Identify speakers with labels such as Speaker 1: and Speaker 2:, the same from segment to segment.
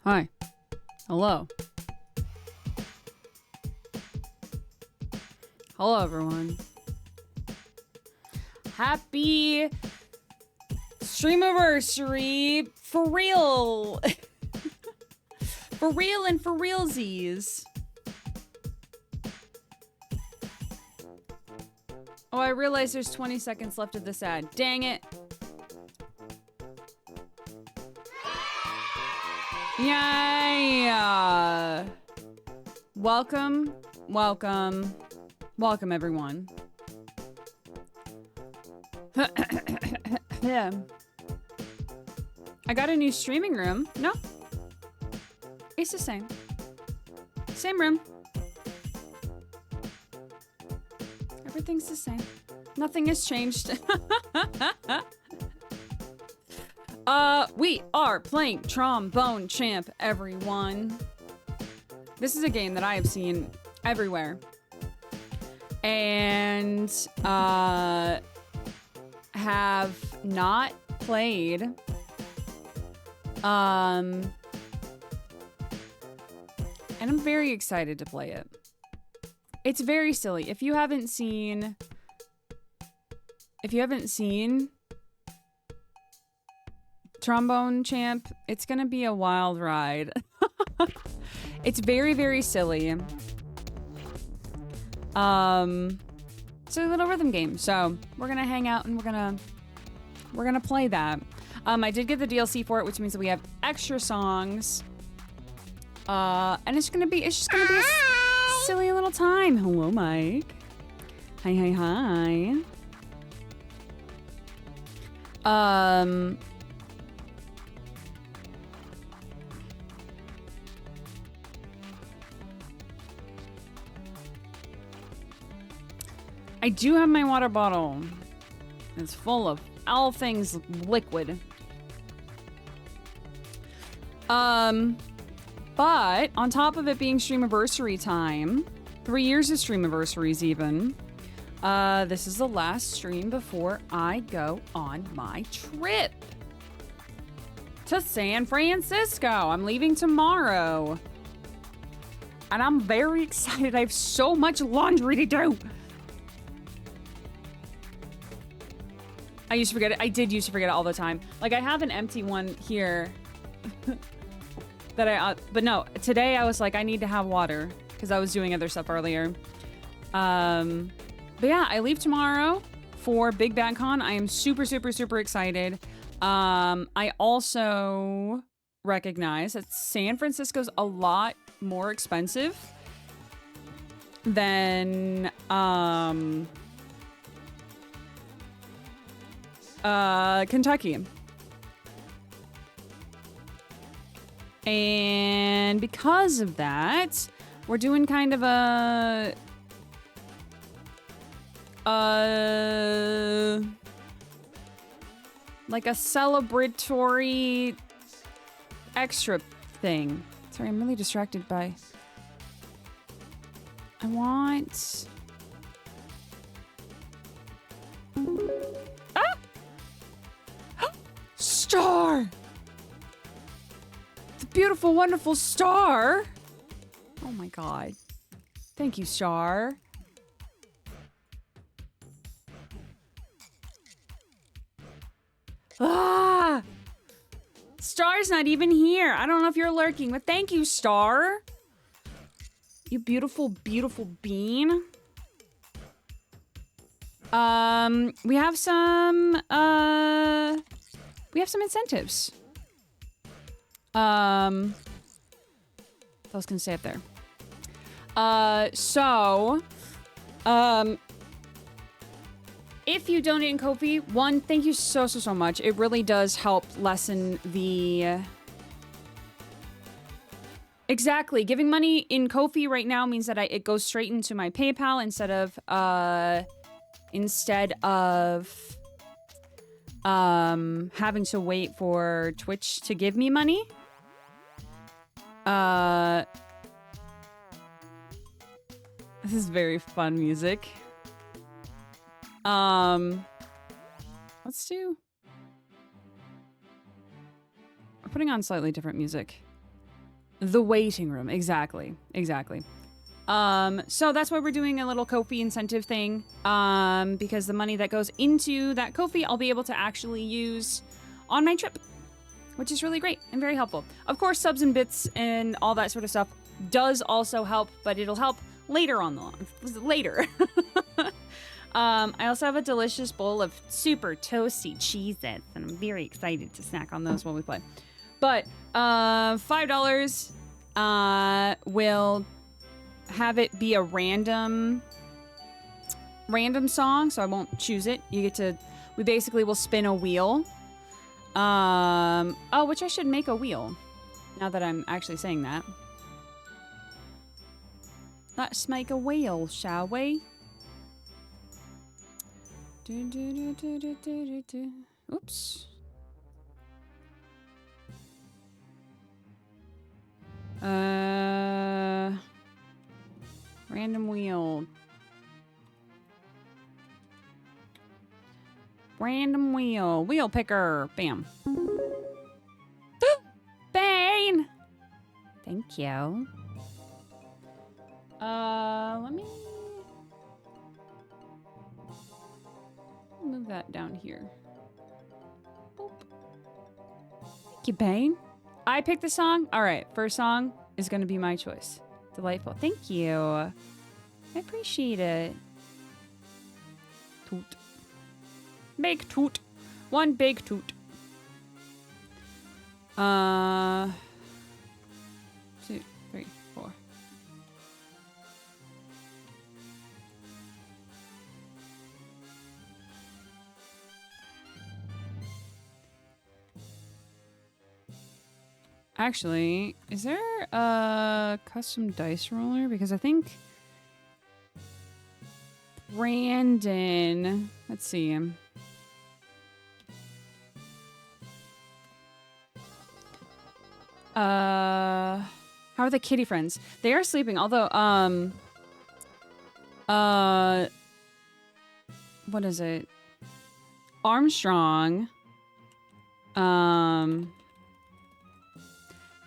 Speaker 1: Hi. Hello. Hello, everyone. Happy streamiversary for real. For real and for realsies. Oh, I realize there's 20 seconds left of this ad. Dang it. Yeah. Welcome, everyone. Yeah. I got a new streaming room. No. It's the same. Same room. Everything's the same. Nothing has changed. We are playing Trombone Champ, everyone. This is a game that I have seen everywhere. And, have not played. And I'm very excited to play it. It's very silly. If you haven't seen Trombone Champ, it's gonna be a wild ride. It's very, very silly. It's a little rhythm game. So we're gonna hang out and we're gonna play that. I did get the DLC for it, which means that we have extra songs. And it's just gonna be a silly little time. Hello, Mike. Hi, hi, hi. I do have my water bottle. It's full of all things liquid. But on top of it being Streamiversary time, 3 years of Streamiversaries even, this is the last stream before I go on my trip to San Francisco. I'm leaving tomorrow. And I'm very excited. I have so much laundry to do. I used to forget it. I did used to forget it all the time. Like, I have an empty one here that but no, today I was like, I need to have water because I was doing other stuff earlier. But yeah, I leave tomorrow for Big Bad Con. I am super, super, super excited. I also recognize that San Francisco's a lot more expensive than, Kentucky. And because of that, we're doing kind of like a celebratory extra thing. Sorry, I'm really distracted by... I want... Ah! Star! The beautiful, wonderful star! Oh my god. Thank you, Star. Ah! Star's not even here. I don't know if you're lurking, but thank you, Star. You beautiful, beautiful bean. We have some incentives. I was gonna say up there. If you donate in Ko-fi, one, thank you so, so, so much. It really does help lessen the... Exactly. Giving money in Ko-fi right now means that it goes straight into my PayPal instead of having to wait for Twitch to give me money. This is very fun music. Let's do... We're putting on slightly different music. The waiting room. Exactly. Exactly. So that's why we're doing a little Ko-fi incentive thing. Because the money that goes into that Ko-fi, I'll be able to actually use on my trip. Which is really great and very helpful. Of course, subs and bits and all that sort of stuff does also help, but it'll help later on the line. Later. I also have a delicious bowl of super toasty Cheez-Its, and I'm very excited to snack on those while we play. But $5 will have it be a random song, so I won't choose it. You get to... We basically will spin a wheel. Oh, which I should make a wheel. Now that I'm actually saying that. Let's make a wheel, shall we? Oops. Random wheel. Random wheel. Wheel picker. Bam. Bane! Thank you. Let me move that down here. Boop. Thank you, Bane. I picked the song. All right, first song. is going to be my choice. Delightful. Thank you. I appreciate it. Toot. Big toot. One big toot. 2, 3, 4. Actually, is there a custom dice roller? Because I think Brandon, let's see him. How are the kitty friends? They are sleeping, although, what is it? Armstrong,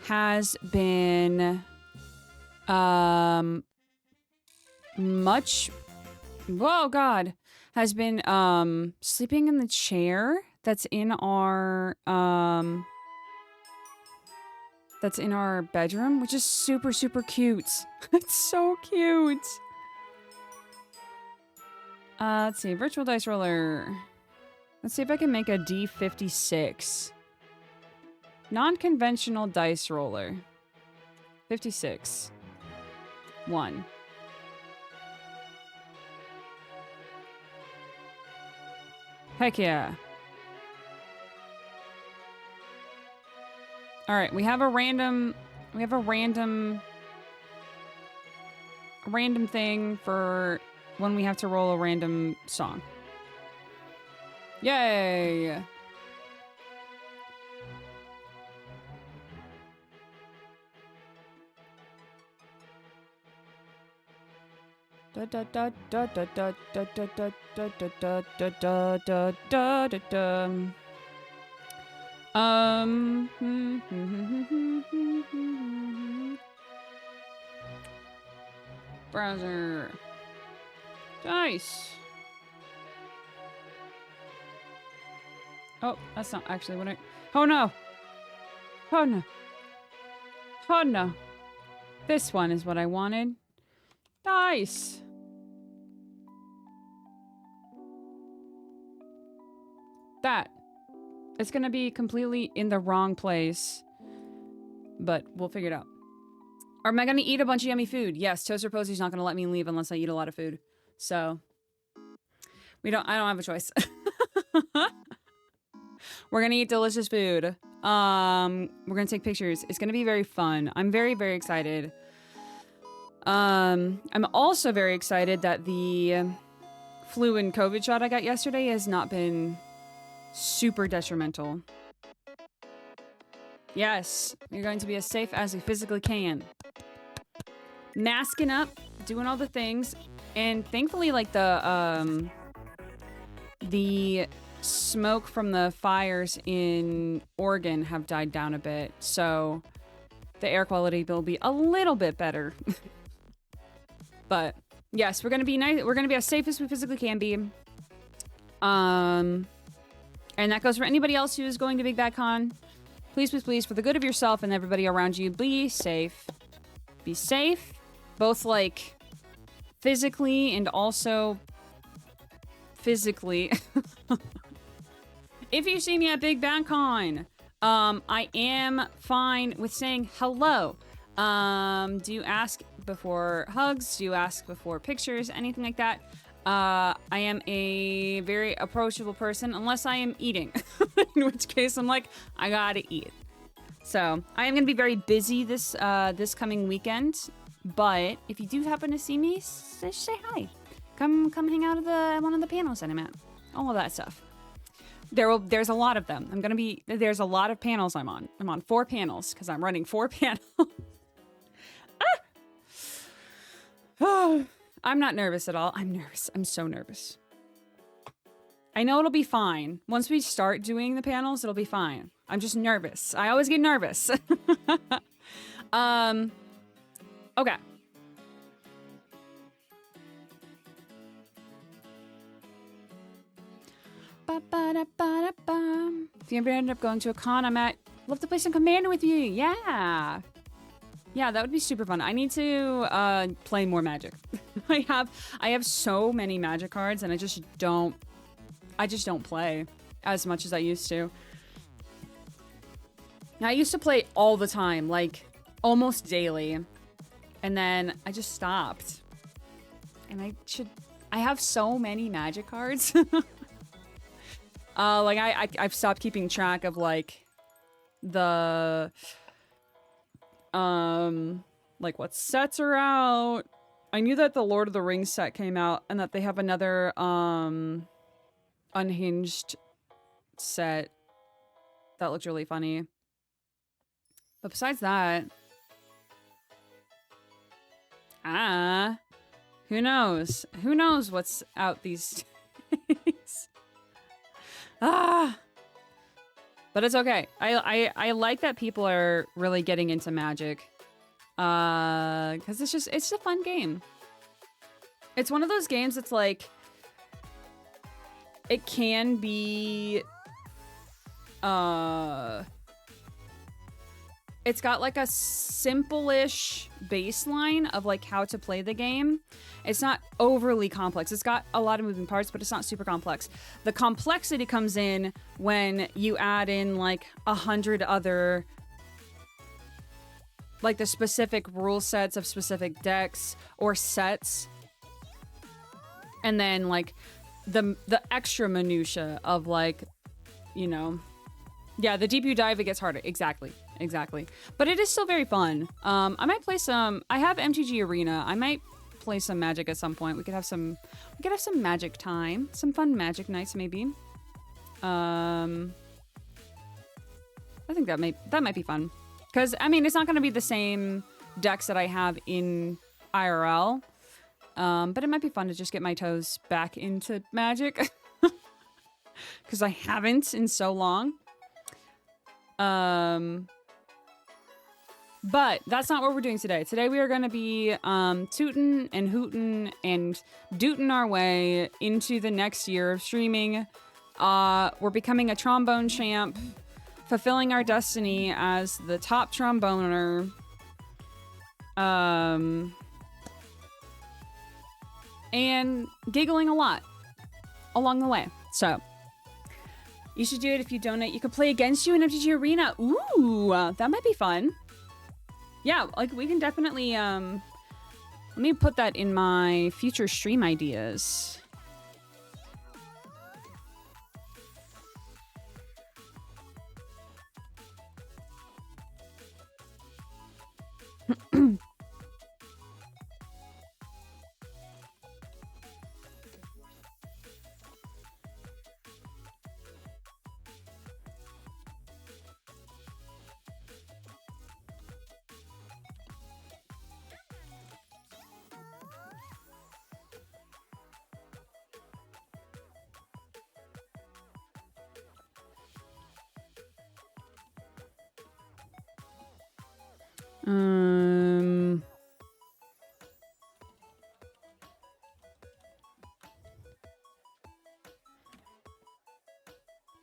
Speaker 1: has been, whoa, God, has been, sleeping in the chair that's in our bedroom, which is super, super cute. It's so cute. Let's see, virtual dice roller. Let's see if I can make a D56. Non-conventional dice roller. 56. 1. Heck yeah. All right, we have a random thing for when we have to roll a random song. Yay! Da da da da da da da da da da da da da da da da da. Browser. Dice. Oh, that's not actually what I... Oh no! Oh no! Oh no! This one is what I wanted. Dice! That. It's gonna be completely in the wrong place. But we'll figure it out. Or am I gonna eat a bunch of yummy food? Yes, Toaster Posey's not gonna let me leave unless I eat a lot of food. So... I don't have a choice. We're gonna eat delicious food. We're gonna take pictures. It's gonna be very fun. I'm very, very excited. I'm also very excited that the flu and COVID shot I got yesterday has not been super detrimental. Yes, you're going to be as safe as you physically can. Masking up, doing all the things, and thankfully, like, the smoke from the fires in Oregon have died down a bit, so the air quality will be a little bit better. But yes, we're gonna be nice. We're gonna be as safe as we physically can be. And that goes for anybody else who is going to Big Bad Con. Please, please, please, for the good of yourself and everybody around you, be safe. Be safe, both like physically and also physically. If you see me at Big Bad Con, I am fine with saying hello. Do you ask before hugs? Do you ask before pictures? Anything like that? I am a very approachable person unless I am eating, in which case I'm like, I gotta eat. So I am gonna be very busy this coming weekend, but if you do happen to see me, just say hi. Come hang out at one of the panels that I'm at. All of that stuff. There's a lot of them. There's a lot of panels I'm on. I'm on 4 panels because I'm running 4 panels. Oh, I'm not nervous at all. I'm nervous. I'm so nervous. I know it'll be fine. Once we start doing the panels, it'll be fine. I'm just nervous. I always get nervous. Okay. If you ever end up going to a con I'm at, love to play some Commander with you. Yeah. Yeah, that would be super fun. I need to play more Magic. I have so many Magic cards, and I just don't play as much as I used to. I used to play all the time, like almost daily, and then I just stopped. And I have so many Magic cards. Like I've stopped keeping track of like the like what sets are out. I knew that the Lord of the Rings set came out and that they have another unhinged set that looked really funny. But besides that, who knows? Who knows what's out these days? But it's okay. I like that people are really getting into Magic. Because it's a fun game. It's one of those games that's like, it can be, it's got like a simple-ish baseline of like how to play the game. It's not overly complex. It's got a lot of moving parts, but it's not super complex. The complexity comes in when you add in like 100 other, like the specific rule sets of specific decks or sets. And then like the extra minutia of like, you know, yeah, the deep you dive, it gets harder. Exactly. But it is still very fun. I might play some, I have MTG Arena. I might play some Magic at some point. We could have some Magic time. Some fun Magic nights maybe. I think that might be fun. Because, I mean, it's not going to be the same decks that I have in IRL. But it might be fun to just get my toes back into Magic. Because I haven't in so long. But that's not what we're doing today. Today we are going to be tootin' and hootin' and dootin' our way into the next year of streaming. We're becoming a Trombone Champ, fulfilling our destiny as the top tromboner. And giggling a lot along the way. So you should do it. If you donate, you can play against you in MTG Arena. Ooh, that might be fun. Yeah, like we can definitely, let me put that in my future stream ideas.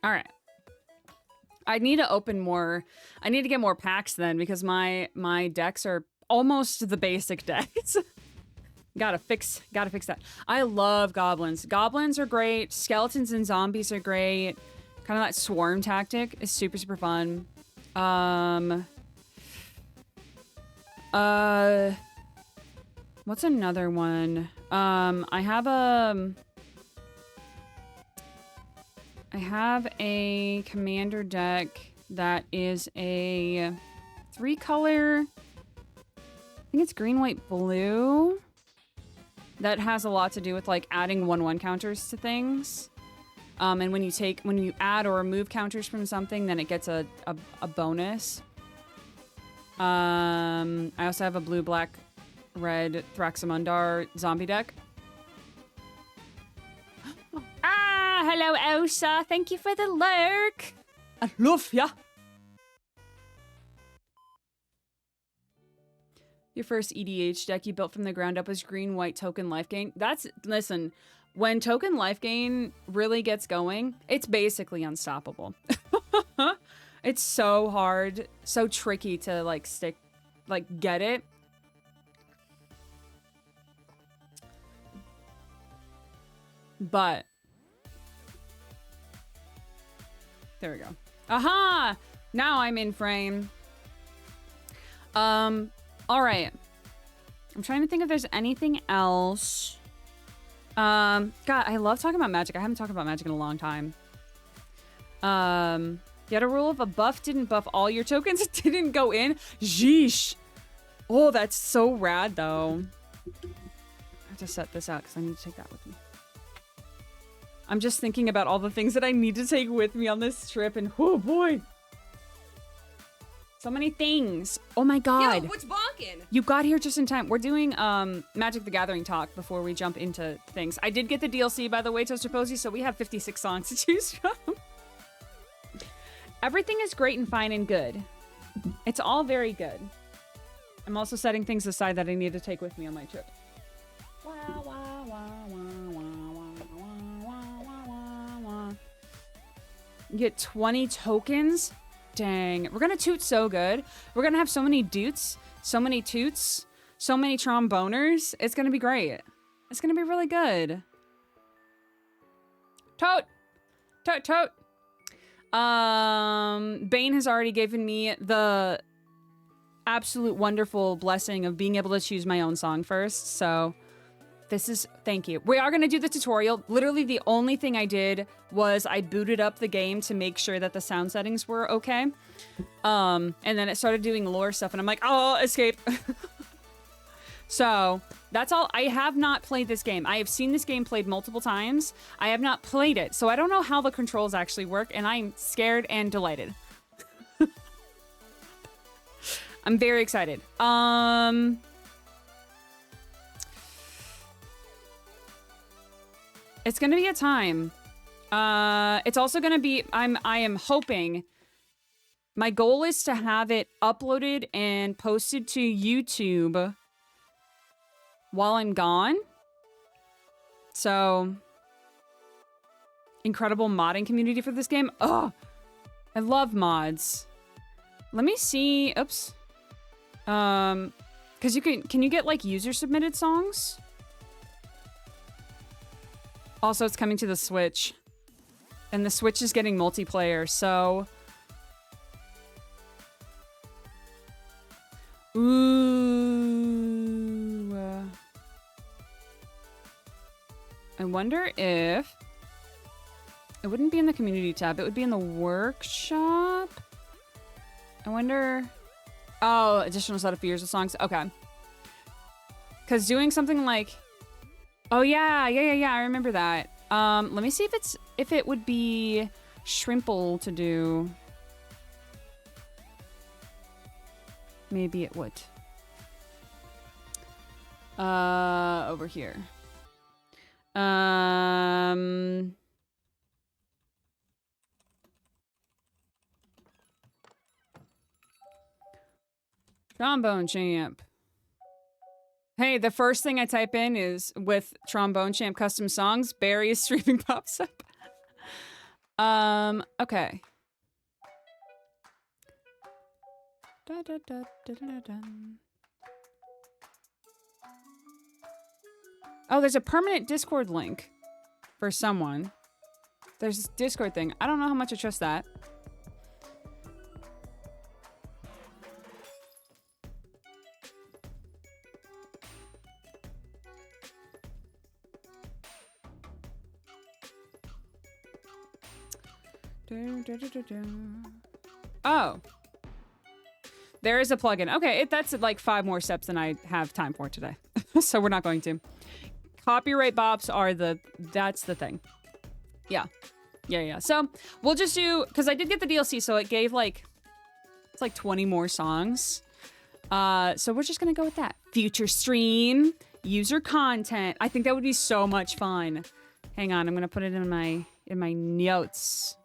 Speaker 1: All right. I need to open more. I need to get more packs then because my decks are almost the basic decks. Gotta fix that. I love goblins. Goblins are great. Skeletons and zombies are great. Kind of that swarm tactic is super, super fun. What's another one? I have a commander deck that is a 3-color, I think it's green, white, blue, that has a lot to do with like adding 1/1 counters to things. And when you add or remove counters from something, then it gets a bonus. I also have a blue, black, red Thraxamundar zombie deck. Hello, Elsa. Thank you for the lurk. I love ya. Your first EDH deck you built from the ground up was green, white, token, life gain. Listen, when token life gain really gets going, it's basically unstoppable. It's so hard, so tricky to like stick like, get it. But there we go. Aha! Now I'm in frame. All right. I'm trying to think if there's anything else. God, I love talking about magic. I haven't talked about magic in a long time. You had a rule if a buff didn't buff all your tokens, it didn't go in. Sheesh. Oh, that's so rad, though. I have to set this out because I need to take that with me. I'm just thinking about all the things that I need to take with me on this trip, and oh boy. So many things. Oh my god.
Speaker 2: Yo, what's bonking?
Speaker 1: You got here just in time. We're doing Magic the Gathering talk before we jump into things. I did get the DLC, by the way, Toaster Posey, so we have 56 songs to choose from. Everything is great and fine and good. It's all very good. I'm also setting things aside that I need to take with me on my trip. You get 20 tokens? Dang. We're gonna toot so good. We're gonna have so many doots, so many toots, so many tromboners. It's gonna be great. It's gonna be really good. Tote! Tote, tote! Bane has already given me the absolute wonderful blessing of being able to choose my own song first, so this is, thank you. We are gonna do the tutorial. Literally the only thing I did was I booted up the game to make sure that the sound settings were okay. And then it started doing lore stuff and I'm like, oh, escape. So that's all. I have not played this game. I have seen this game played multiple times. I have not played it. So I don't know how the controls actually work and I'm scared and delighted. I'm very excited. It's gonna be a time. It's also gonna be, I am hoping, my goal is to have it uploaded and posted to YouTube while I'm gone. So, incredible modding community for this game. Oh, I love mods. Let me see, oops. Cause can you get like user submitted songs? Also, it's coming to the Switch. And the Switch is getting multiplayer, so... Ooh. I wonder if... It wouldn't be in the community tab. It would be in the workshop? I wonder... Oh, additional set of fears of songs. Okay. Because doing something like... Oh yeah, I remember that. Let me see if it would be Shrimple to do. Maybe it would. Over here. Trombone Champ. Hey, the first thing I type in is with Trombone Champ custom songs, Barry's streaming pops up. Okay. Oh, there's a permanent Discord link for someone. There's this Discord thing. I don't know how much I trust that. Oh. There is a plugin. Okay, that's like 5 more steps than I have time for today. So we're not going to. Copyright bops are that's the thing. Yeah. So we'll just do, because I did get the DLC, so it gave like, it's like 20 more songs. So we're just gonna go with that. Future stream, user content. I think that would be so much fun. Hang on, I'm gonna put it in my notes.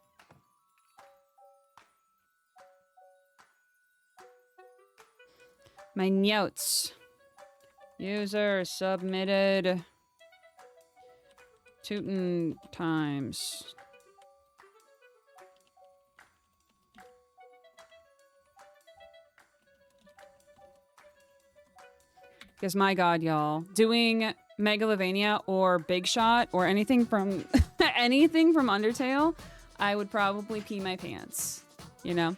Speaker 1: My notes. User submitted. Tootin times. Because my God, y'all, doing Megalovania or Big Shot or anything from anything from Undertale, I would probably pee my pants, you know?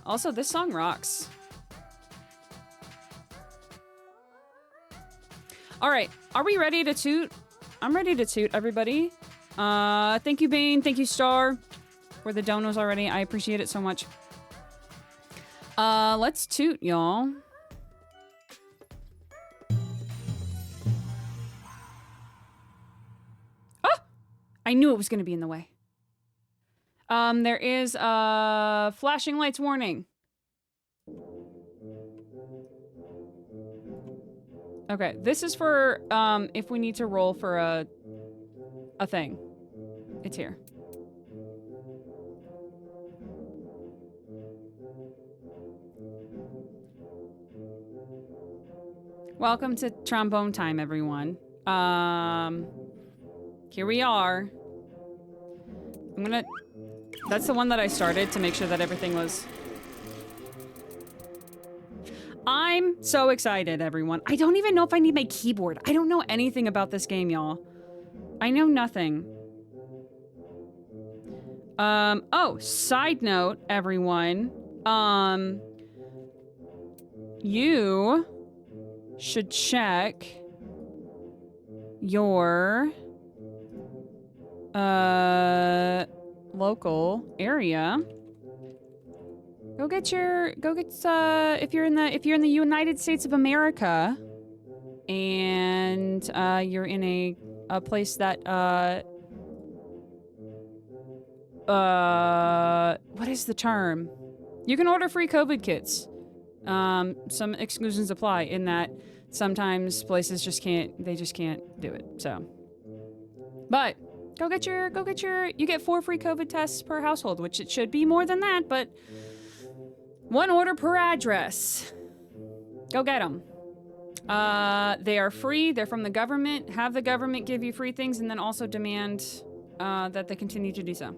Speaker 1: Also, this song rocks. All right, are we ready to toot? I'm ready to toot, everybody. Thank you, Bane. Thank you, Star, for the donos already. I appreciate it so much. Let's toot, y'all. Oh! I knew it was going to be in the way. There is a flashing lights warning. Okay, this is for, if we need to roll for a thing. It's here. Welcome to trombone time, everyone. Here we are. I'm gonna... That's the one that I started to make sure that everything was... I'm so excited, everyone. I don't even know if I need my keyboard. I don't know anything about this game, y'all. I know nothing. Oh, side note, everyone. You should check your local area. If you're in the United States of America and you're in a place that what is the term? You can order free COVID kits. Some exclusions apply in that sometimes places just can't do it. So, but go get your, you get 4 free COVID tests per household, which it should be more than that, but 1 order per address. Go get them. They are free. They're from the government. Have the government give you free things and then also demand that they continue to do so.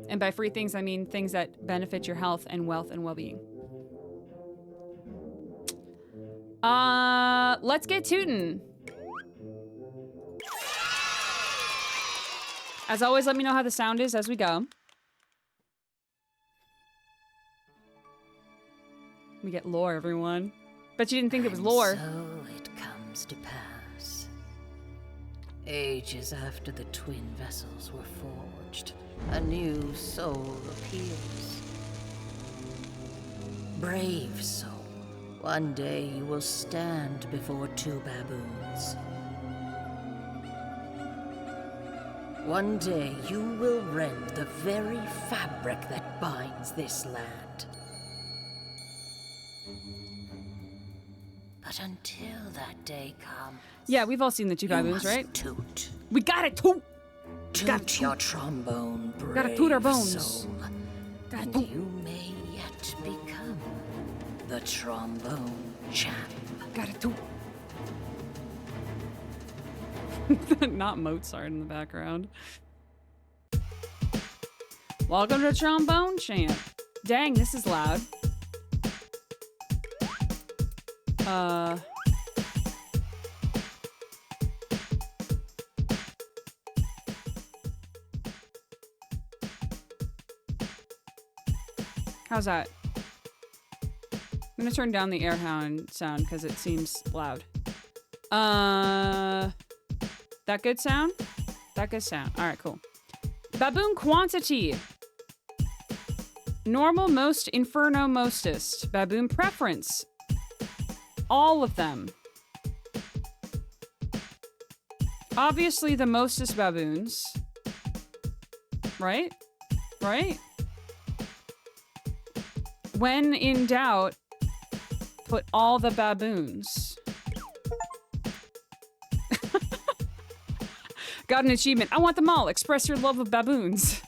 Speaker 1: And by free things, I mean things that benefit your health and wealth and well-being. Let's get tootin'. As always, let me know how the sound is as we go. We get lore, everyone. Bet you didn't think it was lore.
Speaker 2: So it comes to pass. Ages after the twin vessels were forged, a new soul appears. Brave soul, one day you will stand before 2 baboons. One day you will rend the very fabric that binds this land. But until that day comes...
Speaker 1: Yeah, we've all seen the 2 baboons, right?
Speaker 2: Toot.
Speaker 1: We gotta toot!
Speaker 2: Toot your trombone, brave
Speaker 1: gotta toot our bones.
Speaker 2: soul. And
Speaker 1: toot.
Speaker 2: you may yet become the Trombone Champ.
Speaker 1: Gotta toot. Not Mozart in the background. Welcome to Trombone Champ. Dang, this is loud. How's that? I'm gonna turn down the air horn sound because it seems loud. That good sound? That good sound. All right, cool. Baboon quantity. Normal, most, inferno, mostest. Baboon preference. All of them. Obviously the mostest baboons. Right? Right? When in doubt, put all the baboons. Got an achievement. I want them all. Express your love of baboons.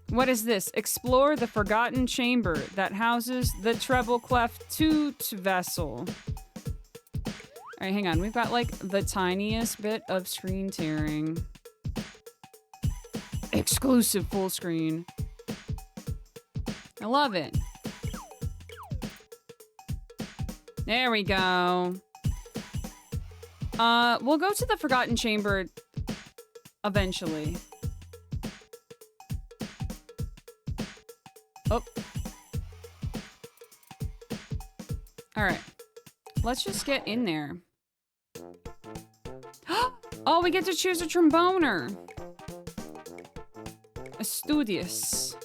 Speaker 1: What is this? Explore the forgotten chamber that houses the treble clef toot vessel. All right, hang on. We've got like the tiniest bit of screen tearing. Exclusive full screen. I love it. There we go. We'll go to the Forgotten Chamber eventually. Oh. Alright. Let's just get in there. Oh, we get to choose a tromboner. A studious.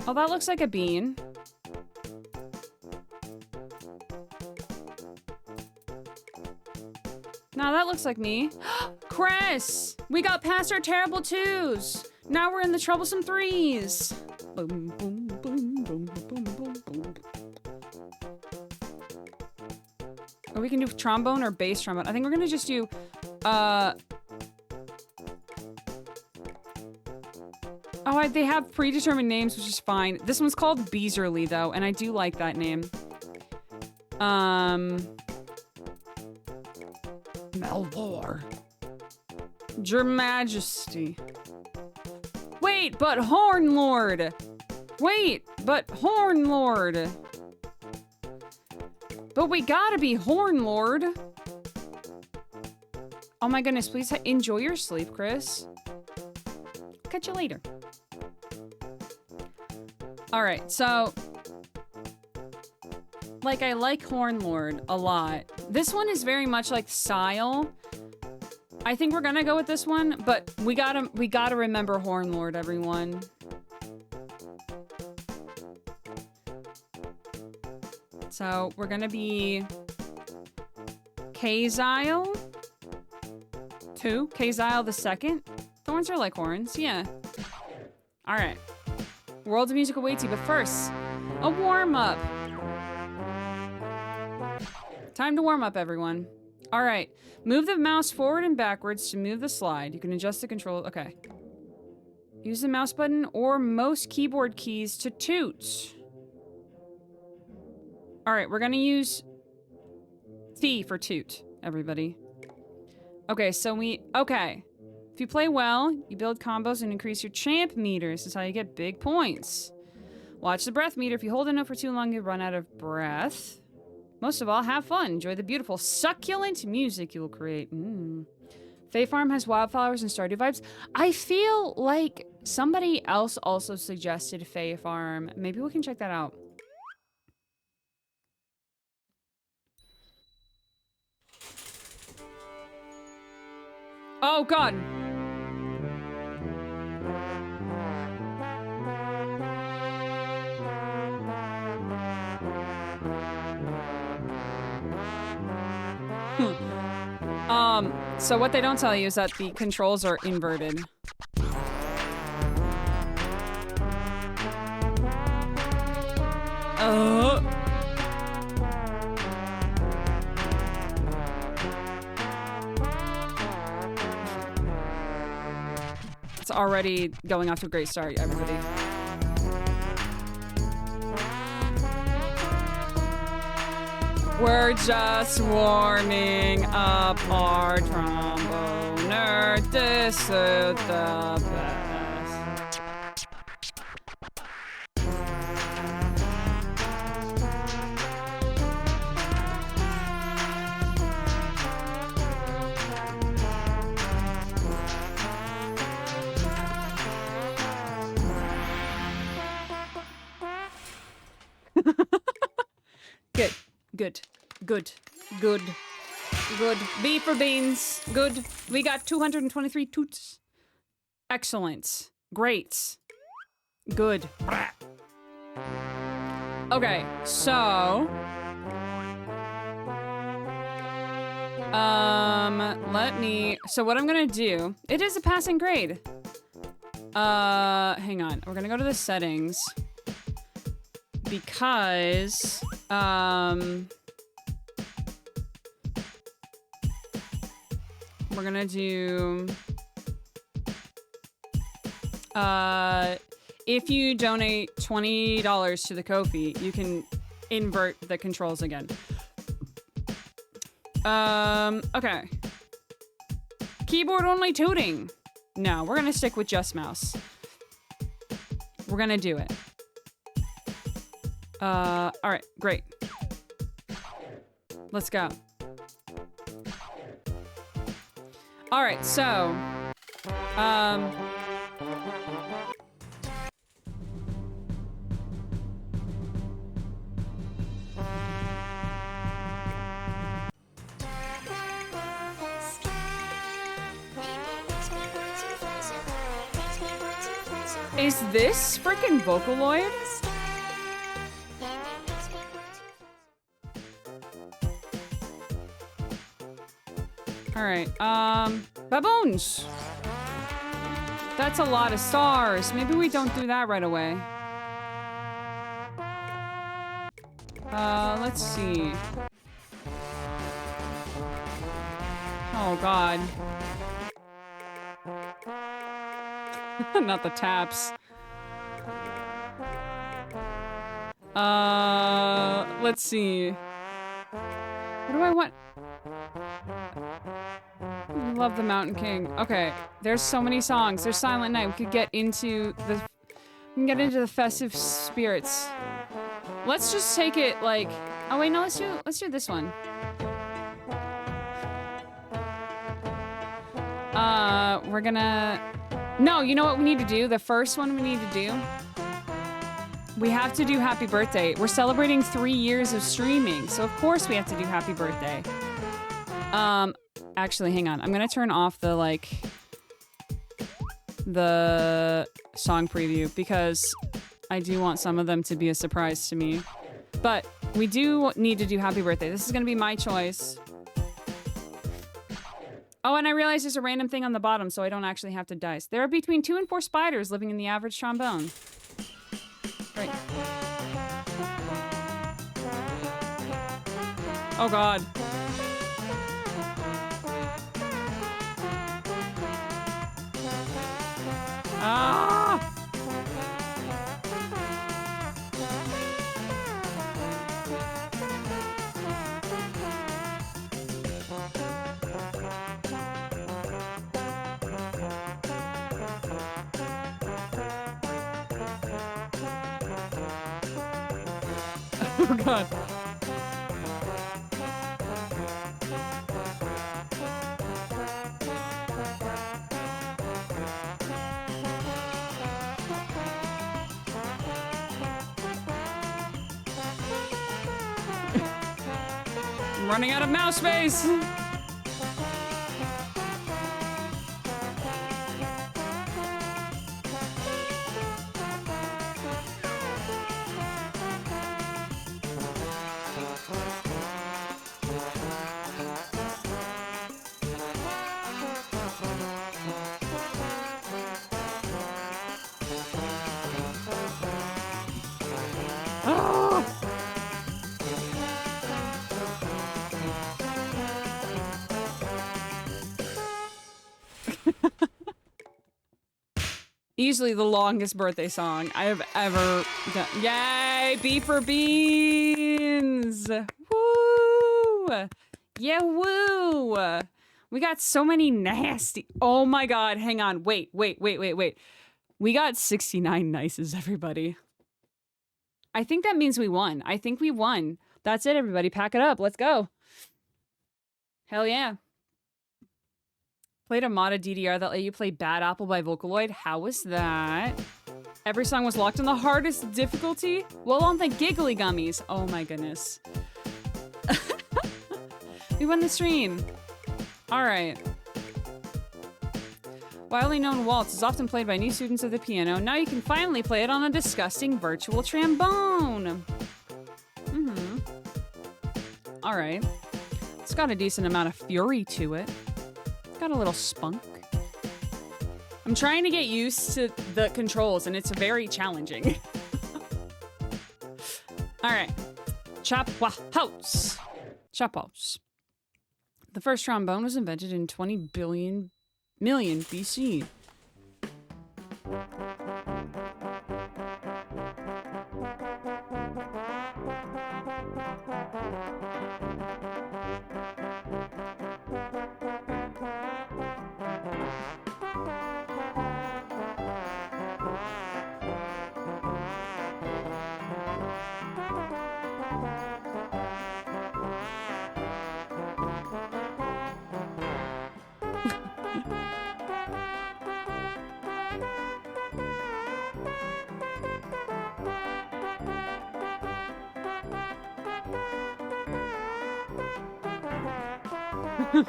Speaker 1: Oh, that looks like a bean. No, that looks like me. Chris! We got past our terrible twos. Now we're in the troublesome threes. Boom, boom, boom, boom, boom, boom, boom. Or we can do trombone or bass trombone. I think we're gonna just do, Oh, they have predetermined names, which is fine. This one's called Beasley, though, and I do like that name. Melvor. Your Majesty. Wait, but Horn Lord. Wait, but Horn Lord. But we gotta be Horn Lord. Oh my goodness, please enjoy your sleep, Chris. Catch you later. Alright, so... Like, I like Horn Lord a lot. This one is very much like Style. I think we're gonna go with this one, but we gotta remember Horn Lord, everyone. So, we're gonna be... Kazile? 2? Kazile the second? Thorns are like horns, yeah. Alright. World of Music awaits you, but first, a warm-up. Time to warm up, everyone. Alright. Move the mouse forward and backwards to move the slide. You can adjust the control. Okay. Use the mouse button or most keyboard keys to toot. Alright, we're gonna use T for toot, everybody. Okay, so okay. If you play well, you build combos and increase your champ meter. This is how you get big points. Watch the breath meter. If you hold a note for too long, you run out of breath. Most of all, have fun. Enjoy the beautiful, succulent music you will create. Fae Farm has wildflowers and Stardew vibes. I feel like somebody else also suggested Fae Farm. Maybe we can check that out. Oh, God. So what they don't tell you is that the controls are inverted. It's already going off to a great start, everybody. We're just warming up our tromboner. This is the best. Good. Good. Good. Good. Good. B for beans. Good. We got 223 toots. Excellent. Great. Good. Okay, so... So what I'm gonna do... It is a passing grade. Hang on. We're gonna go to the settings. Because... we're gonna do... if you donate $20 to the Ko-fi, you can invert the controls again. Okay. Keyboard only tooting. No, we're gonna stick with just mouse. We're gonna do it. Alright, great. Let's go. All right, so, is this freaking Vocaloid? All right, baboons. That's a lot of stars. Maybe we don't do that right away. Let's see. Oh, God. Not the taps. Let's see. What do I want? I love the Mountain King. Okay, there's so many songs. There's Silent Night. We could get into the festive spirits. Let's just take it like. Oh wait, no. Let's do this one. We're gonna. No, you know what we need to do? The first one we need to do. We have to do Happy Birthday. We're celebrating 3 years of streaming, so of course we have to do Happy Birthday. Actually, hang on. I'm gonna turn off the, like, the song preview because I do want some of them to be a surprise to me. But we do need to do Happy Birthday. This is gonna be my choice. Oh, and I realized there's a random thing on the bottom, so I don't actually have to dice. There are between 2 and 4 spiders living in the average trombone. Right. Oh, God. Ah! Oh, God. I'm running out of mouse space. Easily the longest birthday song I have ever done. Yay! B for beans! Woo! Yeah, woo! We got so many nasty. Oh my God! Hang on. Wait. We got 69 nices, everybody. I think that means we won. I think we won. That's it, everybody. Pack it up. Let's go. Hell yeah. Played a modded DDR that let you play Bad Apple by Vocaloid. How was that? Every song was locked on the hardest difficulty? Well, on the giggly gummies. Oh my goodness. We won the stream. All right. Widely known waltz is often played by new students of the piano. Now you can finally play it on a disgusting virtual trombone. All right. It's got a decent amount of fury to it. Got a little spunk. I'm trying to get used to the controls, and it's very challenging. All right. Chop house. Chop house. The first trombone was invented in 20 million BC. Ugh.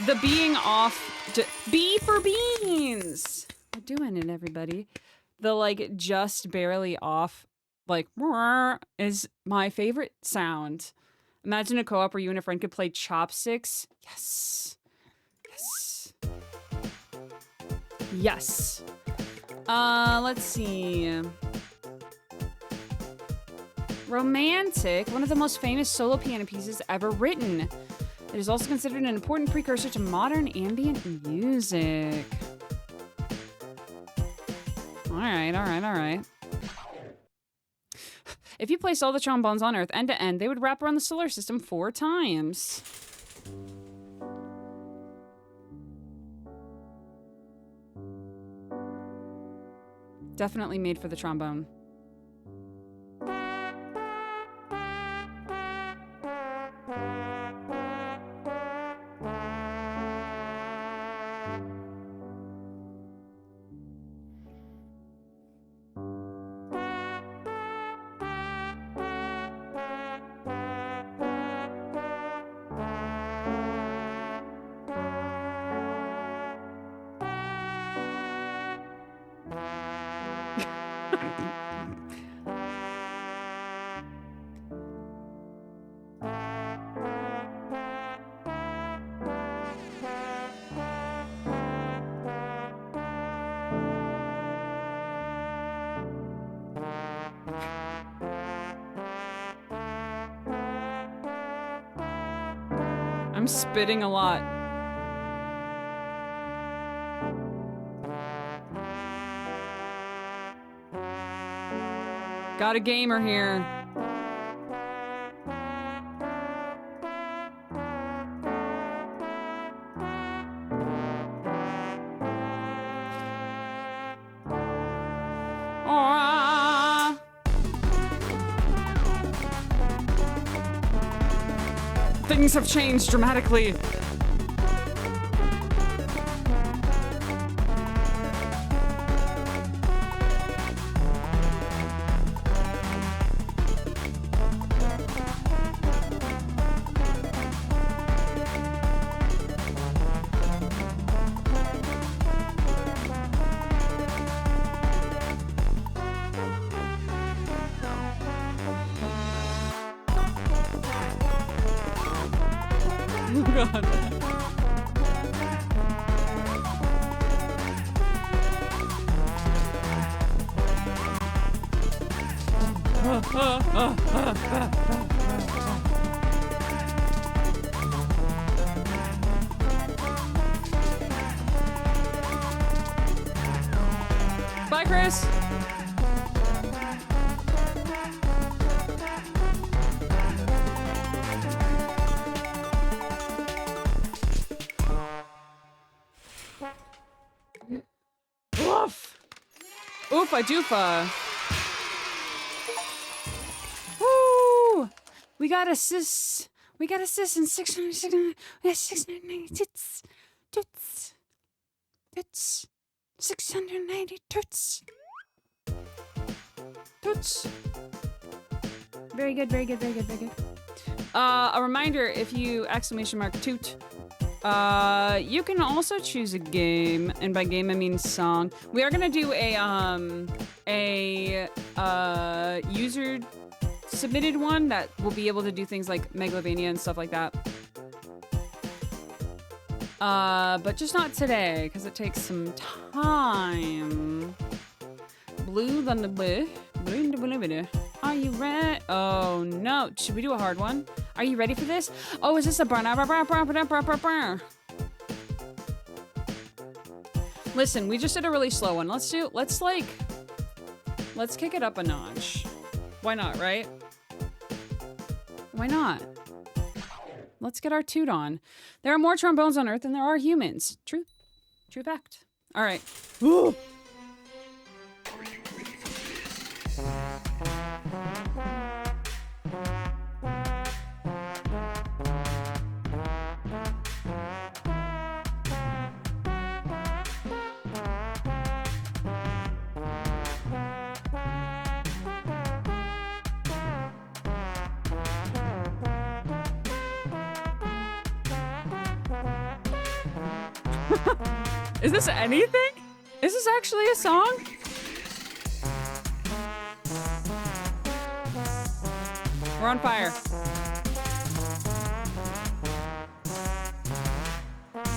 Speaker 1: the being off. B for beans. We're doing it, everybody. The like just barely off, like is my favorite sound. Imagine a co-op where you and a friend could play chopsticks. Yes. Yes. Yes. Let's see. Romantic, one of the most famous solo piano pieces ever written. It is also considered an important precursor to modern ambient music. All right. If you placed all the trombones on Earth end to end, they would wrap around the solar system 4 times. Definitely made for the trombone. I'm spitting a lot. Got a gamer here. Things have changed dramatically. Bye, Chris. Oof. Oofa doofa. Woo! We got assists. We got assists in 600, we got 690 tits. Toots. Toots. 690 toots. Toots. Very good, very good, very good, very good. A reminder, if you !toot, you can also choose a game, and by game I mean song. We are gonna do a user submitted one that will be able to do things like Megalovania and stuff like that. But just not today, because it takes some time. Blue Thunder Blue. Are you ready? Oh no. Should we do a hard one? Are you ready for this? Oh, is this a burn? Listen, we just did a really slow one. Let's kick it up a notch. Why not, right? Why not? Let's get our toot on. There are more trombones on Earth than there are humans. True fact. All right. Ooh. Is this anything? Is this actually a song? We're on fire.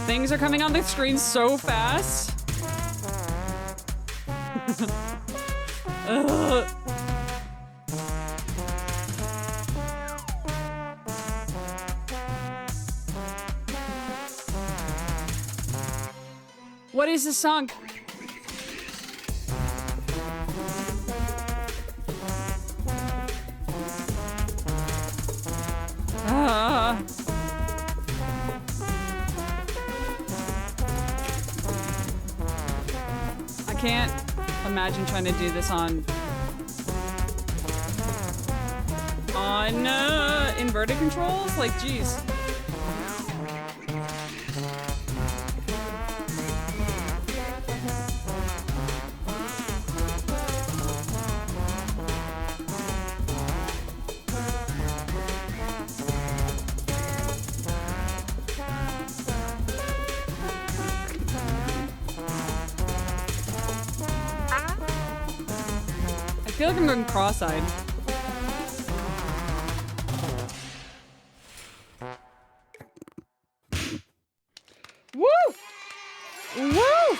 Speaker 1: Things are coming on the screen so fast. Ugh. What is this song? I can't imagine trying to do this on inverted controls. Like, geez. I feel like I'm going cross-eyed. Woo! Woo!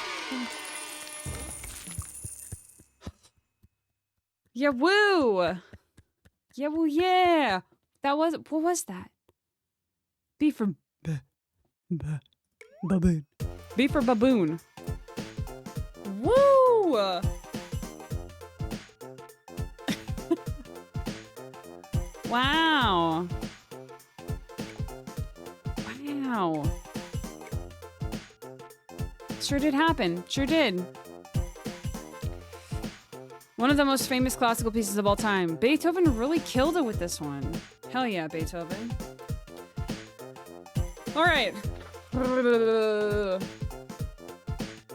Speaker 1: Yeah, woo! Yeah, woo, yeah! That was, what was that? B for baboon. B for baboon. Woo! Wow. Wow. Sure did happen. Sure did. One of the most famous classical pieces of all time. Beethoven really killed it with this one. Hell yeah, Beethoven. All right.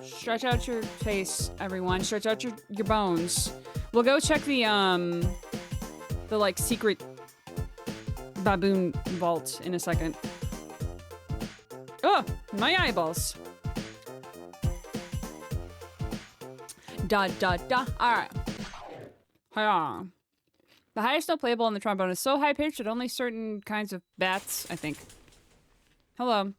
Speaker 1: Stretch out your face, everyone. Stretch out your bones. We'll go check the like secret baboon vault in a second. Oh, my eyeballs. Da da da. Alright. Hi. The highest note playable on the trombone is so high pitched that only certain kinds of bats, I think. Hello.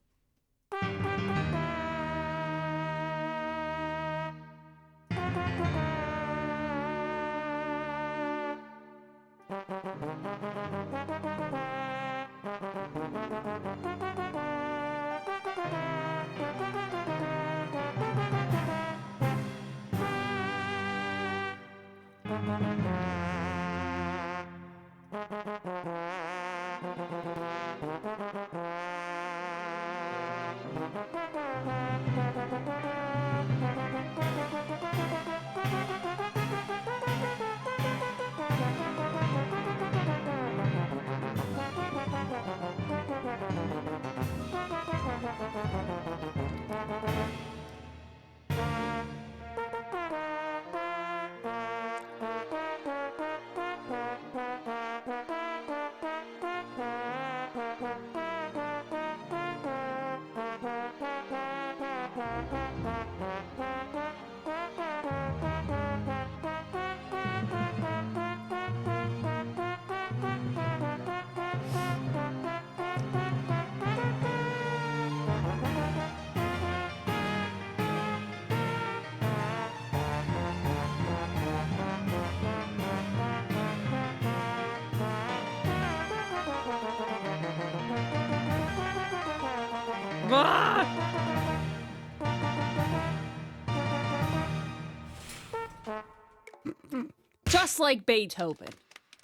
Speaker 1: Just like Beethoven.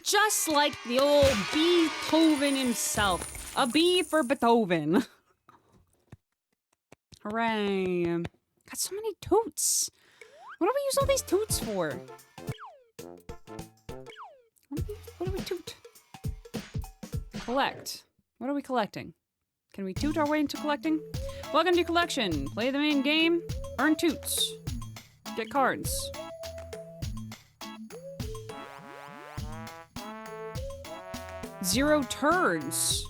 Speaker 1: Just like the old Beethoven himself. A B for Beethoven. Hooray. Got so many toots. What do we use all these toots for? What do we toot? Collect. What are we collecting? Can we toot our way into collecting? Welcome to collection. Play the main game. Earn toots. Get cards. Zero turns.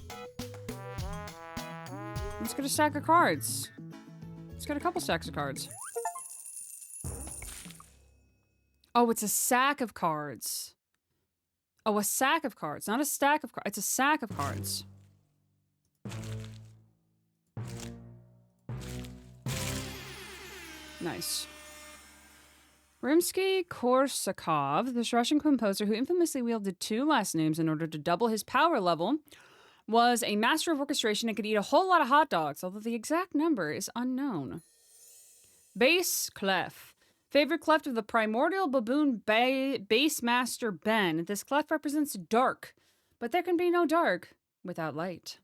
Speaker 1: Let's get a stack of cards. Let's get a couple stacks of cards. Oh, it's a sack of cards. Oh, a sack of cards. Not a stack of cards. It's a sack of cards. Nice. Rimsky-Korsakov, this Russian composer who infamously wielded two last names in order to double his power level, was a master of orchestration and could eat a whole lot of hot dogs, although the exact number is unknown. Bass clef. Favorite clef of the primordial baboon bass master Ben. This clef represents dark, but there can be no dark without light.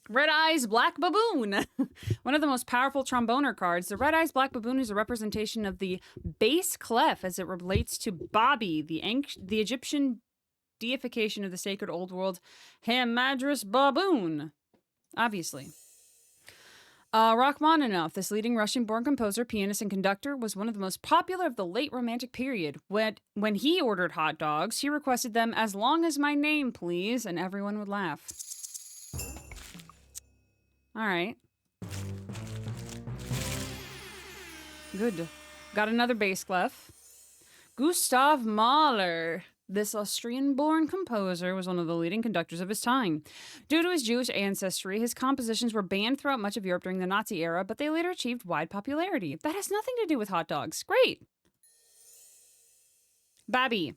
Speaker 1: Red Eyes Black Baboon. One of the most powerful tromboner cards. The Red Eyes Black Baboon is a representation of the bass clef as it relates to Babi, the Egyptian deification of the sacred old world Hamadras baboon. Obviously. Rachmaninoff, this leading Russian-born composer, pianist, and conductor, was one of the most popular of the late Romantic period. When he ordered hot dogs, he requested them as long as my name, please, and everyone would laugh. All right. Good. Got another bass clef. Gustav Mahler. This Austrian-born composer was one of the leading conductors of his time. Due to his Jewish ancestry, his compositions were banned throughout much of Europe during the Nazi era, but they later achieved wide popularity. That has nothing to do with hot dogs. Great. Babi.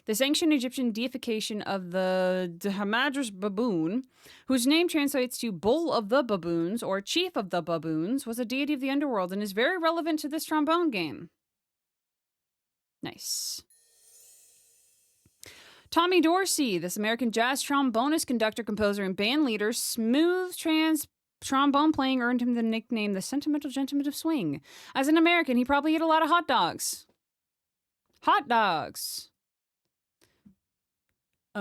Speaker 1: This ancient Egyptian deification of the Hamadras baboon, whose name translates to bull of the baboons or chief of the baboons, was a deity of the underworld and is very relevant to this trombone game. Nice. Tommy Dorsey, this American jazz trombonist, conductor, composer, and band leader, smooth trombone playing earned him the nickname the Sentimental Gentleman of Swing. As an American, he probably ate a lot of hot dogs. Hot dogs. I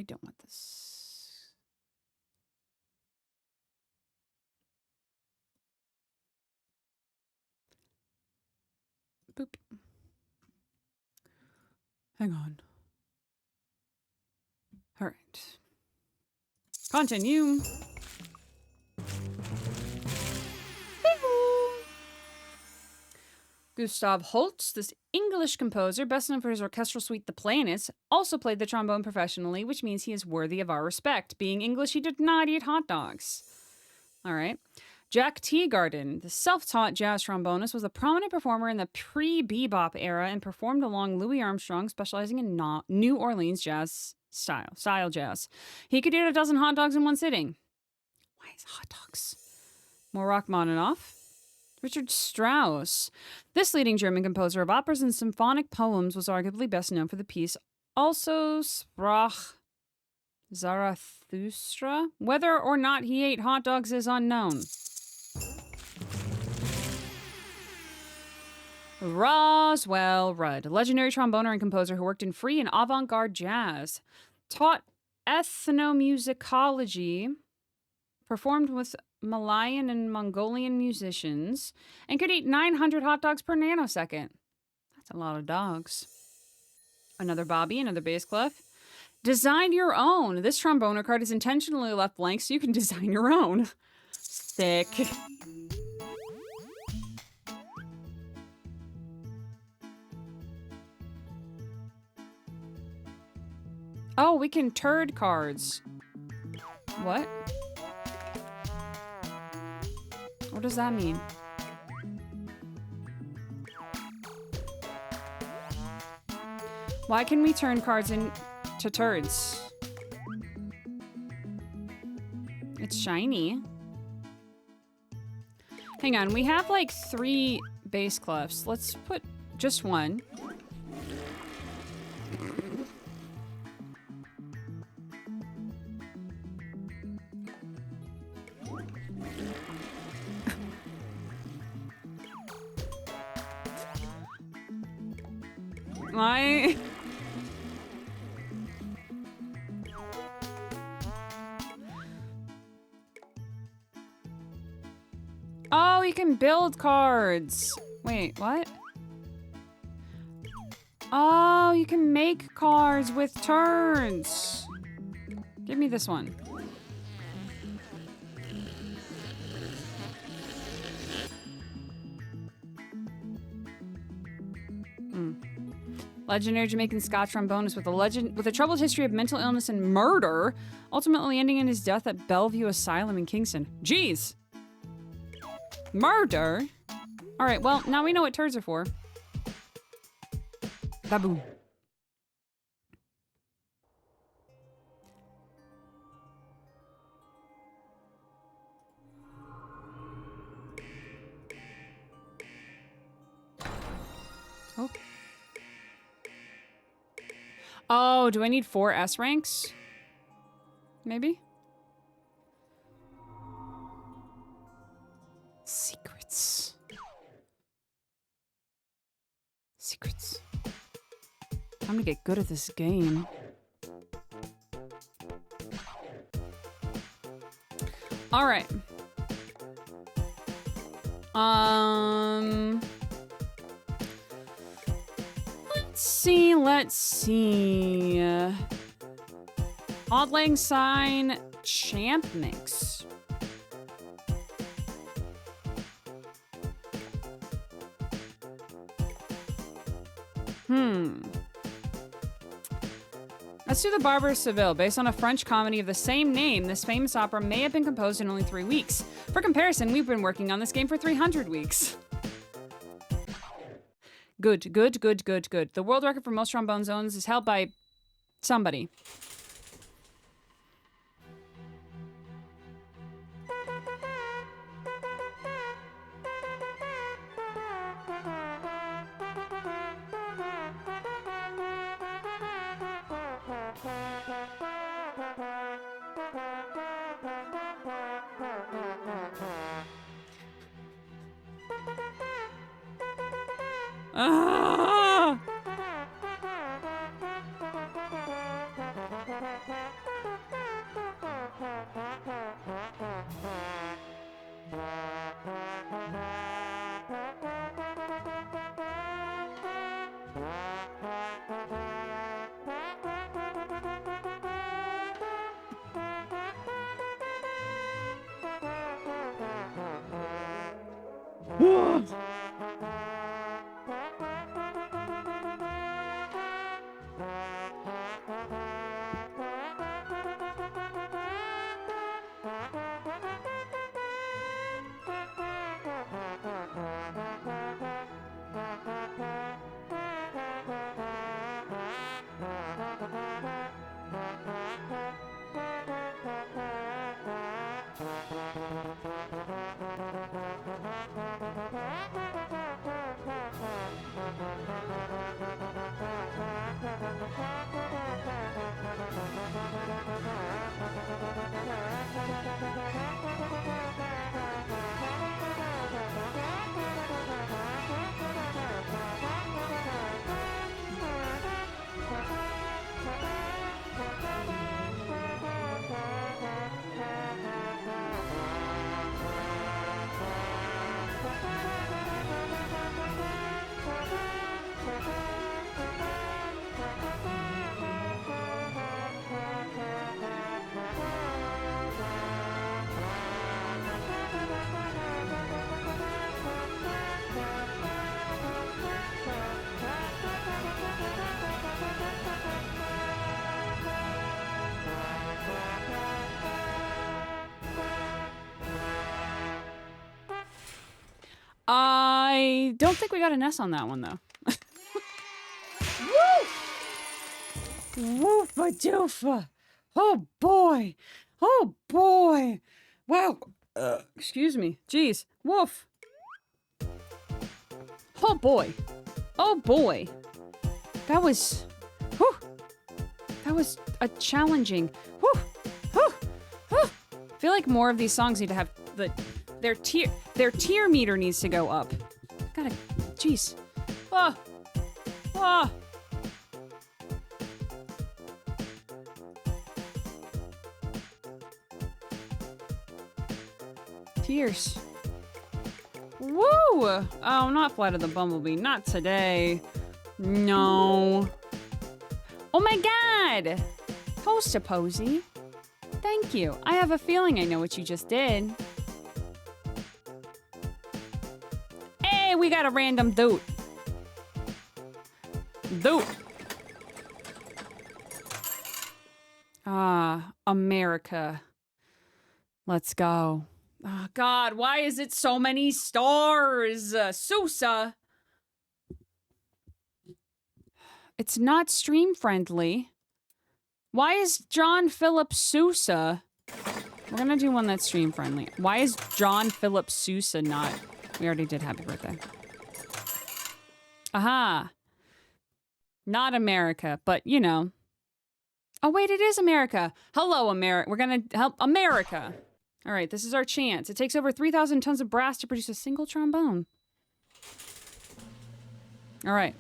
Speaker 1: don't want this. Boop. Hang on. All right. Continue. Gustav Holst, this English composer, best known for his orchestral suite The Planets, also played the trombone professionally, which means he is worthy of our respect. Being English, he did not eat hot dogs. All right. Jack Teagarden, the self-taught jazz trombonist, was a prominent performer in the pre-bebop era and performed along Louis Armstrong, specializing in New Orleans jazz style jazz. He could eat a dozen hot dogs in one sitting. Why is hot dogs? More Rachmaninoff. Richard Strauss. This leading German composer of operas and symphonic poems was arguably best known for the piece Also Sprach Zarathustra. Whether or not he ate hot dogs is unknown. Roswell Rudd, a legendary tromboner and composer who worked in free and avant-garde jazz, taught ethnomusicology, performed with Malayan and Mongolian musicians, and could eat 900 hot dogs per nanosecond. That's a lot of dogs. Another Bobby, another bass clef. Design your own. This tromboner card is intentionally left blank so you can design your own. Sick. Oh, we can turd cards. What? What does that mean? Why can we turn cards into turds? it's shiny. Hang on, we have like 3 bass clefs. Let's put just one. My... Oh, you can build cards. Wait, what? Oh, you can make cards with turns. Give me this one. Legendary Jamaican Scotch trombonist with a troubled history of mental illness and murder, ultimately ending in his death at Bellevue Asylum in Kingston. Jeez. Murder? All right, well, now we know what turds are for. Baboon. Oh. Oh, do I need 4 S ranks? Maybe? Secrets. Secrets. I'm gonna get good at this game. All right. Let's see. Odd Lang Syne Champ Mix. Let's do The Barber of Seville. Based on a French comedy of the same name, this famous opera may have been composed in only 3 weeks. For comparison, we've been working on this game for 300 weeks. Good, good, good, good, good. The world record for most trombone zones is held by somebody. Ah! I don't think we got an S on that one, though. Woof! Woofa doofa! Oh boy! Oh boy! Wow. Excuse me. Jeez. Woof. Oh boy. Oh boy. That was... Whew. That was a challenging... Whew. Whew. Whew. I feel like more of these songs need to have their tier meter needs to go up. Gotta... Jeez. Ah. Ah. Tears. Woo! Oh, not Flight of the Bumblebee. Not today. No. Oh my god! Post a posy. Thank you. I have a feeling I know what you just did. Hey, we got a random doot. Doot. Ah, America. Let's go. Oh, God, why is it so many stars? Sousa. It's not stream friendly. Why is John Philip Sousa? We're gonna do one that's stream friendly. Why is John Philip Sousa not? We already did happy birthday. Aha. Not America, but you know. Oh, wait, it is America. Hello, America. We're gonna help America. All right, this is our chance. It takes over 3,000 tons of brass to produce a single trombone. All right.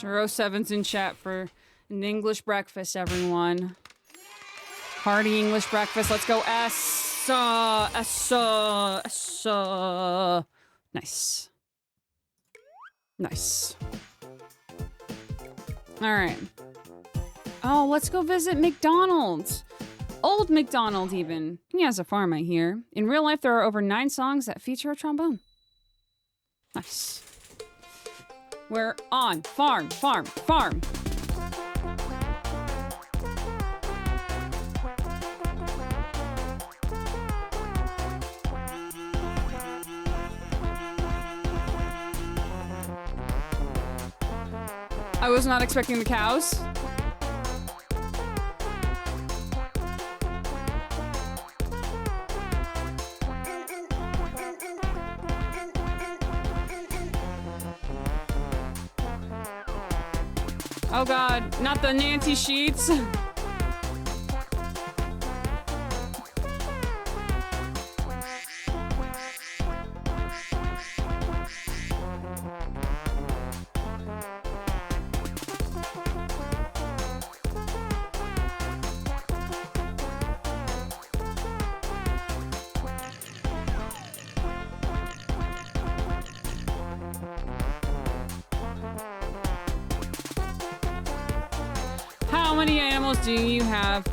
Speaker 1: Row 7's in chat for an English breakfast, everyone. Hearty English breakfast. Let's go S. Nice. Nice. All right. Oh, let's go visit McDonald's. Old McDonald, even. He has a farm, I hear. In real life, there are over 9 songs that feature a trombone. Nice. We're on farm. I was not expecting the cows. Oh god, not the Nancy sheets. How many animals do you have?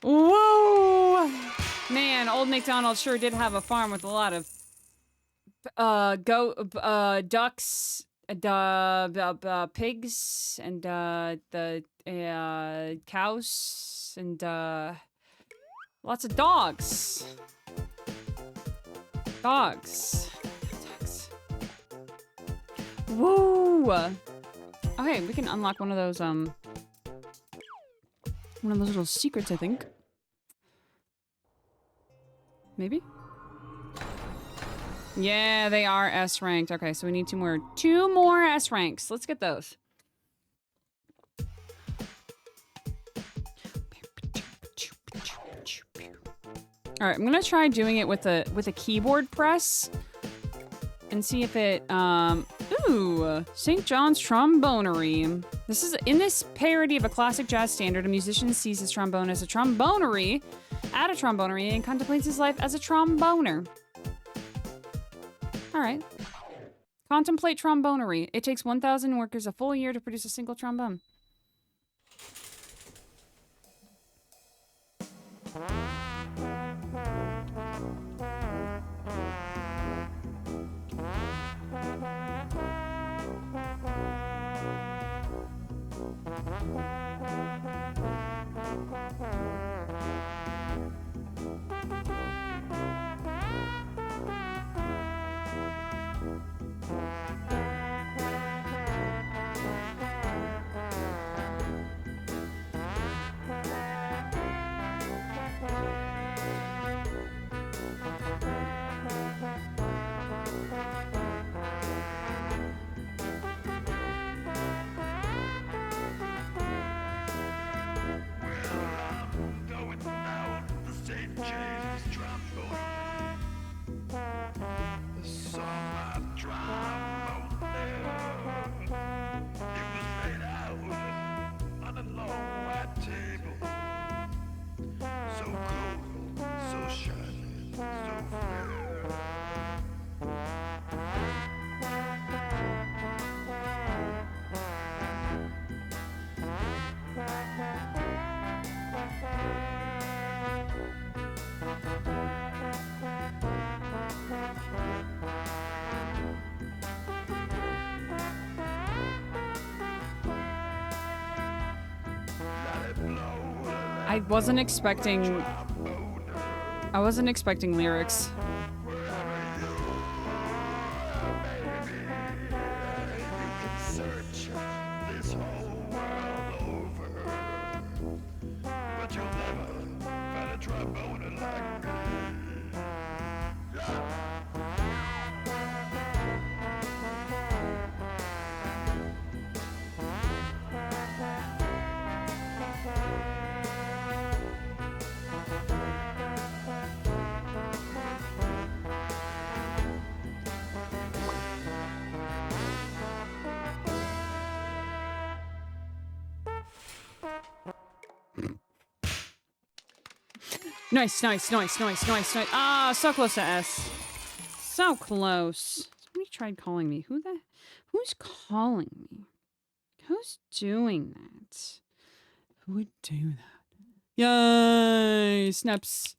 Speaker 1: Whoa! Man, old McDonald sure did have a farm with a lot of ducks, pigs, and the cows, and lots of dogs. Dogs. Woo! Okay, we can unlock one of those little secrets, I think. Maybe? Yeah, they are S ranked. Okay, so we need two more S ranks. Let's get those. All right, I'm gonna try doing it with a keyboard press and see if it ooh, St. John's Trombonery. This is in this parody of a classic jazz standard. A musician sees his trombone as a trombonery at a trombonery and contemplates his life as a tromboner. All right. Contemplate trombonery. It takes 1,000 workers a full year to produce a single trombone. I wasn't expecting lyrics. Nice. Ah, so close to S. So close. Somebody tried calling me. Who's calling me? Who's doing that? Who would do that? Yay! Snaps.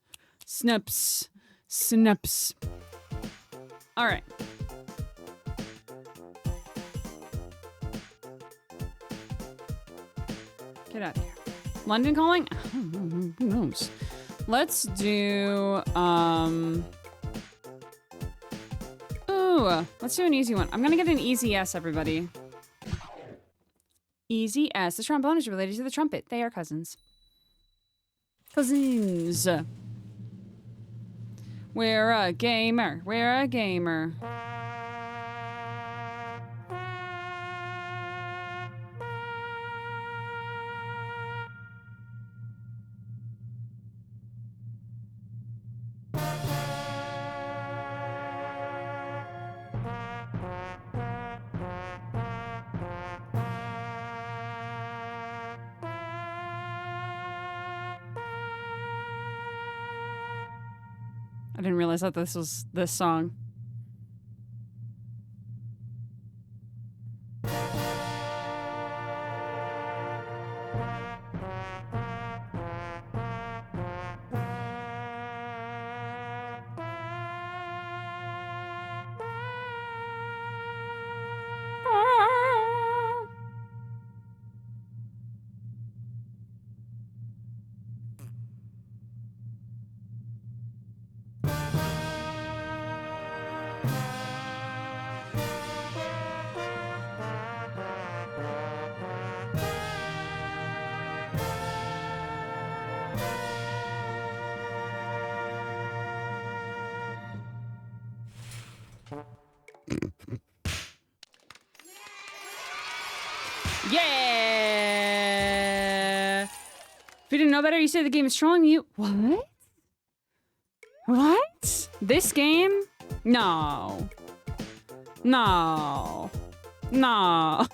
Speaker 1: All right. Get out of here. London calling? Who knows? Let's do, ooh, let's do an easy one. I'm gonna get an easy S, everybody. Easy S. The trombone is related to the trumpet. They are cousins. Cousins. We're a gamer. I didn't realize that this was this song. Yeah! If you didn't know better, you say the game is trolling you. What? What? This game? No. No. No.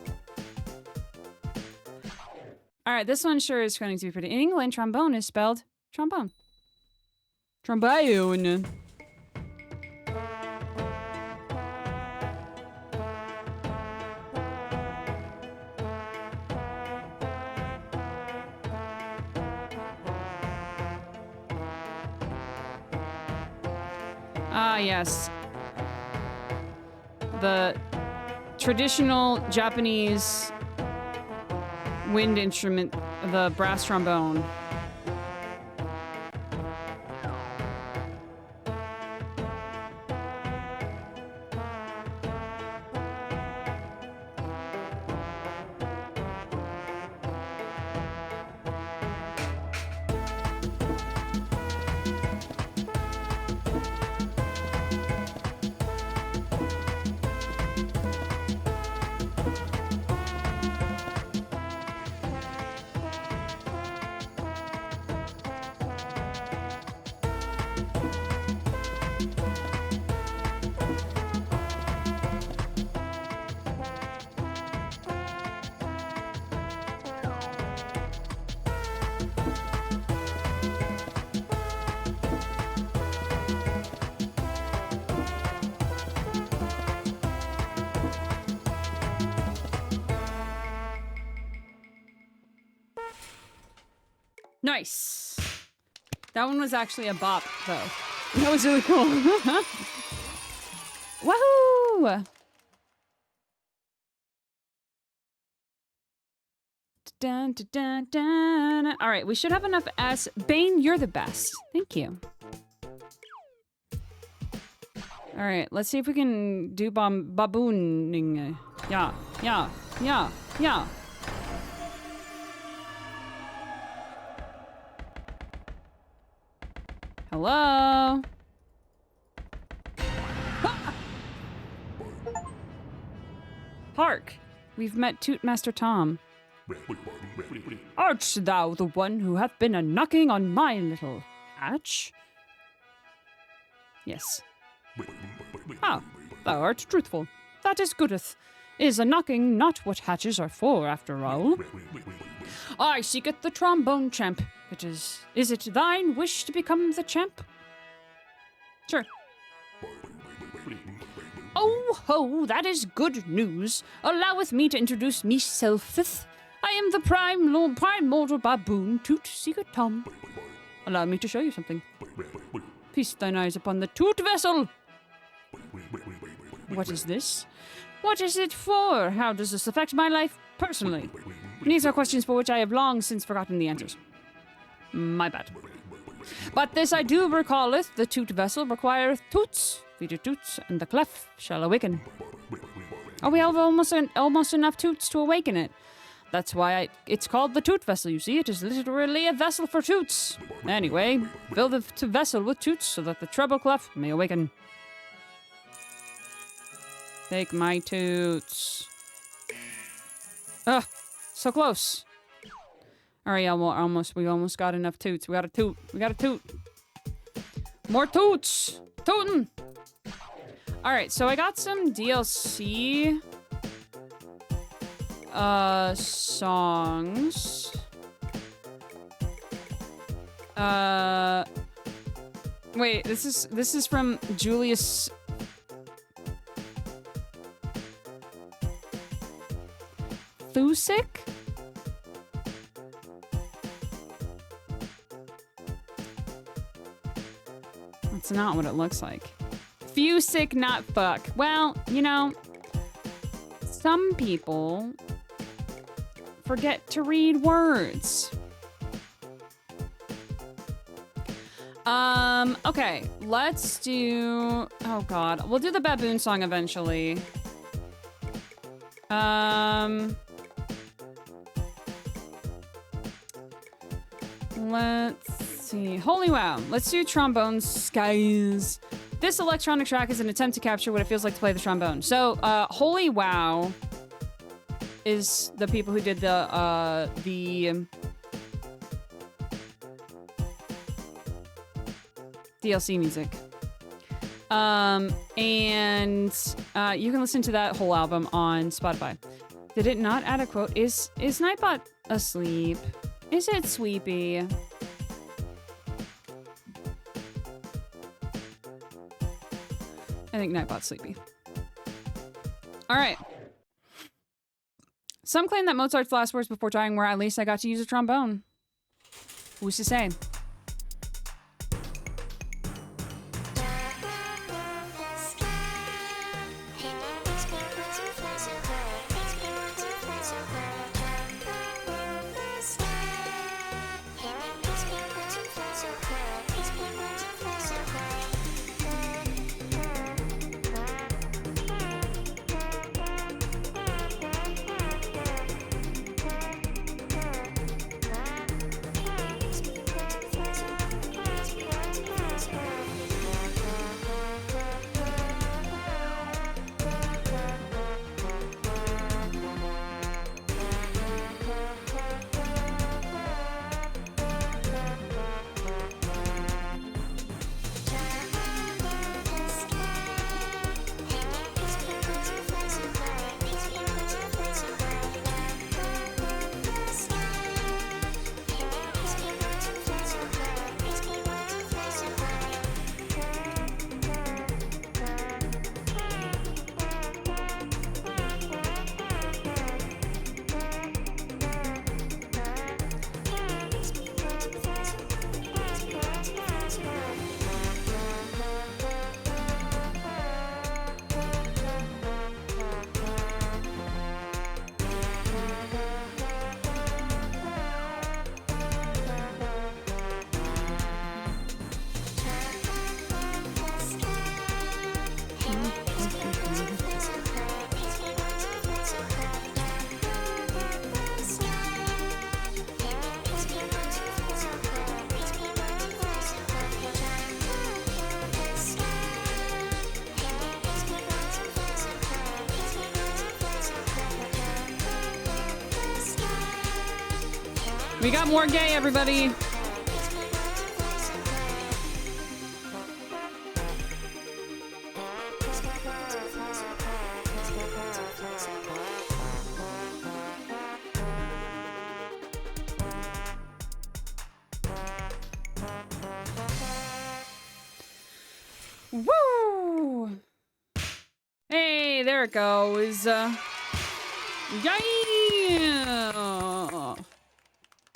Speaker 1: Alright, this one sure is going to be pretty. In England, trombone is spelled trombone. Trombone. Ah, yes. The traditional Japanese wind instrument, the brass trombone. Nice. That one was actually a bop, though. That was really cool. Wahoo! Dun, dun, dun, dun. All right, we should have enough S. Bane, you're the best. Thank you. All right, let's see if we can do babooning. Yeah, yeah, yeah, yeah. Hello? Hark! We've met Toot Master Tom. Art thou the one who hath been a-knocking on my little hatch? Yes. Ah, thou art truthful. That is goodeth. Is a-knocking not what hatches are for, after all? I seeketh the Trombone Champ. Is it thine wish to become the champ? Sure. Oh ho, that is good news. Alloweth me to introduce meselfeth. I am the primordial baboon, Toot Seeker Tom. Allow me to show you something. Feast thine eyes upon the Toot vessel. What is this? What is it for? How does this affect my life personally? These are questions for which I have long since forgotten the answers. My bad. But this I do recalleth, the Toot vessel requireth toots. Feed it toots, and the clef shall awaken. Oh, we have almost enough toots to awaken it. That's why it's called the Toot vessel, you see. It is literally a vessel for toots. Anyway, fill the vessel with toots so that the treble clef may awaken. Take my toots. Ugh, so close. All right, we almost got enough toots. We got a toot. We got a toot. More toots. Tootin'. All right, so I got some DLC songs. Wait, this is from Julius Thusic? That's not what it looks like. Fusic, not fuck. Well, you know, some people forget to read words. Okay, let's do... Oh, God. We'll do the baboon song eventually. Let's see. Holy wow. Let's do trombone skies. This electronic track is an attempt to capture what it feels like to play the trombone. So, holy wow is the people who did the DLC music. And you can listen to that whole album on Spotify. Did it not add a quote? Is Nightbot asleep? Is it sleepy? I think Nightbot's sleepy. All right. Some claim that Mozart's last words before dying were, "At least I got to use a trombone." Who's to say? We got more gay, everybody. Woo! Hey, there it goes. Yeah!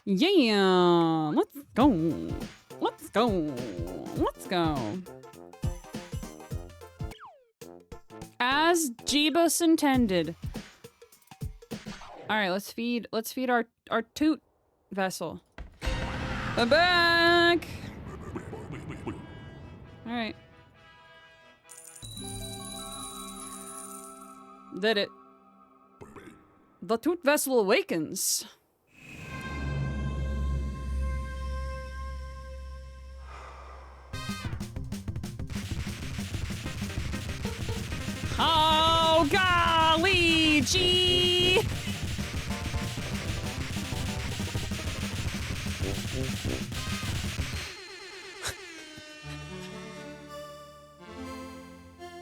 Speaker 1: Yeah! Let's go! Let's go! Let's go! As Jeebus intended. All right, let's feed our toot vessel. I'm back. All right. Did it. The toot vessel awakens. Oh, golly gee!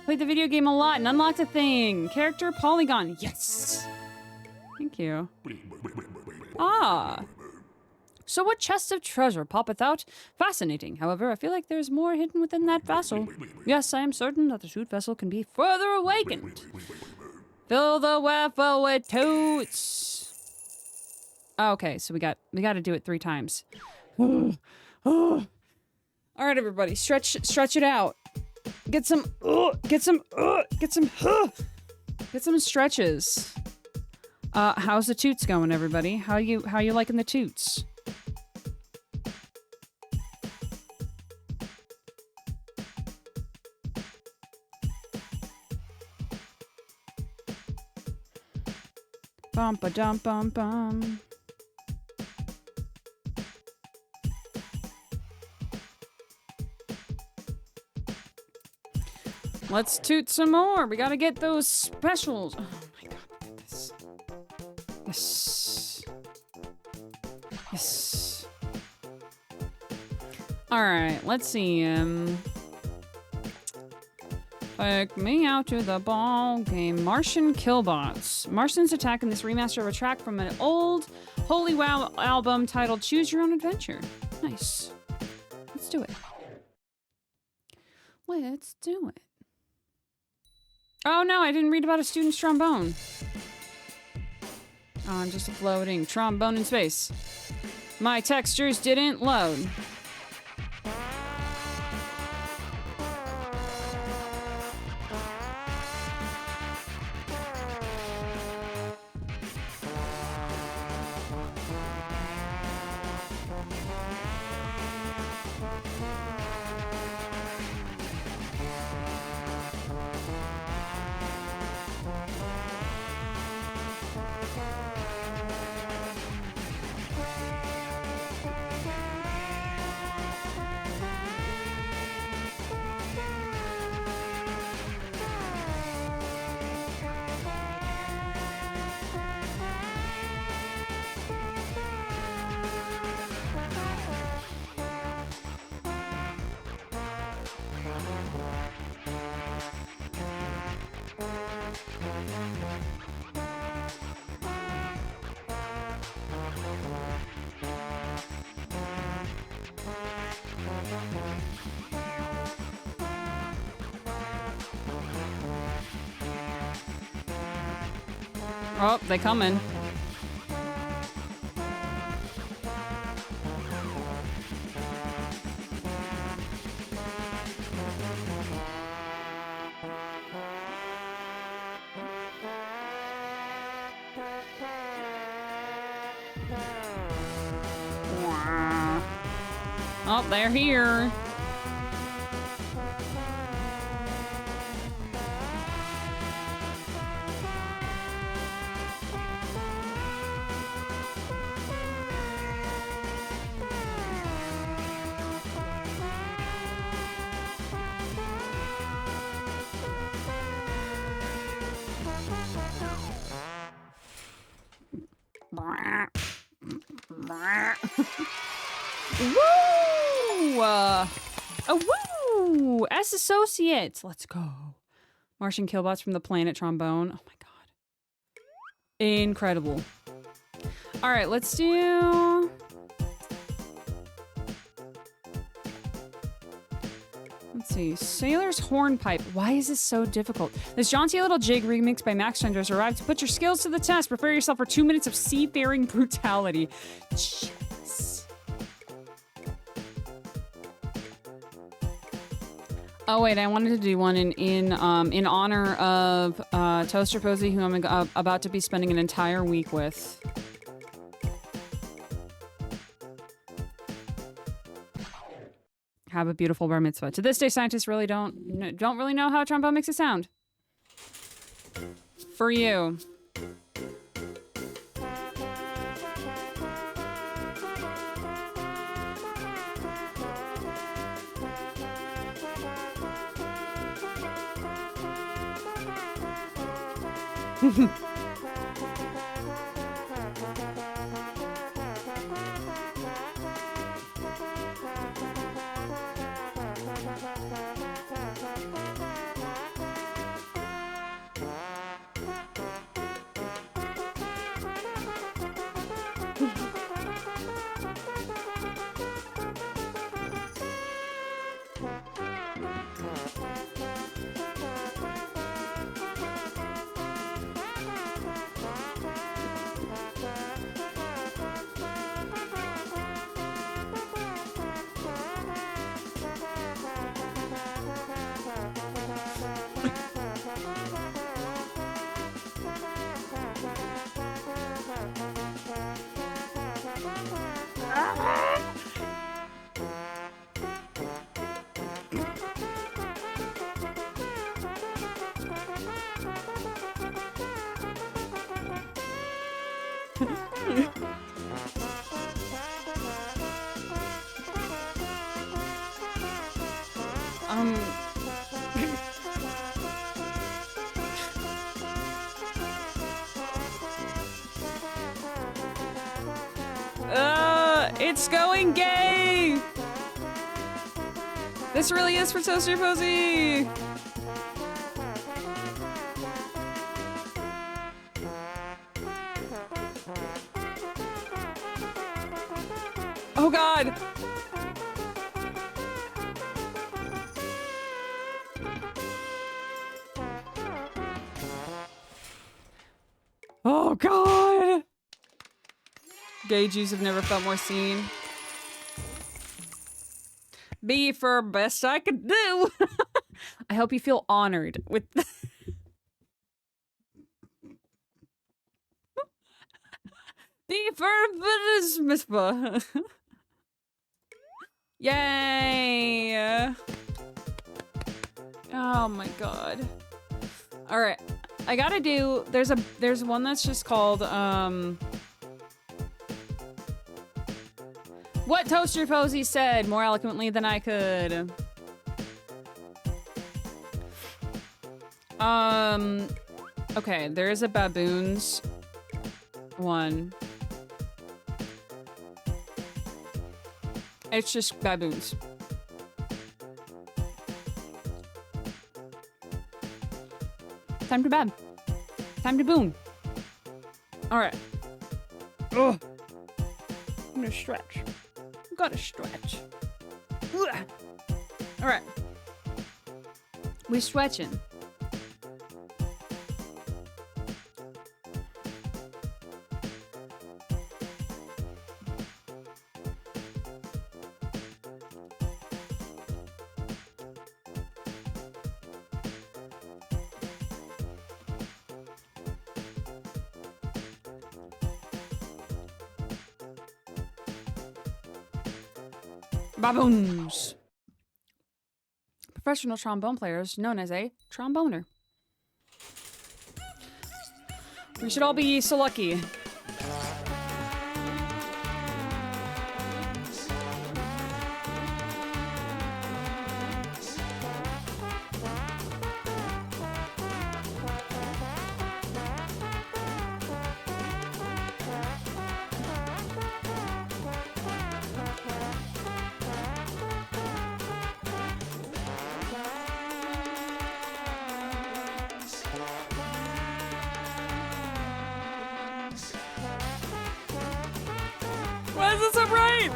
Speaker 1: Played the video game a lot and unlocked a thing. Character polygon. Yes! Thank you. Ah. So what chest of treasure poppeth out? Fascinating. However, I feel like there's more hidden within that vessel. Yes, I am certain that the toot vessel can be further awakened. Fill the vessel with toots. Okay, so we got to do it 3 times. All right, everybody, stretch it out. Get some stretches. How's the toots going, everybody? How you liking the toots? Bum ba dum bum bum. Let's toot some more. We gotta get those specials. Oh my god, look at this. Yes. Yes. Alright, let's see. Take me out to the ball game. Martian Killbots. Martians attack in this remaster of a track from an old Holy Wow album titled Choose Your Own Adventure. Nice. Let's do it. Let's do it. Oh no, I didn't read about a student's trombone. Oh, I'm just floating. Trombone in space. My textures didn't load. Oh, they coming. Oh, they're here. Woo! Woo! S Associates. Let's go. Martian Killbots from the planet Trombone. Oh my god. Incredible. All right, let's do... Let's see. Sailor's Hornpipe. Why is this so difficult? This jaunty little jig remixed by Max Chandra has arrived to put your skills to the test. Prepare yourself for 2 minutes of seafaring brutality. Jeez. Oh wait, I wanted to do one in honor of Toaster Posey, who I'm about to be spending an entire week with. Have a beautiful bar mitzvah. To this day, scientists really don't really know how a trombone makes a sound. For you. It's going gay! This really is for Toaster Posey! Oh god! Oh god! Gay Jews have never felt more seen. B for best I could do. I hope you feel honored with B for mitzvah. Yay! Oh my god. All right. I gotta do, there's one that's just called, what Toaster Posey said more eloquently than I could. Okay, there is a baboons one. It's just baboons. Time to bab. Time to boon. Alright. Ugh. I'm gonna stretch. Gotta stretch. Alright. We stretching. Baboons. Professional trombone players known as a tromboner. We should all be so lucky. Why is this so bright?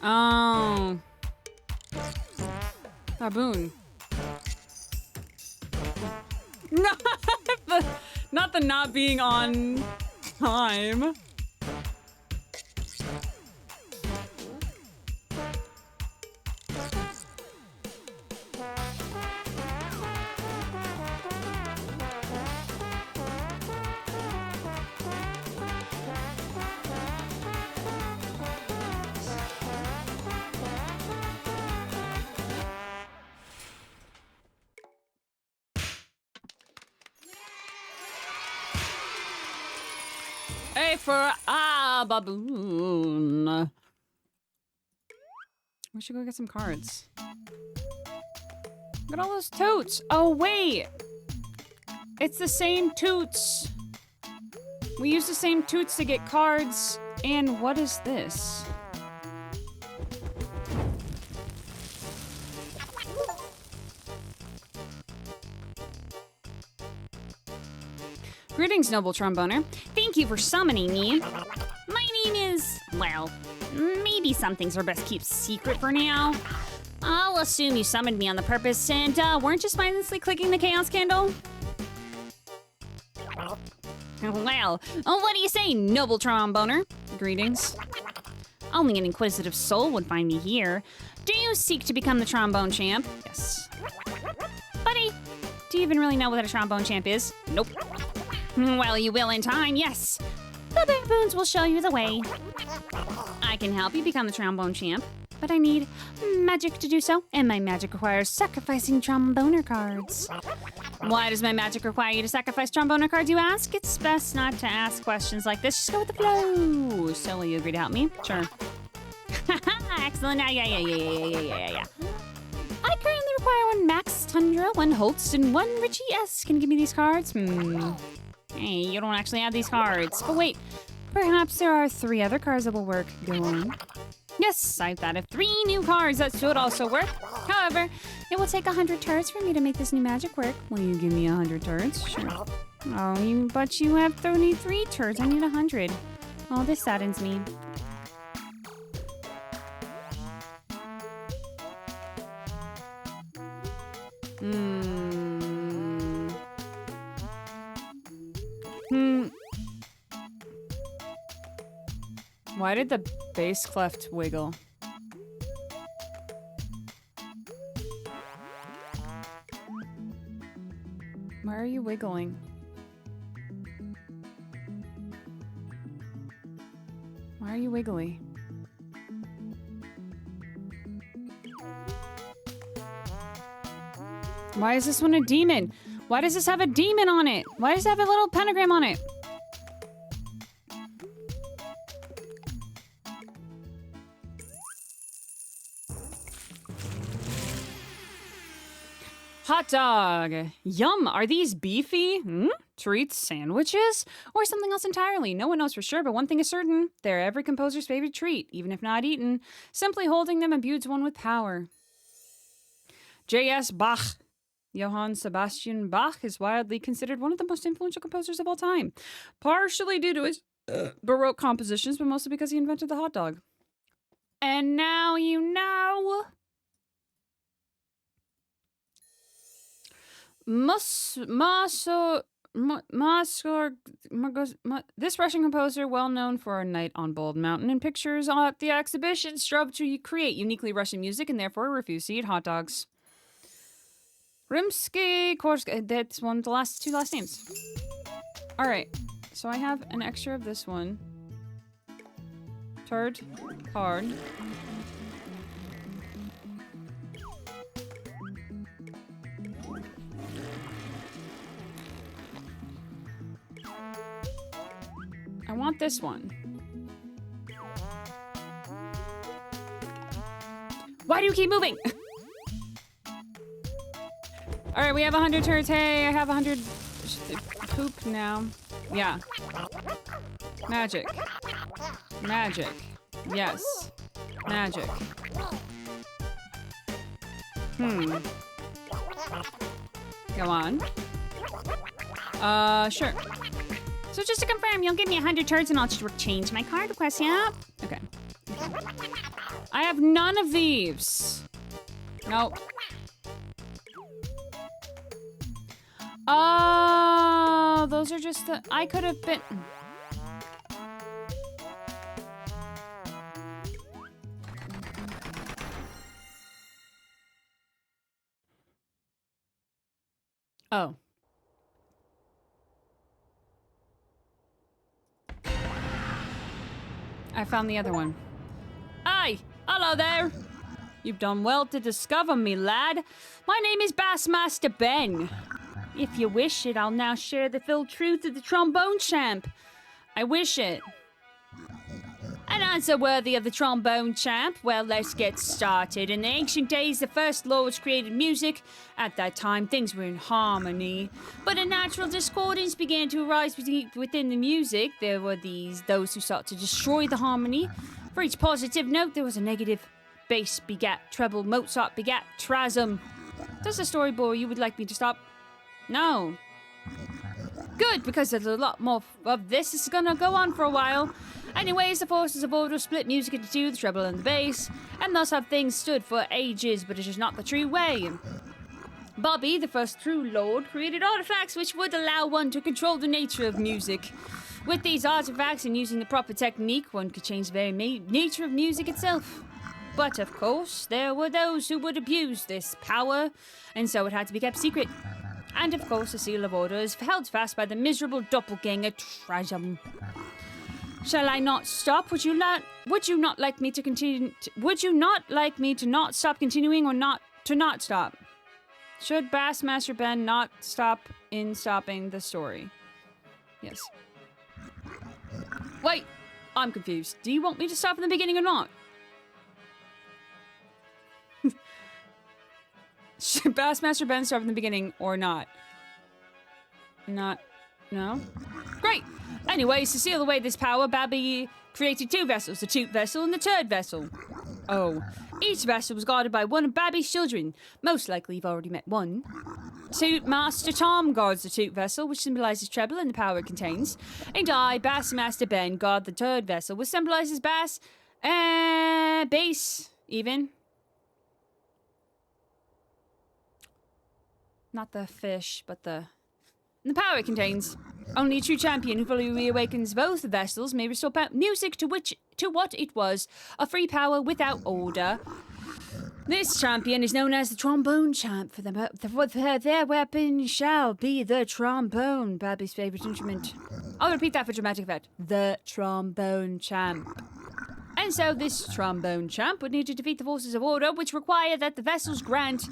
Speaker 1: Oh. Baboon. Not the not being on time. A for baboon. We should go get some cards. Look at all those toots. Oh, wait. It's the same toots. We use the same toots to get cards. And what is this? Greetings, noble tromboner. Thank you for summoning me. My name is, well, maybe some things are best kept secret for now. I'll assume you summoned me on the purpose and weren't just mindlessly clicking the chaos candle? Well, what do you say, noble tromboner? Greetings. Only an inquisitive soul would find me here. Do you seek to become the Trombone Champ? Yes. Buddy, do you even really know what a Trombone Champ is? Nope. Well, you will in time, yes. The baboons will show you the way. I can help you become the Trombone Champ. but I need magic to do so, and my magic requires sacrificing tromboner cards. Why does my magic require you to sacrifice tromboner cards, you ask? It's best not to ask questions like this. Just go with the flow. So will you agree to help me? Sure. Excellent. Yeah. I currently require one Max Tundra, one Holtz, and one Richie S. Can you give me these cards? Hey, you don't actually have these cards. But wait, perhaps there are 3 other cards that will work. Go on. Yes, I've thought of 3 new cards that should also work. However, it will take 100 turns for me to make this new magic work. Will you give me 100 turns? Sure. Oh, but you have 33 turns. I need 100. Oh, this saddens me. Why did the bass clef wiggle? Why are you wiggling? Why are you wiggly? Why is this one a demon? Why does this have a demon on it? Why does it have a little pentagram on it? Hot dog. Yum. Are these beefy? Treats, sandwiches, or something else entirely? No one knows for sure, but one thing is certain. They're every composer's favorite treat, even if not eaten. Simply holding them imbues one with power. J.S. Bach. Johann Sebastian Bach is widely considered one of the most influential composers of all time, partially due to his Baroque compositions, but mostly because he invented the hot dog. And now you know. This Russian composer, well known for A Night on Bald Mountain and pictures at the exhibition, strove to create uniquely Russian music and therefore refused to eat hot dogs. Rimsky-Korsky, that's one of the two last names. All right, so I have an extra of this one. Third card. I want this one. Why do you keep moving? All right, we have 100 turns. Hey, I have 100 poop now. Yeah. Magic. Magic. Yes. Magic. Go on. Sure. So just to confirm, you'll give me 100 turns and I'll just change my card request, yeah? Okay. I have none of these. Nope. Oh, those are just the... I could have been... Oh. I found the other one. Aye! Hello there! You've done well to discover me, lad. My name is Bassmaster Ben. If you wish it, I'll now share the full truth of the Trombone Champ. I wish it. An answer worthy of the Trombone Champ? Well, let's get started. In the ancient days, the first lords created music. At that time, things were in harmony. But a natural discordance began to arise within the music. There were those who sought to destroy the harmony. For each positive note, there was a negative. Bass begat treble, Mozart begat trasm. Does the story bore you? Would like me to stop? No. Good, because there's a lot more of this. It's gonna go on for a while. Anyways, the forces of order split music into two, the treble and the bass, and thus have things stood for ages, but it is not the true way. Bobby, the first true lord, created artifacts which would allow one to control the nature of music. With these artifacts and using the proper technique, one could change the very nature of music itself. But of course, there were those who would abuse this power, and so it had to be kept secret. And of course, the seal of order is held fast by the miserable doppelganger Trasm. Shall I not stop? Would you would you not like me to continue? Would you not like me to not stop continuing or not to not stop? Should Bassmaster Ben not stop in stopping the story? Yes. Wait, I'm confused. Do you want me to stop from the beginning or not? Should Bassmaster Ben start from the beginning or not? Not. No? Great! Anyways, to seal away this power, Babby created 2 vessels, the toot vessel and the turd vessel. Oh. Each vessel was guarded by one of Babby's children. Most likely you've already met one. Toot Master Tom guards the toot vessel, which symbolizes treble and the power it contains. And I, Bassmaster Ben, guard the turd vessel, which symbolizes bass and bass, even. Not the fish, but the power it contains. Only a true champion who fully reawakens both vessels may restore music to what it was, a free power without order. This champion is known as the Trombone Champ. For their weapon shall be the trombone, Babby's favorite instrument. I'll repeat that for dramatic effect. The Trombone Champ. And so this Trombone Champ would need to defeat the forces of order, which require that the vessels grant.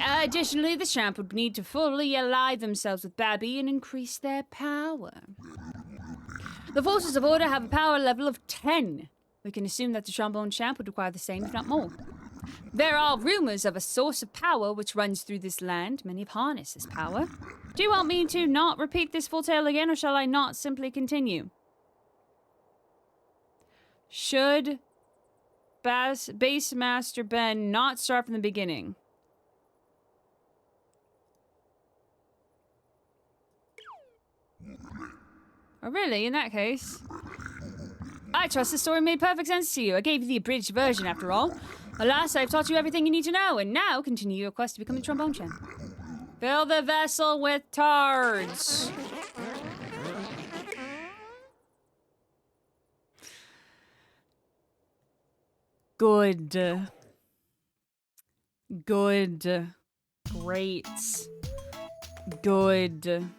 Speaker 1: Additionally, the champ would need to fully ally themselves with Babby and increase their power. The forces of order have a power level of 10. We can assume that the Trombone Champ would require the same, if not more. There are rumors of a source of power which runs through this land. Many have harnessed this power. Do you want me to not repeat this full tale again, or shall I not simply continue? Should Bassmaster Ben not start from the beginning? Oh, really? In that case? I trust the story made perfect sense to you. I gave you the abridged version, after all. Alas, I've taught you everything you need to know, and now continue your quest to become the Trombone Champ. Fill the vessel with tards. Good. Good. Great. Good.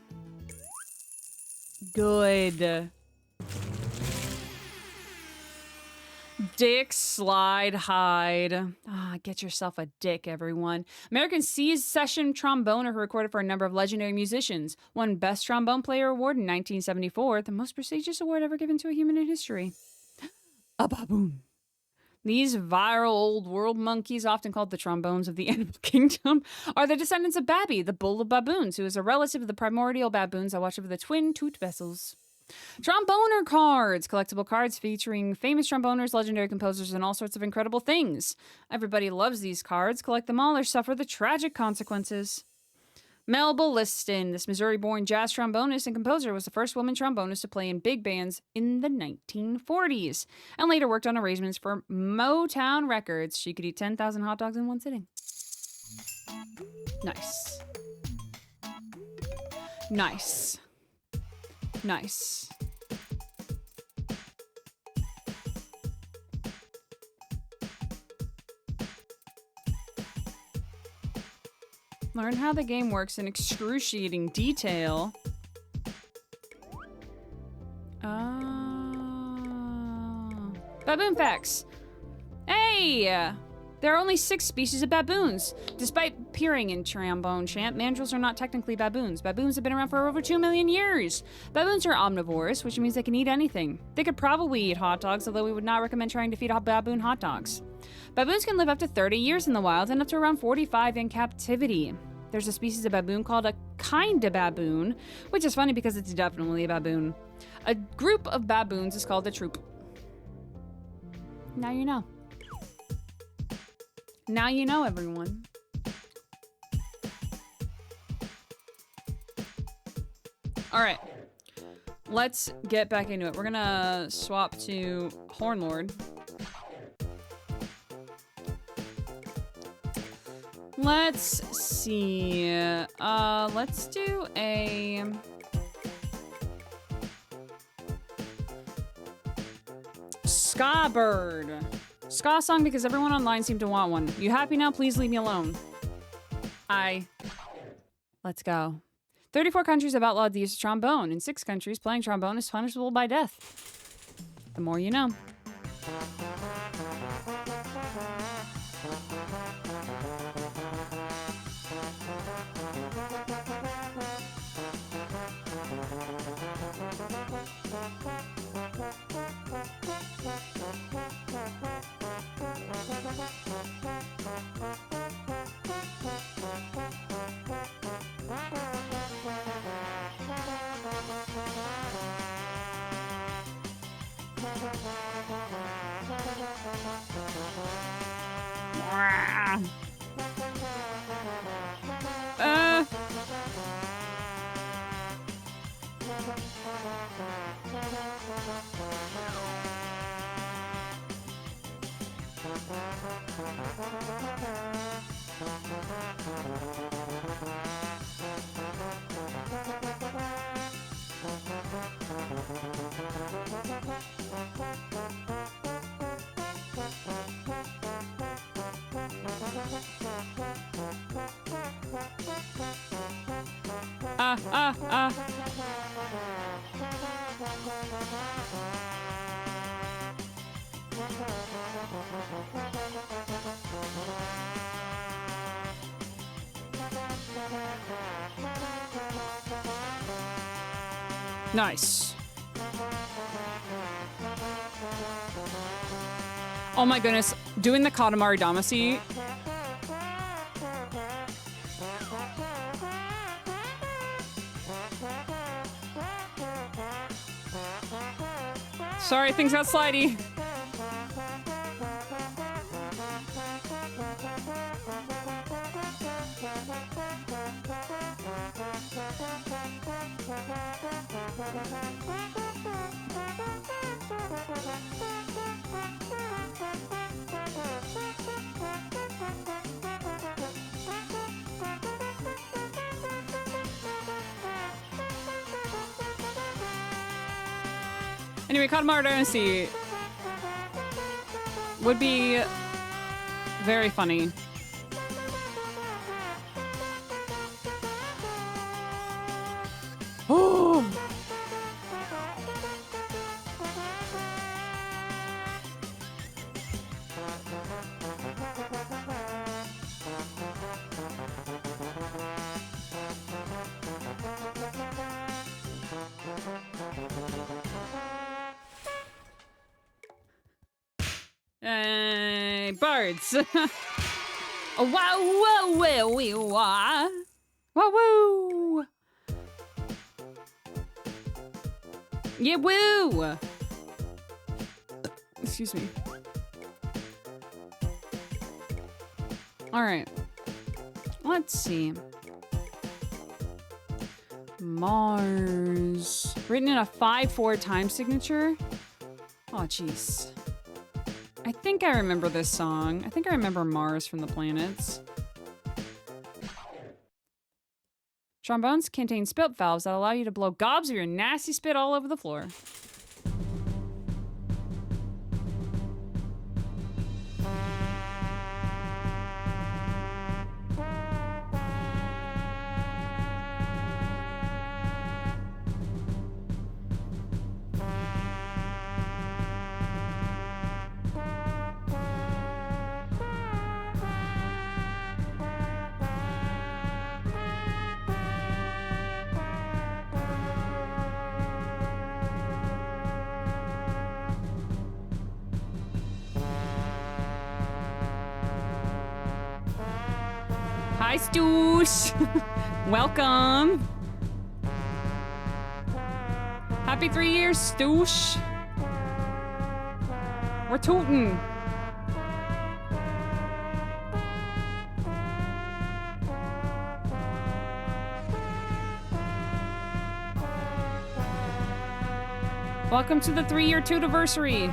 Speaker 1: Good. Dick, slide, hide. Get yourself a dick, everyone. American seized session tromboner who recorded for a number of legendary musicians. Won Best Trombone Player Award in 1974, the most prestigious award ever given to a human in history. A baboon. These viral old world monkeys, often called the trombones of the animal kingdom, are the descendants of Babby, the bull of baboons, who is a relative of the primordial baboons that watch over the twin toot vessels. Tromboner cards! Collectible cards featuring famous tromboners, legendary composers, and all sorts of incredible things. Everybody loves these cards. Collect them all or suffer the tragic consequences. Melba Liston, this Missouri-born jazz trombonist and composer, was the first woman trombonist to play in big bands in the 1940s, and later worked on arrangements for Motown Records. She could eat 10,000 hot dogs in one sitting. Nice. Nice. Nice. Learn how the game works in excruciating detail. Baboon facts. Hey! There are only 6 species of baboons. Despite appearing in Trombone Champ, mandrills are not technically baboons. Baboons have been around for over 2 million years. Baboons are omnivores, which means they can eat anything. They could probably eat hot dogs, although we would not recommend trying to feed a baboon hot dogs. Baboons can live up to 30 years in the wild and up to around 45 in captivity. There's a species of baboon called a kinda baboon, which is funny because it's definitely a baboon. A group of baboons is called a troop. Now you know. Now you know, everyone. All right. Let's get back into it. We're gonna swap to Hornlord. Let's see. Let's do a... Ska bird. Ska song because everyone online seemed to want one. You happy now? Please leave me alone. Let's go. 34 countries have outlawed the use of trombone. In 6 countries, playing trombone is punishable by death. The more you know. Nice. Oh my goodness. Doing the Katamari Damacy. Sorry, things got slidey. Anyway, Katamari Damacy would be very funny. Oh! Birds. Oh, wow, whoa, whoa, whoa, whoa. Whoa, whoa. Yeah, woo. Excuse me. All right. Let's see. Mars. Written in a 5/4 time signature. Oh, jeez. I think I remember this song. I think I remember Mars from the Planets. Trombones contain spit valves that allow you to blow gobs of your nasty spit all over the floor. Hi, Stoosh. Welcome. Happy 3 years, Stoosh. We're tootin'. Welcome to the 3-year toot-anniversary.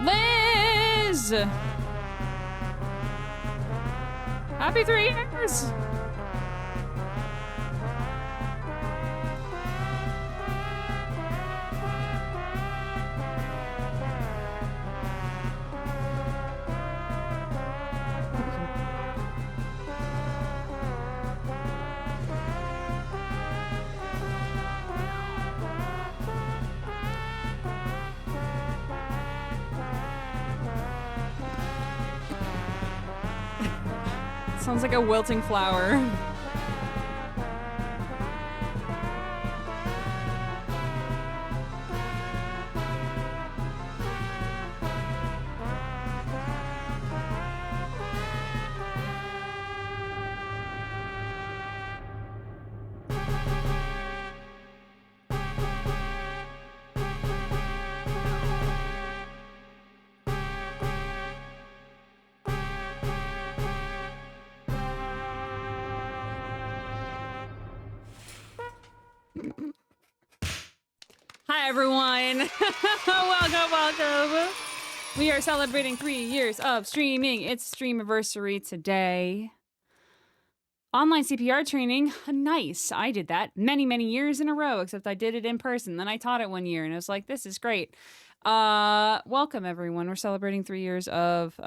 Speaker 1: Liz! Happy 3 years! Sounds like a wilting flower. Hi, everyone. welcome. We are celebrating 3 years of streaming. It's Streamiversary today. Online CPR training. Nice. I did that many, many years in a row, except I did it in person. Then I taught it 1 year, and I was like, this is great. Welcome, everyone. We're celebrating 3 years of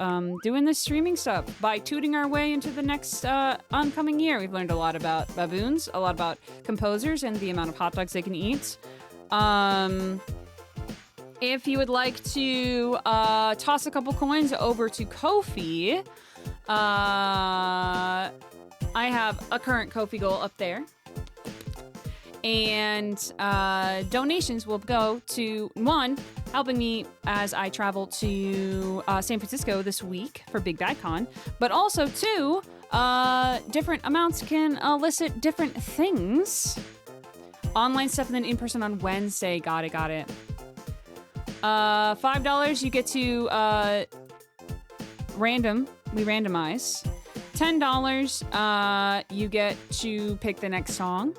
Speaker 1: doing this streaming stuff by tooting our way into the next oncoming year. We've learned a lot about baboons, a lot about composers, and the amount of hot dogs they can eat. If you would like to toss a couple coins over to Ko-fi, I have a current Ko-fi goal up there. And donations will go to, one, helping me as I travel to San Francisco this week for Big Bad Con, but also, two, different amounts can elicit different things. Online stuff and then in person on Wednesday. Got it. $5, you get to we randomize. $10, you get to pick the next song.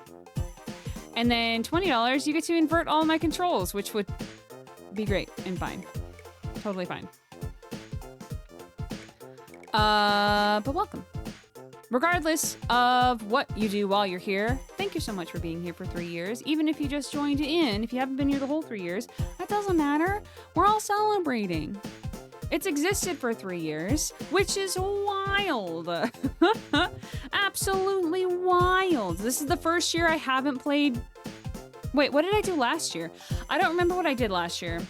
Speaker 1: And then $20, you get to invert all my controls, which would be great and fine. Totally fine. But welcome. Regardless of what you do while you're here, thank you so much for being here for 3 years. Even if you just joined in, if you haven't been here the whole 3 years, that doesn't matter. We're all celebrating. It's existed for 3 years, which is wild. Absolutely wild. This is the first year I haven't played... Wait, what did I do last year? I don't remember what I did last year.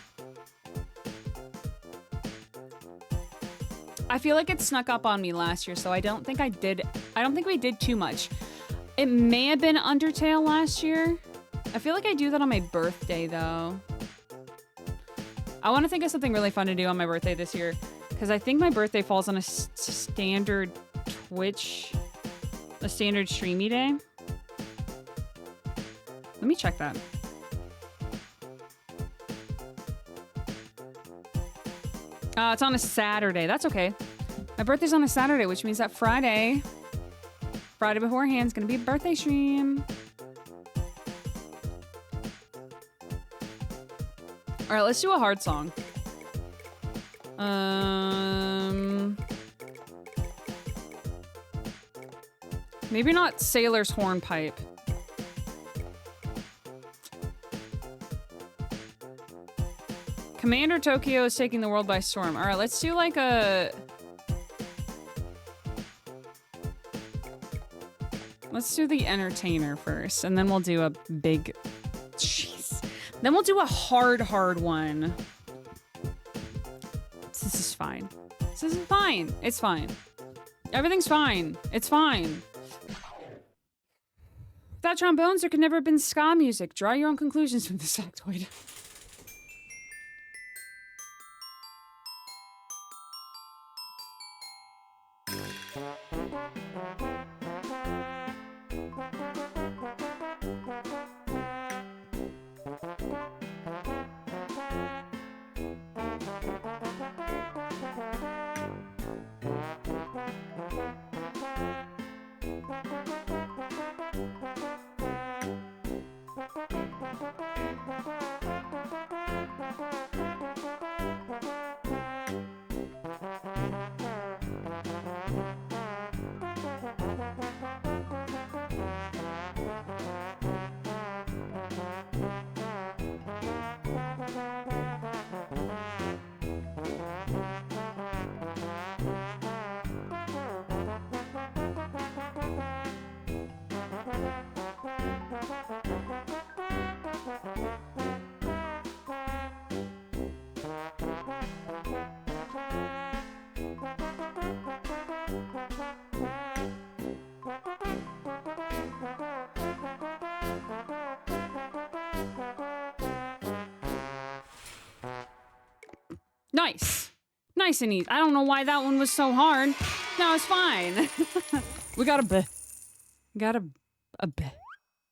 Speaker 1: I feel like it snuck up on me last year, so I don't think we did too much. It may have been Undertale last year. I feel like I do that on my birthday, though. I want to think of something really fun to do on my birthday this year, because I think my birthday falls on a standard streamy day. Let me check that. It's on a Saturday. That's okay. My birthday's on a Saturday, which means that Friday beforehand is going to be a birthday stream. All right, let's do a hard song. Maybe not Sailor's Hornpipe. Commander Tokyo is taking the world by storm. All right, let's do like a... Let's do the Entertainer first, and then we'll do a big... Jeez. Then we'll do a hard one. This is fine. This is fine. It's fine. Everything's fine. It's fine. Without trombones, there could never have been ska music. Draw your own conclusions from this factoid. Nice. Nice and easy. I don't know why that one was so hard. No, it's fine. We got a B. Got a B.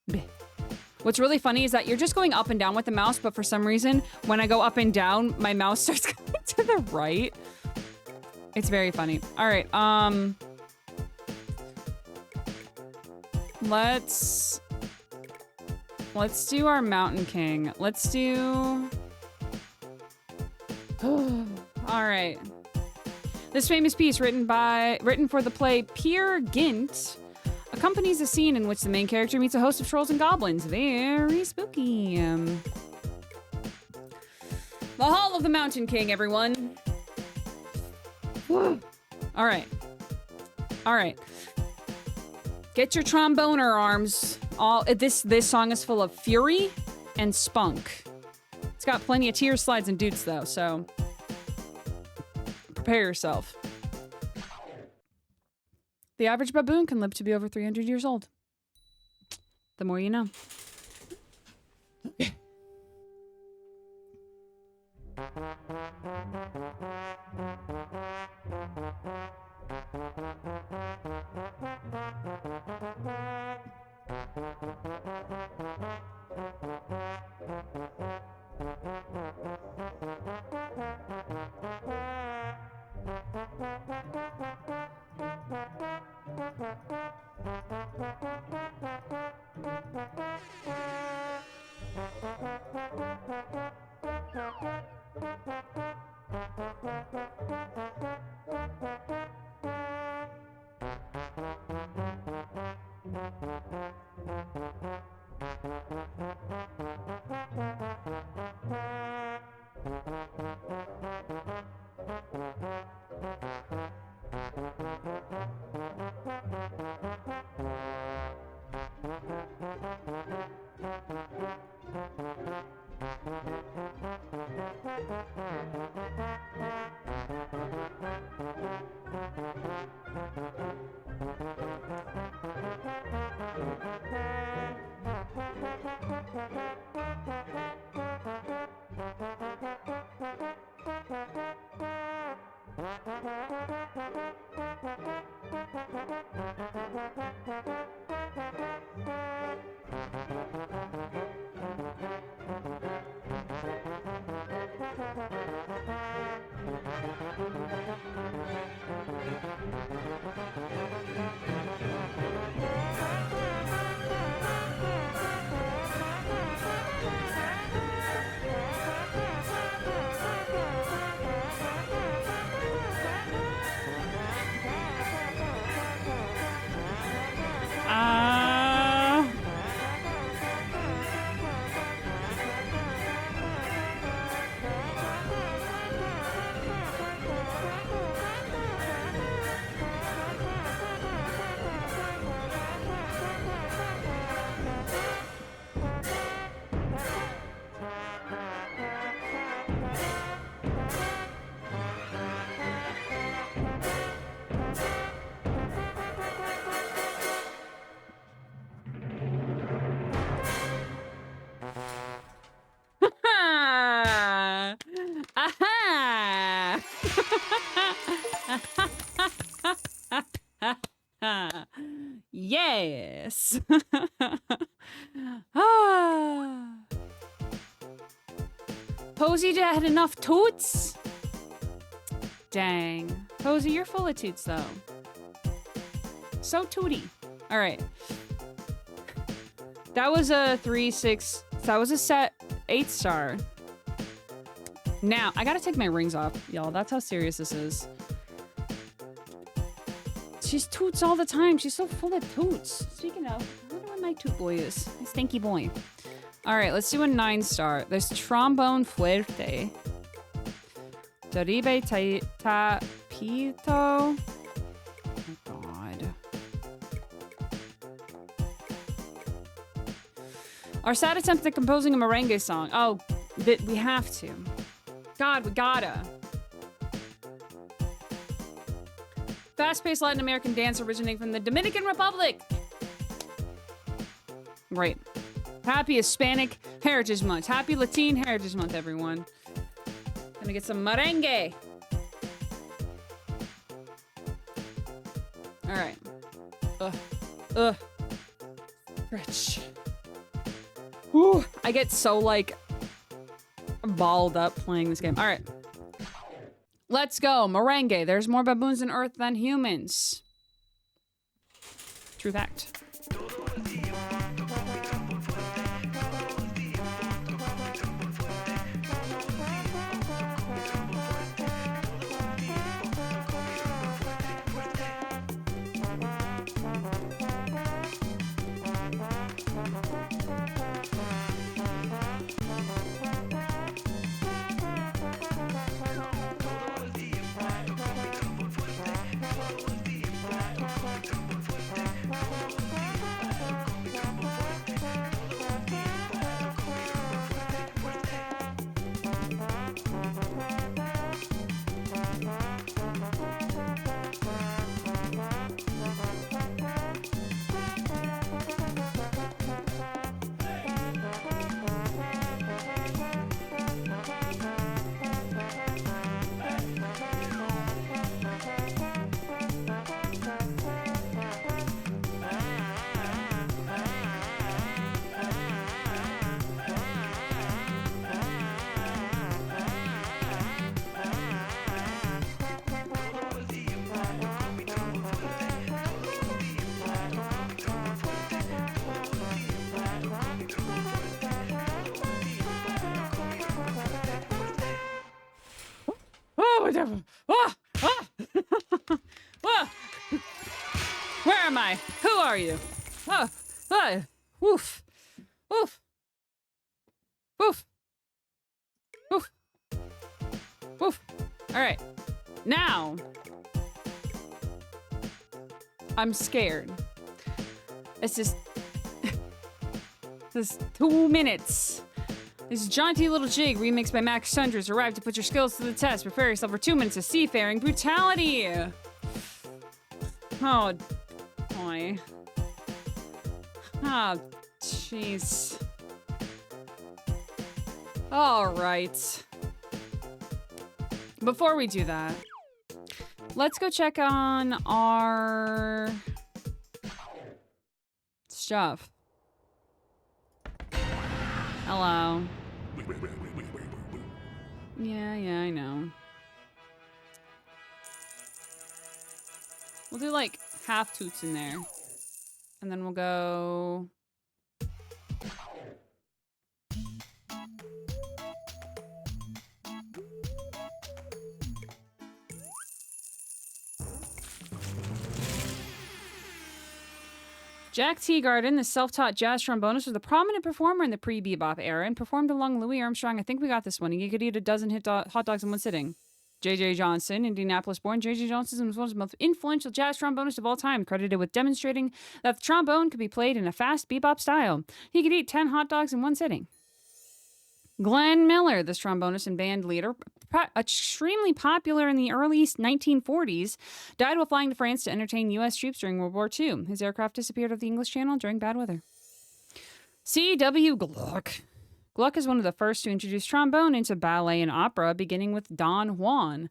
Speaker 1: B. What's really funny is that you're just going up and down with the mouse, but for some reason, when I go up and down, my mouse starts going to the right. It's very funny. All right, let's do our Mountain King. Let's do... All right. This famous piece, written for the play Peer Gynt, accompanies a scene in which the main character meets a host of trolls and goblins. Very spooky. The Hall of the Mountain King, everyone. All right. All right. Get your tromboner arms. This song is full of fury and spunk. It's got plenty of tears, slides, and doots, though, so prepare yourself. The average baboon can live to be over 300 years old. The more you know. Yes. Posey had enough toots? Dang. Posey, you're full of toots, though. So tooty. All right. That was a 3-6. That was a set 8-star. Now, I gotta take my rings off, y'all. That's how serious this is. She's toots all the time. She's so full of toots. Speaking of, I wonder what my toot boy is. My stinky boy. All right, let's do a 9-star. There's Trombone Fuerte. Doribe Tapito. Oh, God. Our sad attempt at composing a merengue song. Oh, we have to. God, we gotta. Fast-paced Latin American dance originating from the Dominican Republic. Great. Happy Hispanic Heritage Month. Happy Latine Heritage Month, everyone. Gonna get some merengue. All right. Rich. Whew. I get so, like, balled up playing this game. All right. Let's go. Merengue. There's more baboons on Earth than humans. True fact. Where am I? Who are you? Woof. Woof. Woof. Woof. Woof. All right. Now, I'm scared. It's just... this 2 minutes. This jaunty little jig remixed by Max Sunders arrived to put your skills to the test. Prepare yourself for 2 minutes of seafaring brutality. Oh, boy. Oh, jeez. All right. Before we do that, let's go check on our stuff. Hello. Yeah, I know. We'll do like half toots in there. And then we'll go... Jack Teagarden, the self-taught jazz trombonist, was a prominent performer in the pre-bebop era and performed along Louis Armstrong. I think we got this one. He could eat a dozen hot dogs in one sitting. J.J. Johnson, Indianapolis-born. J.J. Johnson was one of the most influential jazz trombonists of all time, credited with demonstrating that the trombone could be played in a fast bebop style. He could eat 10 hot dogs in one sitting. Glenn Miller, this trombonist and band leader, extremely popular in the early 1940s, died while flying to France to entertain U.S. troops during World War II. His aircraft disappeared off the English Channel during bad weather. C.W. Gluck. Gluck is one of the first to introduce trombone into ballet and opera, beginning with Don Juan.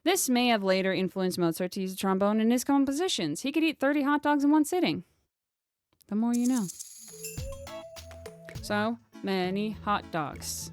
Speaker 1: This may have later influenced Mozart to use the trombone in his compositions. He could eat 30 hot dogs in one sitting. The more you know. So many hot dogs.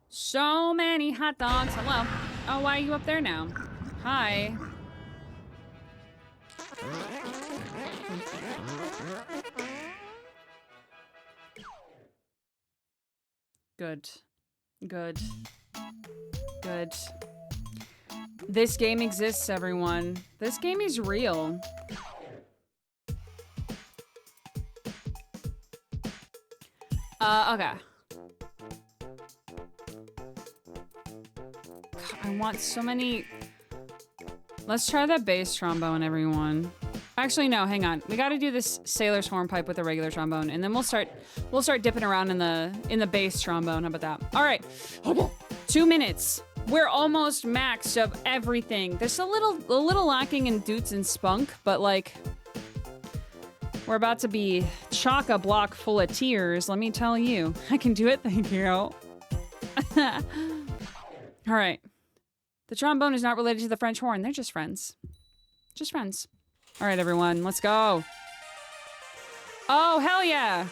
Speaker 1: So many hot dogs. Hello. Oh, why are you up there now? Hi. Good. Good. Good. This game exists, everyone. This game is real. Okay. God, I want so many... Let's try that bass trombone, everyone. Actually, no, hang on. We got to do this sailor's hornpipe with a regular trombone, and then we'll start dipping around in the bass trombone. How about that? All right. 2 minutes. We're almost maxed of everything. There's a little lacking in doots and spunk, but like we're about to be chock-a-block full of tears. Let me tell you, I can do it. Thank you. All right. The trombone is not related to the French horn. They're just friends. Just friends. All right, everyone, let's go. Oh, hell yeah.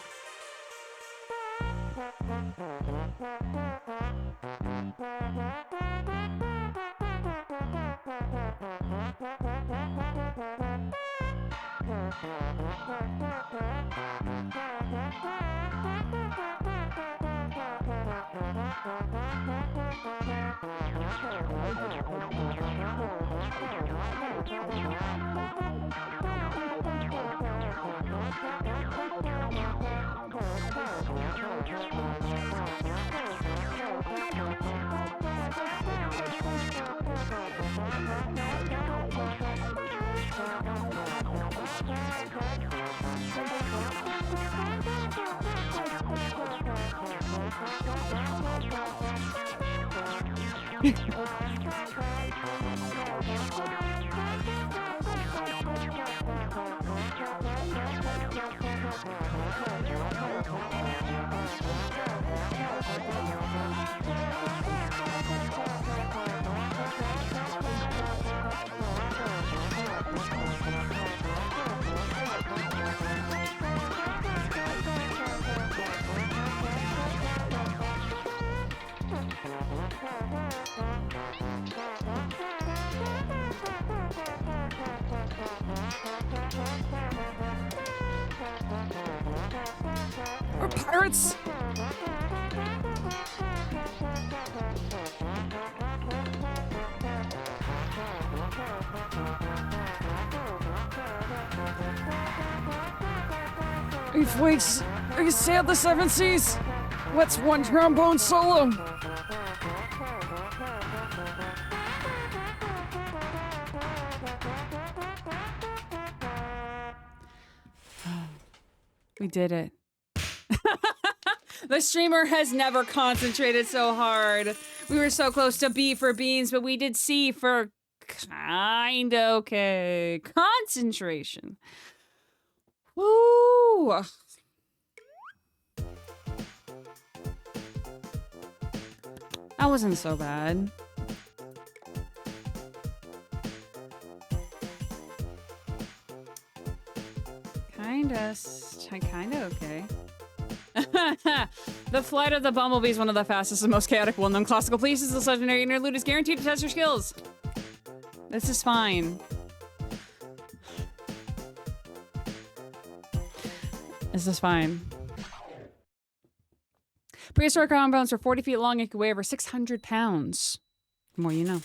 Speaker 1: We're pirates! We've sailed the seven seas. What's one trombone solo? We did it. The streamer has never concentrated so hard. We were so close to B for beans, but we did C for kinda okay. Concentration. Woo! That wasn't so bad. Kinda okay. The flight of the bumblebee is one of the fastest and most chaotic well-known classical pieces. This legendary interlude is guaranteed to test your skills. This is fine. This is fine. Prehistoric trombones are 40 feet long and could weigh over 600 pounds. The more you know.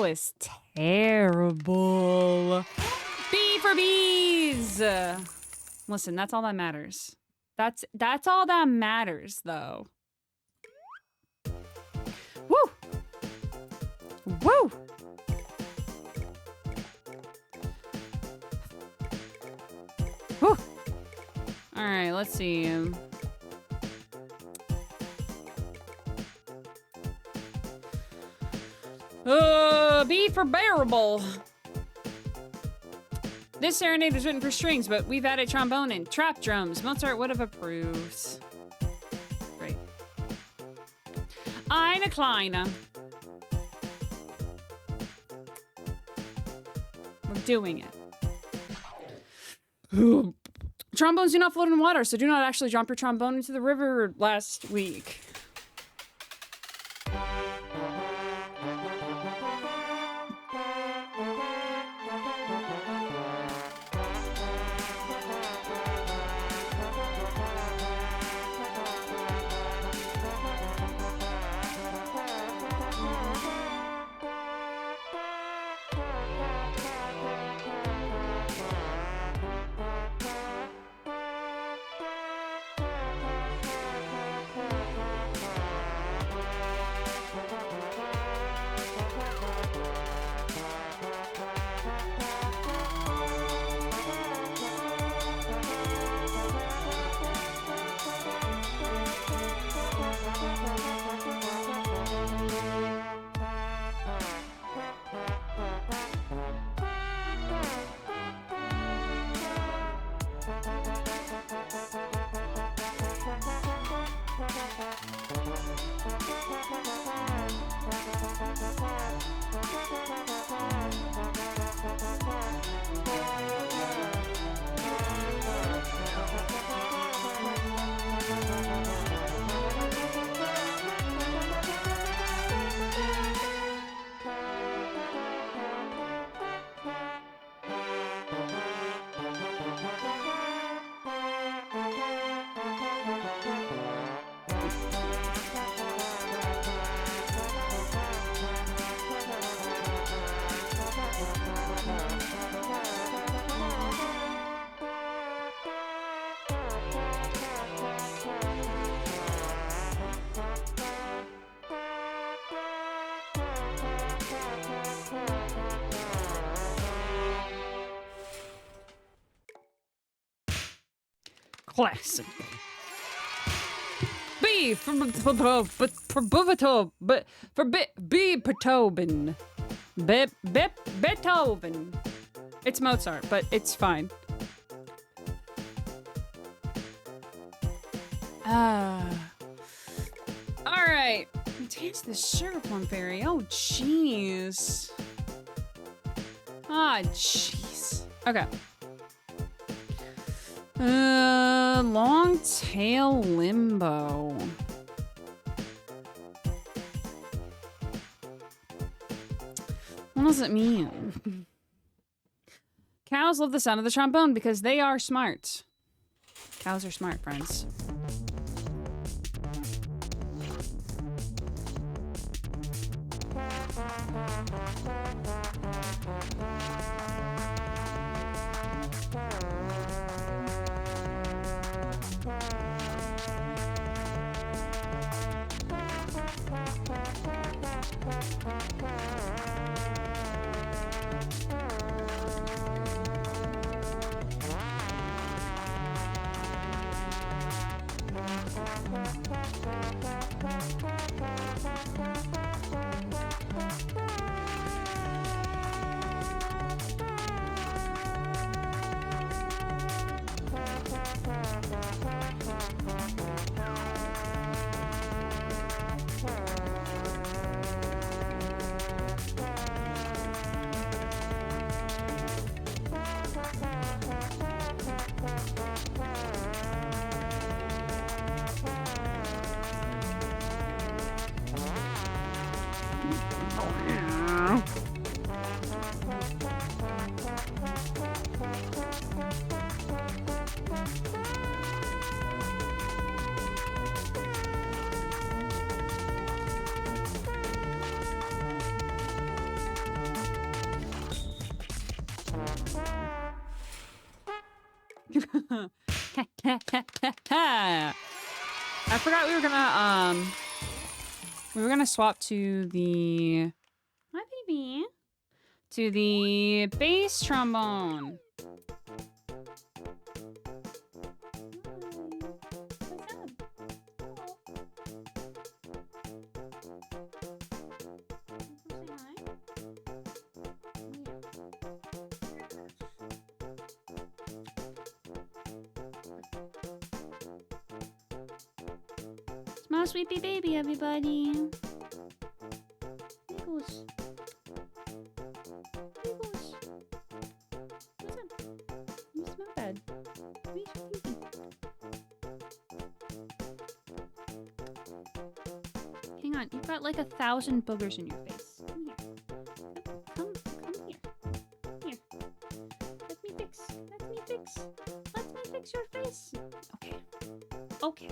Speaker 1: was terrible. B for bees. Listen, that's all that matters. That's all that matters, though. Woo! Woo! Woo! All right, let's see. B for bearable. This serenade was written for strings, but we've added trombone and trap drums. Mozart would have approved. Great. Eine kleine. We're doing it. Trombones do not float in water, so do not actually drop your trombone into the river last week. Classic. B for Beethoven. Beethoven. It's Mozart, but it's fine. All right. Taste the sugar plum fairy. Oh, jeez. Ah, jeez. Okay. Long tail limbo. What does it mean? Cows love the sound of the trombone because they are smart. Cows are smart, friends. I forgot we were gonna swap to the hi baby to the bass trombone. Small sweepy baby, everybody. Giggles. Giggles. What's up? You smell bad. What are you thinking? Hang on, you've got like 1,000 boogers in your face. Come here. Come here. Here. Let me fix. Let me fix. Let me fix your face. Okay. Okay.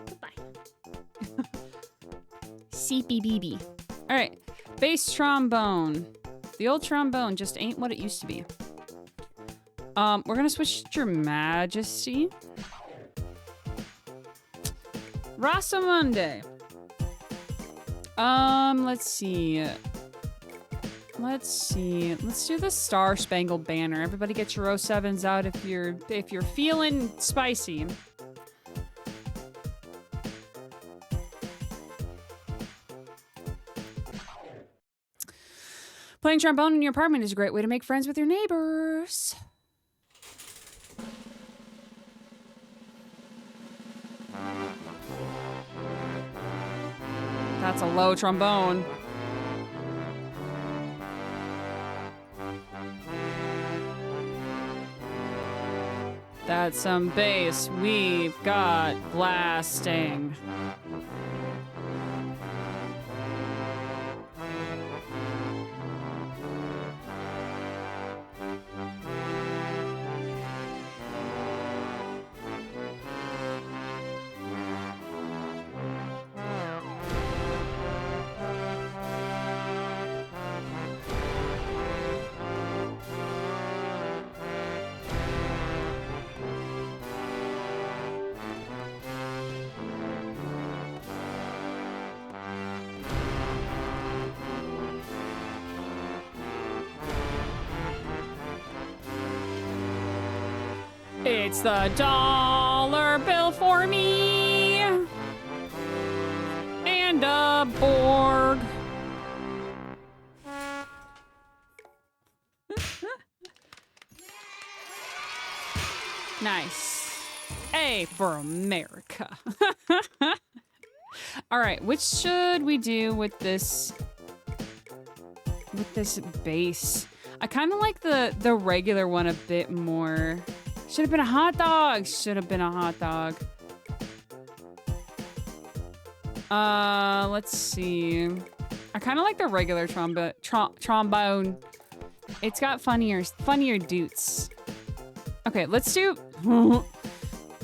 Speaker 1: Goodbye. CBBB. All right. Bass trombone. The old trombone just ain't what it used to be. We're gonna switch to Your Majesty. Rasamunde. Let's see. Let's do the Star Spangled Banner. Everybody get your 07s out if you're feeling spicy. Playing trombone in your apartment is a great way to make friends with your neighbors. That's a low trombone. That's some bass we've got blasting. It's the dollar bill for me and a Borg. Nice. A for America. All right, which should we do with this bass? I kind of like the regular one a bit more. Should have been a hot dog. Should have been a hot dog. Let's see. I kind of like the regular trombone. It's got funnier doots. Okay, let's do...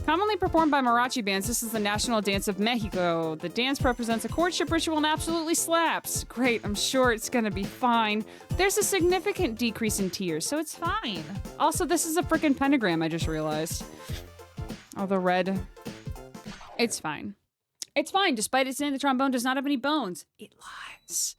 Speaker 1: Commonly performed by mariachi bands, this is the national dance of Mexico. The dance represents a courtship ritual and absolutely slaps. Great, I'm sure it's gonna be fine. There's a significant decrease in tears, so it's fine. Also, this is a freaking pentagram, I just realized. Oh, the red. It's fine. It's fine, despite its name, the trombone does not have any bones. It lies.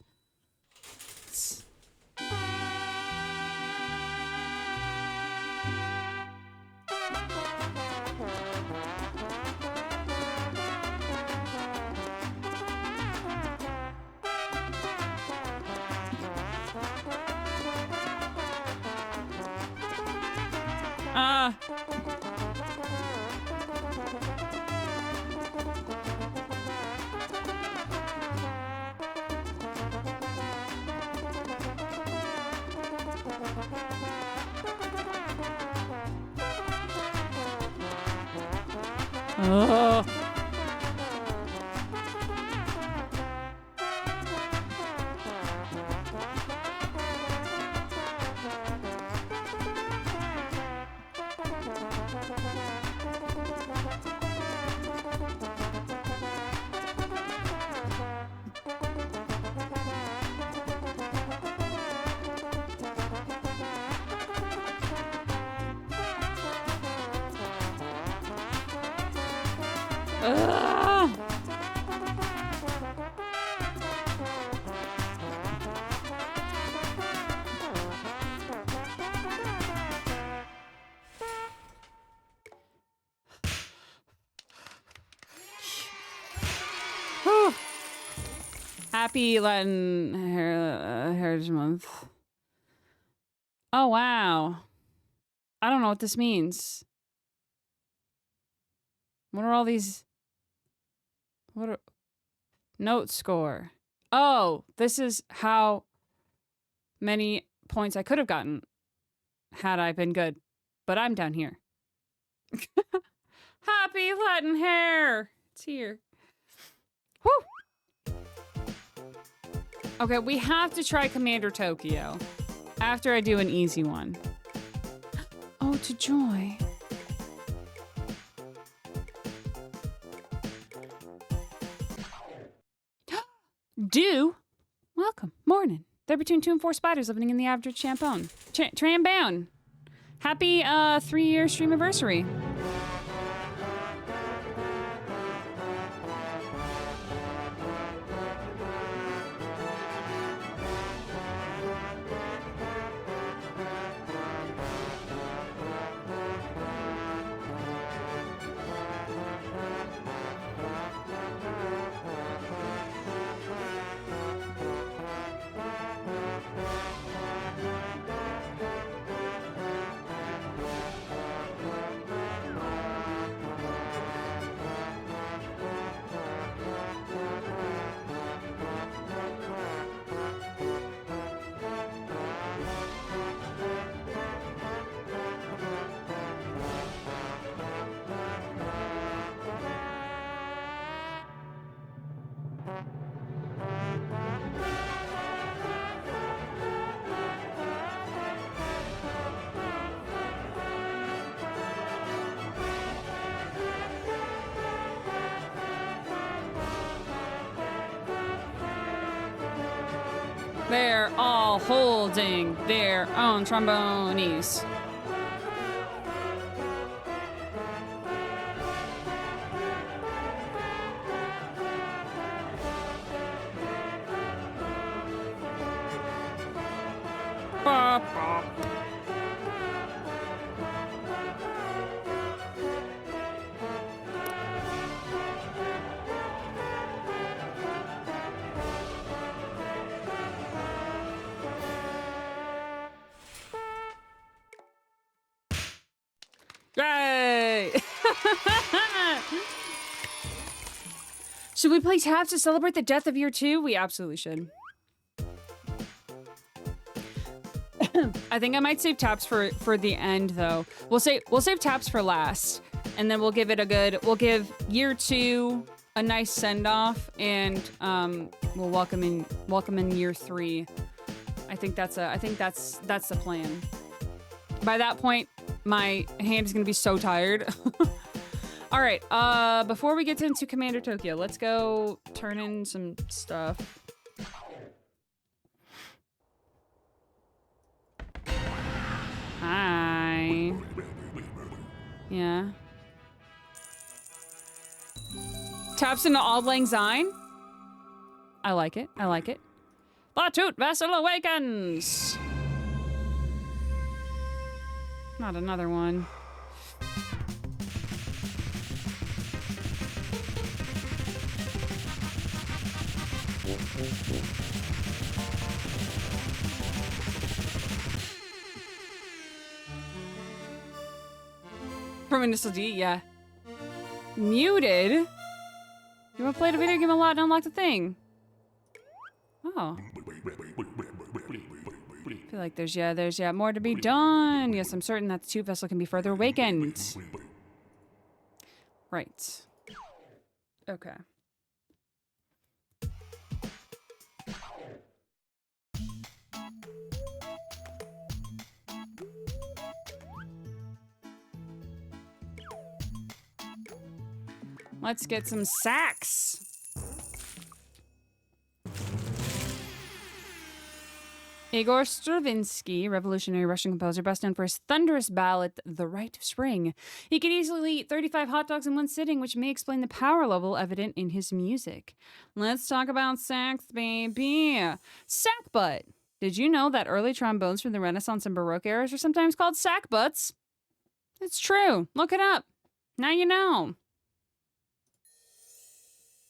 Speaker 1: Ugh. Whew. Happy Latin Heritage Month. Oh, wow. I don't know what this means. What are all these? What are... Note score. Oh, this is how many points I could have gotten had I been good. But I'm down here. Happy Latin hair. It's here. Woo! Okay, we have to try Commander Tokyo after I do an easy one. Oh, to joy. Do. Welcome. Morning. They're between 2 and 4 spiders living in the average Champone. Trombone. Happy 3-year stream anniversary. They're all holding their own trombones. Bop, bop. Yay! Should we play taps to celebrate the death of year 2? We absolutely should. I think I might save taps for the end though. We'll save taps for last, and then we'll give it a good. We'll give year 2 a nice send off, and we'll welcome in year 3. I think that's the plan. By that point, my hand is gonna be so tired. All right. Before we get into Commander Tokyo, let's go turn in some stuff. Hi. Yeah. Taps into Auld Lang Syne. I like it. I like it. The Toot Vessel awakens. Not another one. From Initial D, yeah. Muted? You ever played a video game a lot and unlocked a thing? Oh. I feel like there's more to be done. Yes, I'm certain that the Toot Vessel can be further awakened. Right. Okay. Let's get some sax. Igor Stravinsky, revolutionary Russian composer, best known for his thunderous ballad, The Rite of Spring. He could easily eat 35 hot dogs in one sitting, which may explain the power level evident in his music. Let's talk about sax, baby. Sackbut. Did you know that early trombones from the Renaissance and Baroque eras are sometimes called sackbuts? It's true. Look it up. Now you know.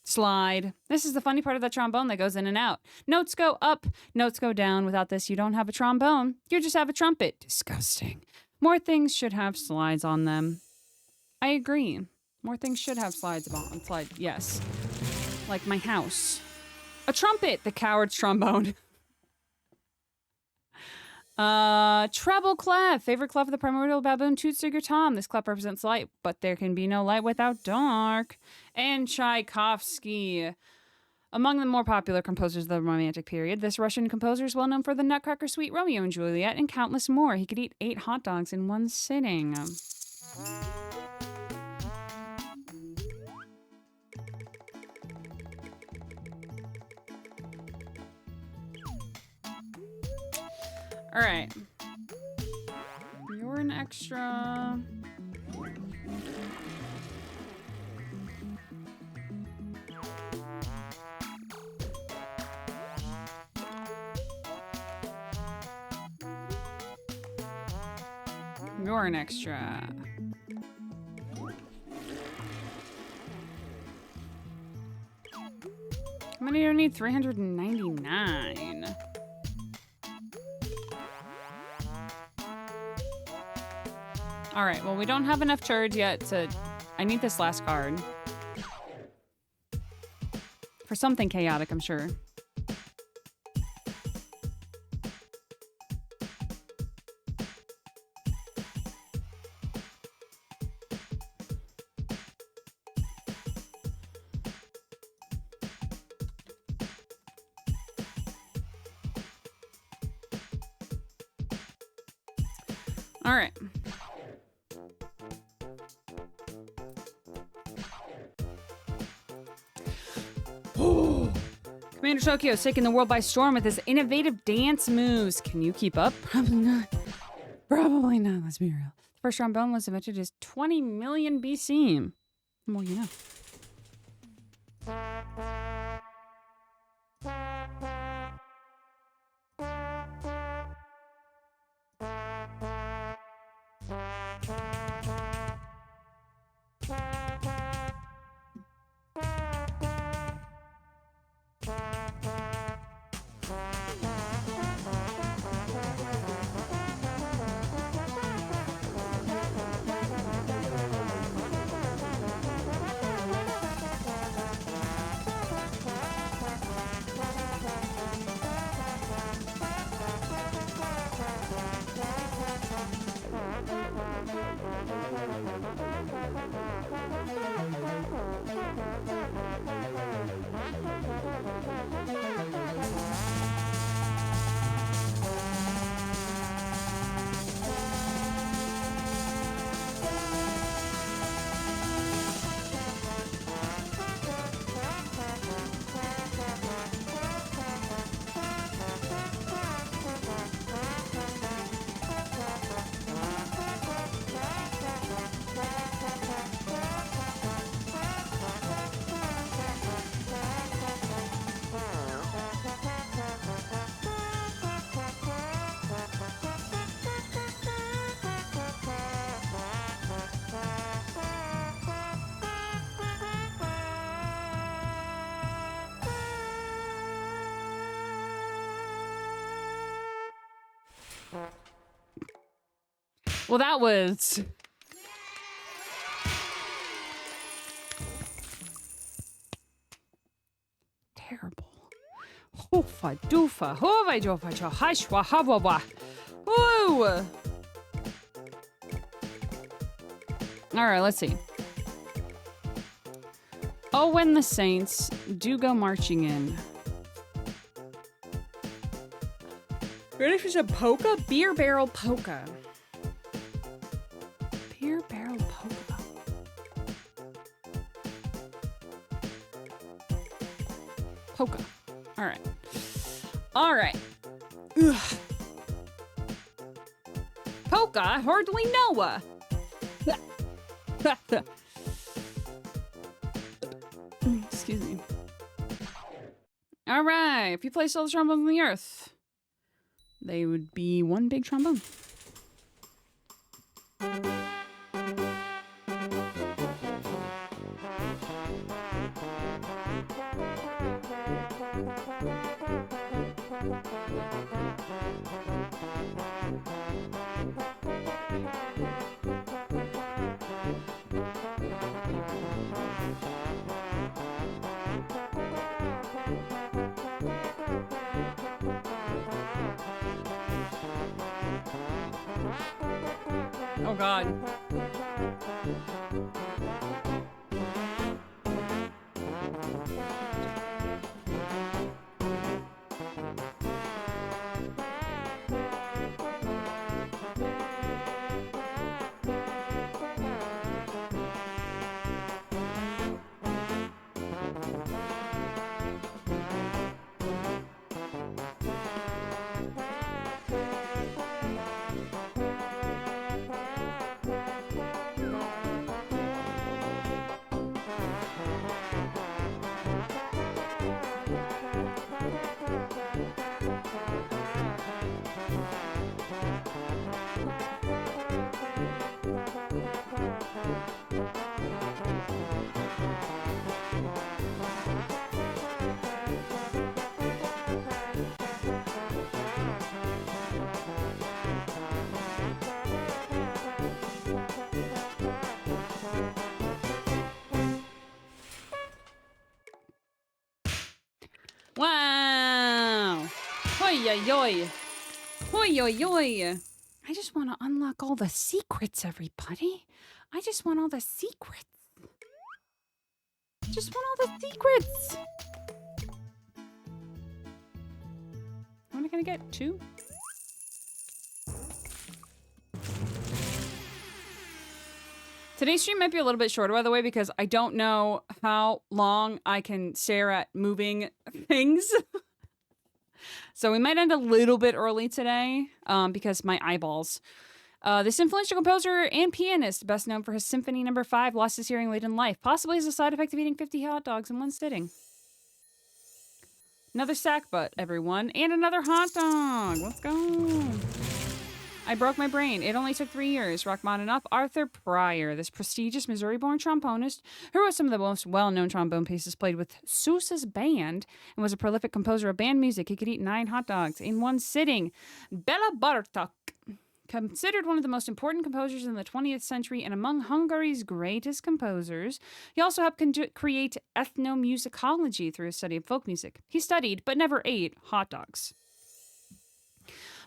Speaker 1: Slide. This is the funny part of the trombone that goes in and out. Notes go up, notes go down. Without this, you don't have a trombone. You just have a trumpet. Disgusting. More things should have slides on them. I agree. More things should have slides on. Yes. Like my house. A trumpet. The coward's trombone. Treble clef. Favorite clef of the primordial baboon, toot, sig, or tom. This clef represents light, but there can be no light without dark. And Tchaikovsky. Among the more popular composers of the Romantic period, this Russian composer is well known for the Nutcracker Suite, Romeo and Juliet, and countless more. He could eat 8 hot dogs in one sitting. All right. You're an extra. You're an extra. How many do I need? 399. All right, well, we don't have enough turds yet to... I need this last card. For something chaotic, I'm sure. All right. Commander Tokyo is taking the world by storm with his innovative dance moves. Can you keep up? Probably not. Probably not, let's be real. The first trombone was invented as 20 million BC. The more you know. Well, that was... terrible. Hoofa doofa, hova jofa cha hashwa hawawa. Woo! All right, let's see. Oh, when the saints do go marching in. Ready for some polka? Beer barrel polka. Beer barrel polka. Polka. All right. All right. Ugh. Polka, I hardly know her. Excuse me. All right, if you place all the trombones on the earth, they would be one big trombone. Oh God. Wow! Hoi yoi yoi! Hoi yoi yoi! I just want to unlock all the secrets, everybody. I just want all the secrets. Just want all the secrets. What am I gonna get? 2? Today's stream might be a little bit shorter, by the way, because I don't know how long I can stare at moving things. So we might end a little bit early today because my eyeballs. This influential composer and pianist, best known for his Symphony No. 5, lost his hearing late in life, possibly as a side effect of eating 50 hot dogs in one sitting. Another sack butt, everyone, and another hot dog. Let's go. I broke my brain. It only took 3 years. Rachmaninoff Arthur Pryor, this prestigious Missouri-born trombonist who wrote some of the most well-known trombone pieces, played with Sousa's band, and was a prolific composer of band music. He could eat 9 hot dogs in one sitting. Bela Bartok, considered one of the most important composers in the 20th century and among Hungary's greatest composers. He also helped create ethnomusicology through his study of folk music. He studied, but never ate, hot dogs.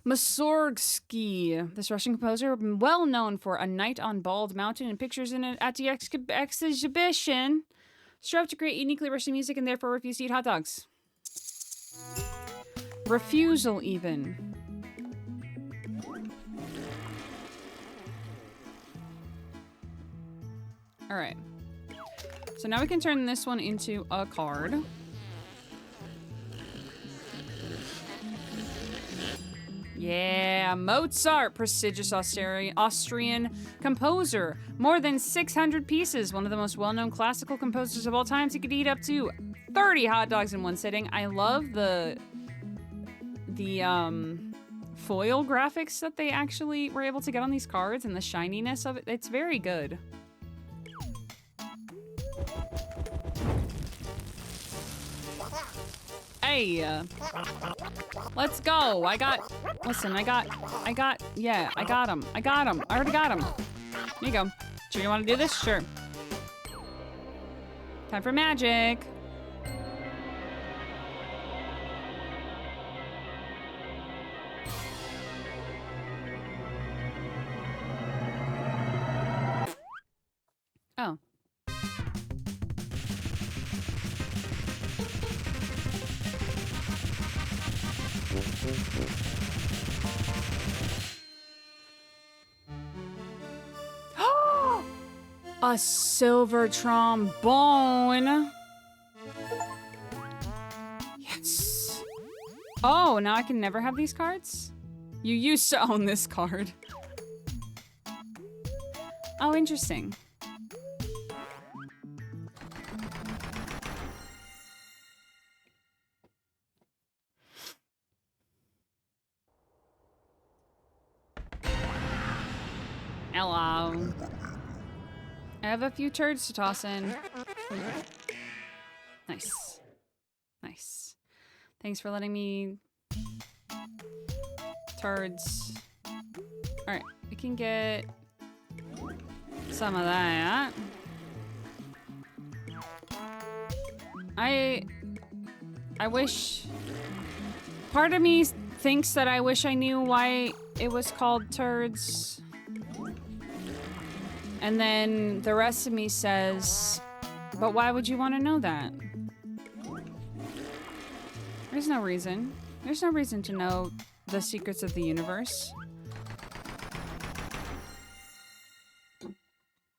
Speaker 1: Mussorgsky, this Russian composer, well known for A Night on Bald Mountain and pictures in it at the exhibition, strove to create uniquely Russian music and therefore refused to eat hot dogs. Refusal, even. All right. So now we can turn this one into a card. Yeah, Mozart, prestigious Austrian composer. More than 600 pieces, one of the most well-known classical composers of all time. He could eat up to 30 hot dogs in one sitting. I love the foil graphics that they actually were able to get on these cards and the shininess of it. It's very good. Hey, let's go. Listen, I got him. I already got him. Here you go. Sure you want to do this? Sure. Time for magic. Oh. A silver trombone. Yes. Oh, now I can never have these cards? You used to own this card. Oh, interesting. Hello. I have a few turds to toss in. Nice. Nice. Thanks for letting me... Turds. Alright, we can get... some of that. I wish... Part of me thinks that I wish I knew why it was called turds. And then the rest of me says, but why would you want to know that? There's no reason. There's no reason to know the secrets of the universe.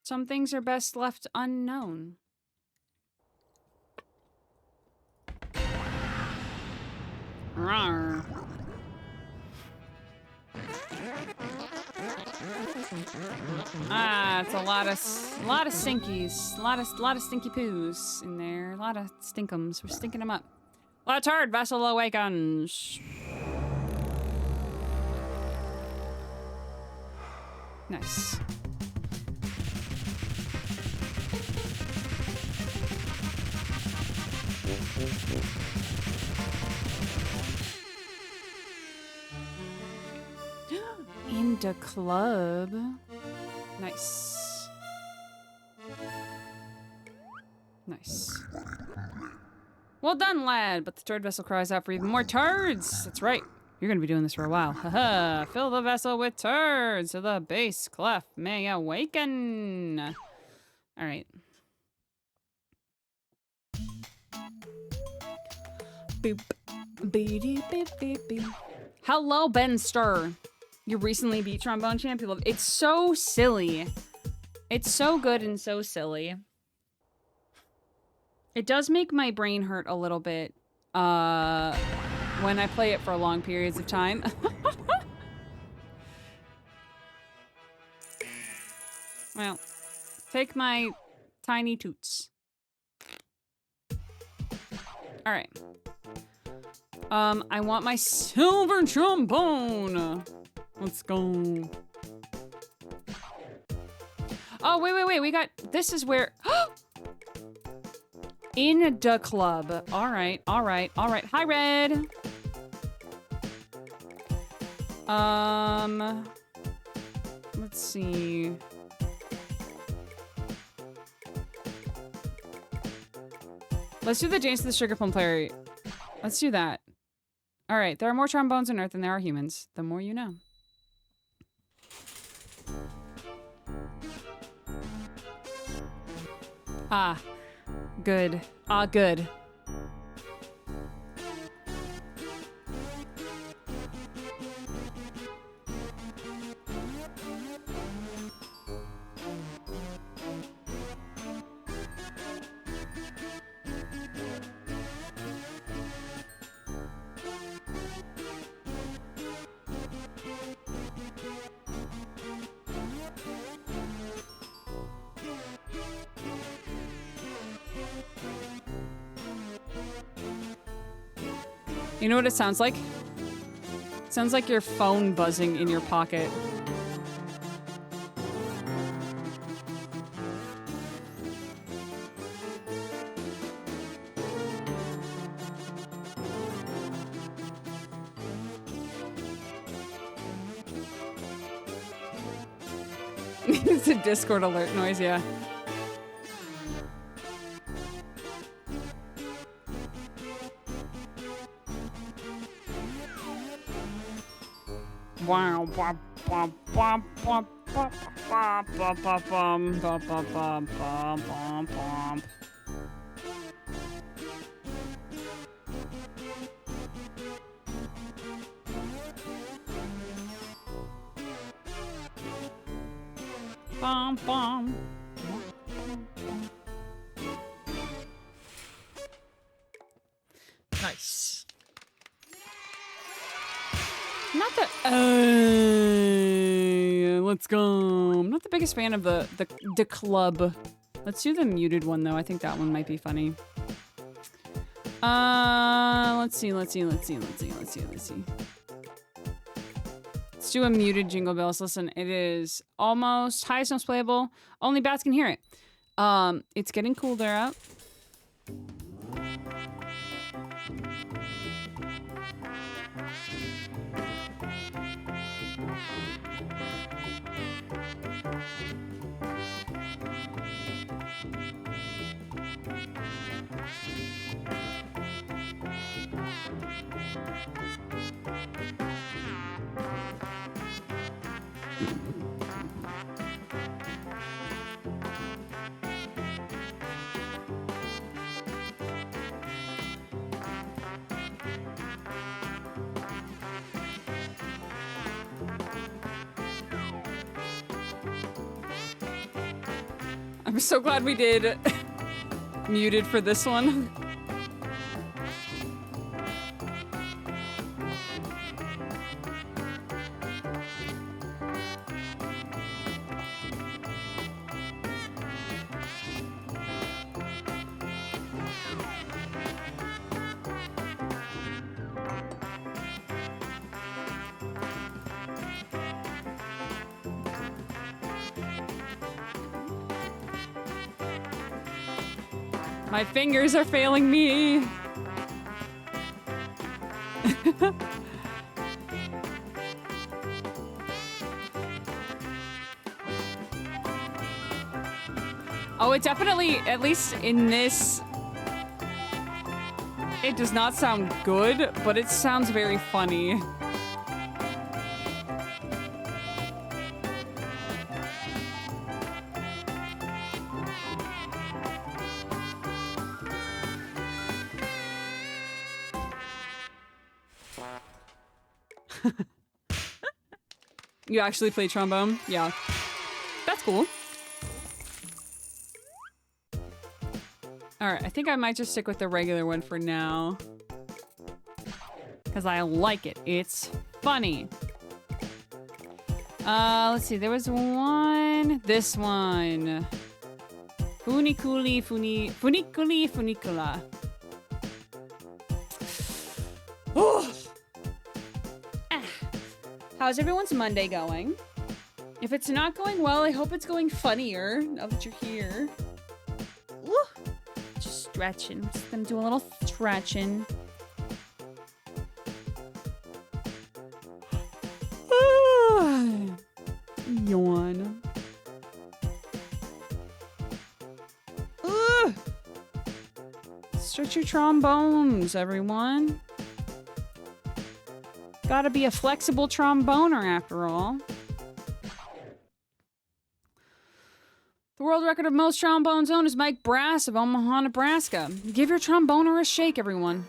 Speaker 1: Some things are best left unknown. Rawr. Ah, it's a lot of stinkies, a lot of stinky poos in there, a lot of stinkums. We're stinking them up. Let's herd, vessel awakens. Nice. In the club. Nice. Nice. Well done, lad. But the turd vessel cries out for even more turds. That's right. You're gonna be doing this for a while. Haha. Fill the vessel with turds so the bass clef may awaken. All right. Boop. Beep, beep, beep, beep. Hello, Ben Stir. You recently beat Trombone Champ. It's so silly. It's so good and so silly. It does make my brain hurt a little bit when I play it for long periods of time. Well, take my tiny toots. All right. I want my silver trombone. Let's go. Oh, wait. We got... This is where... In the club. All right. Hi, Red. Let's see. Let's do the James the Sugar Plum Player. Let's do that. All right. There are more trombones on Earth than there are humans. The more you know. Ah, good. Ah, good. You know what it sounds like? It sounds like your phone buzzing in your pocket. It's a Discord alert noise, yeah. Wow, bum bum bum bum bum bum bum bum bum bum bum bum bum. Bum bum. Nice. Not the let's go. I'm not the biggest fan of the club. Let's do the muted one though. I think that one might be funny. Let's see. Let's do a muted Jingle Bells. Listen, it is almost highest most playable. Only bats can hear it. It's getting colder out. I'm so glad we did muted for this one. My fingers are failing me. Oh, it definitely, at least in this, it does not sound good, but it sounds very funny. You actually play trombone? Yeah. That's cool. Alright, I think I might just stick with the regular one for now. Because I like it. It's funny. Let's see. There was one. This one. Funiculi, funicula. Oh! How's everyone's Monday going? If it's not going well, I hope it's going funnier now that you're here. Woo! Just stretching. Just gonna do a little stretching. Yawn. Stretch your trombones, everyone. Gotta be a flexible tromboner after all. The world record of most trombones owned is Mike Brass of Omaha, Nebraska. Give your tromboner a shake, everyone.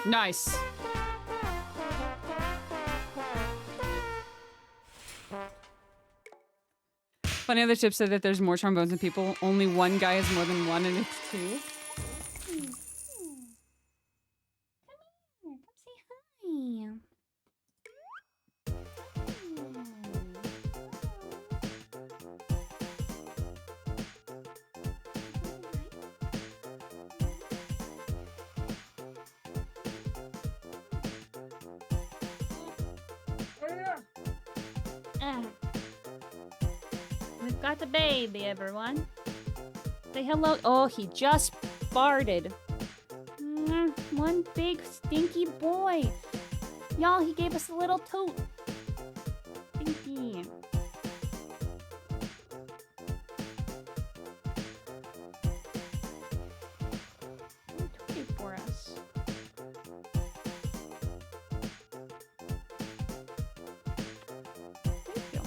Speaker 1: Nice. Funny other tip said that there's more trombones than people. Only one guy has more than one, and it's two.
Speaker 3: Come say hi. We've got the baby, everyone. Say hello. Oh, he just farted. One big stinky boy. Y'all, he gave us a little toot. Stinky. He tooted for us. Thank you.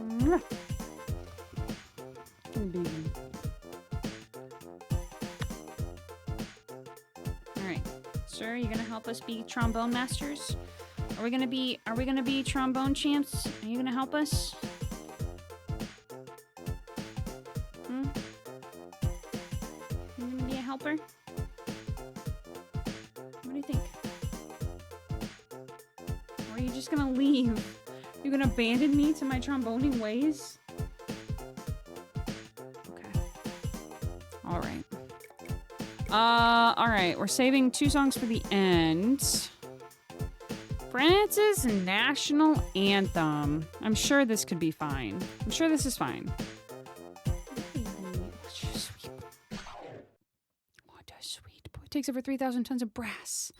Speaker 3: Mwah. All right, sir, you gonna help us be trombone masters? Are we gonna be trombone champs? Are you gonna help us? You gonna be a helper? What do you think? Or are you just gonna leave? You gonna abandon me to my tromboning ways? Okay. Alright. Alright. We're saving 2 songs for the end. France's national anthem. I'm sure this could be fine. I'm sure this is fine. What a sweet boy. It takes over 3,000 tons of brass.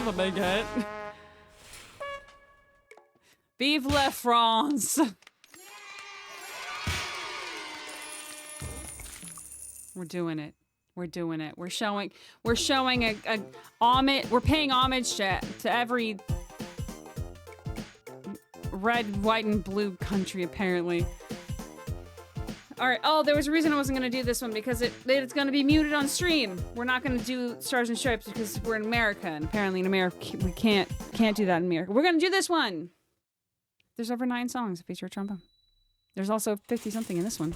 Speaker 3: The baguette. Vive la France! We're doing it. We're doing it. We're showing a homage. We're paying homage to every red, white, and blue country, apparently. Alright, oh, there was a reason I wasn't gonna do this one, because it's gonna be muted on stream. We're not gonna do Stars and Stripes because we're in America, and apparently in America we can't do that in America. We're gonna do this one! There's over 9 songs that feature a trombone. There's also 50-something in this one.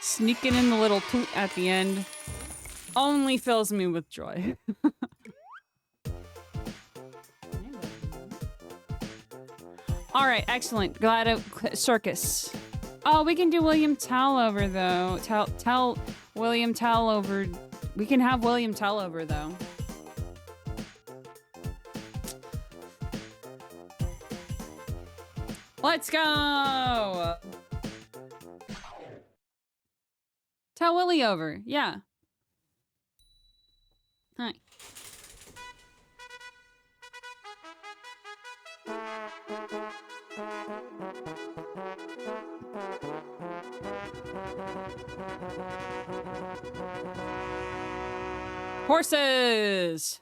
Speaker 1: Sneaking in the little toot at the end only fills me with joy. All right, excellent. Glad circus. Oh, we can do William Tell over though. Tell William Tell over. We can have William Tell over though. Let's go. Tell Willie over. Yeah. Hi. Horses!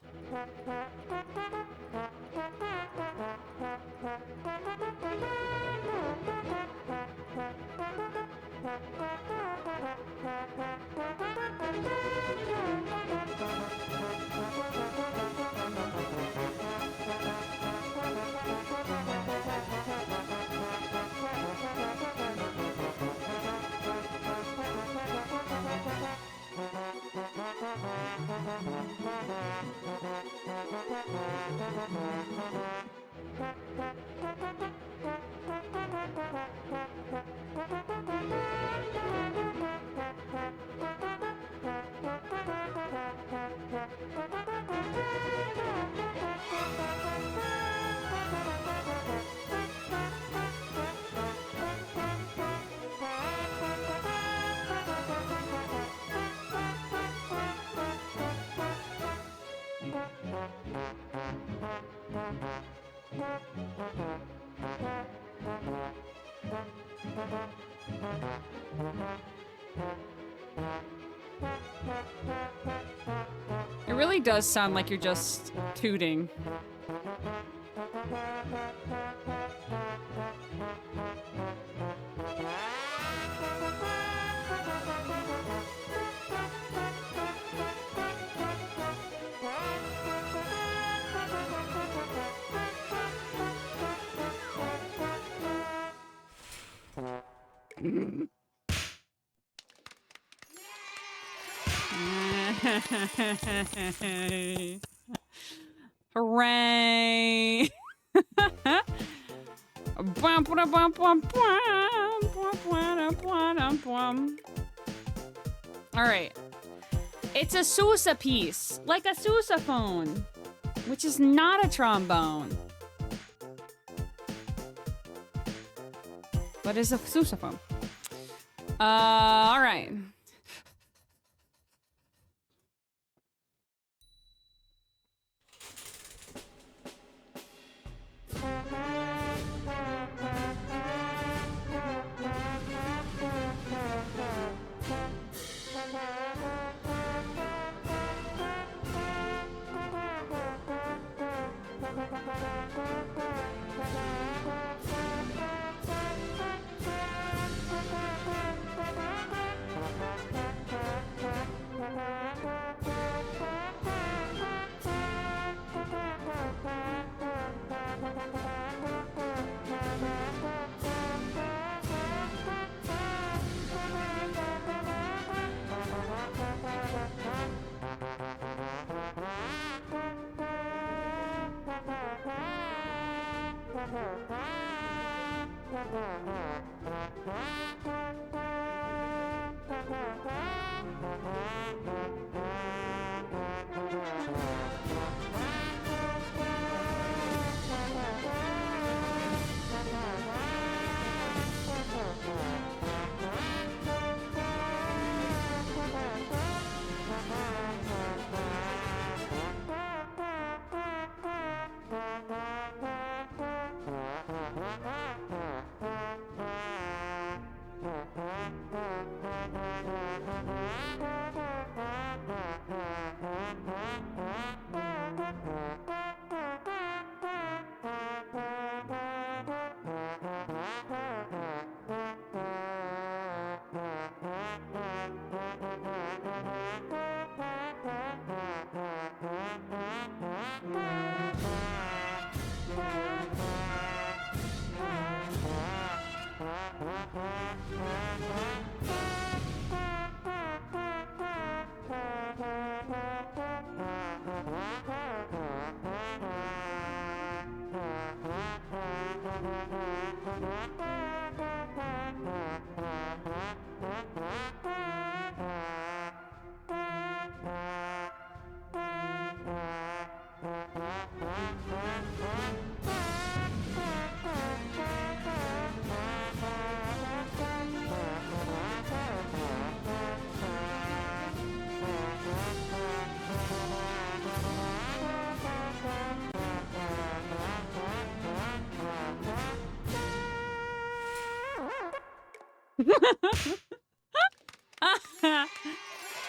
Speaker 1: It really does sound like you're just tooting. Hooray! All right. It's a Sousa piece, like a sousaphone, which is not a trombone, but is a sousaphone. All right.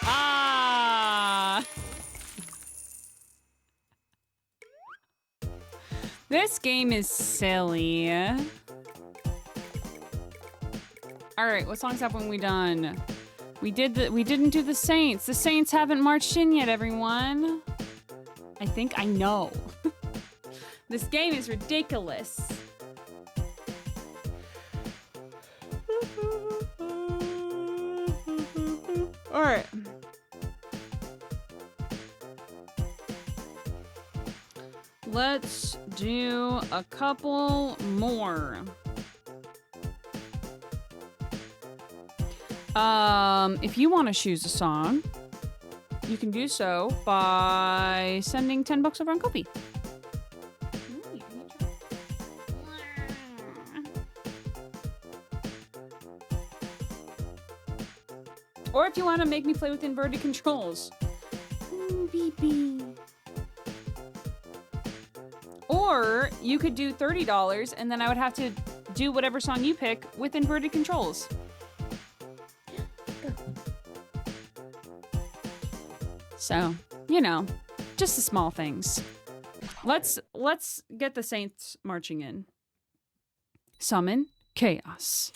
Speaker 1: Ah. This game is silly. All right, what songs haven't we done? We didn't do the Saints. The Saints haven't marched in yet, everyone. I think I know. This game is ridiculous. All right. Let's do a couple more. If you want to choose a song, you can do so by sending $10 over on Ko-fi. Or if you want to make me play with inverted controls. Or you could do $30 and then I would have to do whatever song you pick with inverted controls. So, you know, just the small things. Let's get the Saints marching in. Summon chaos.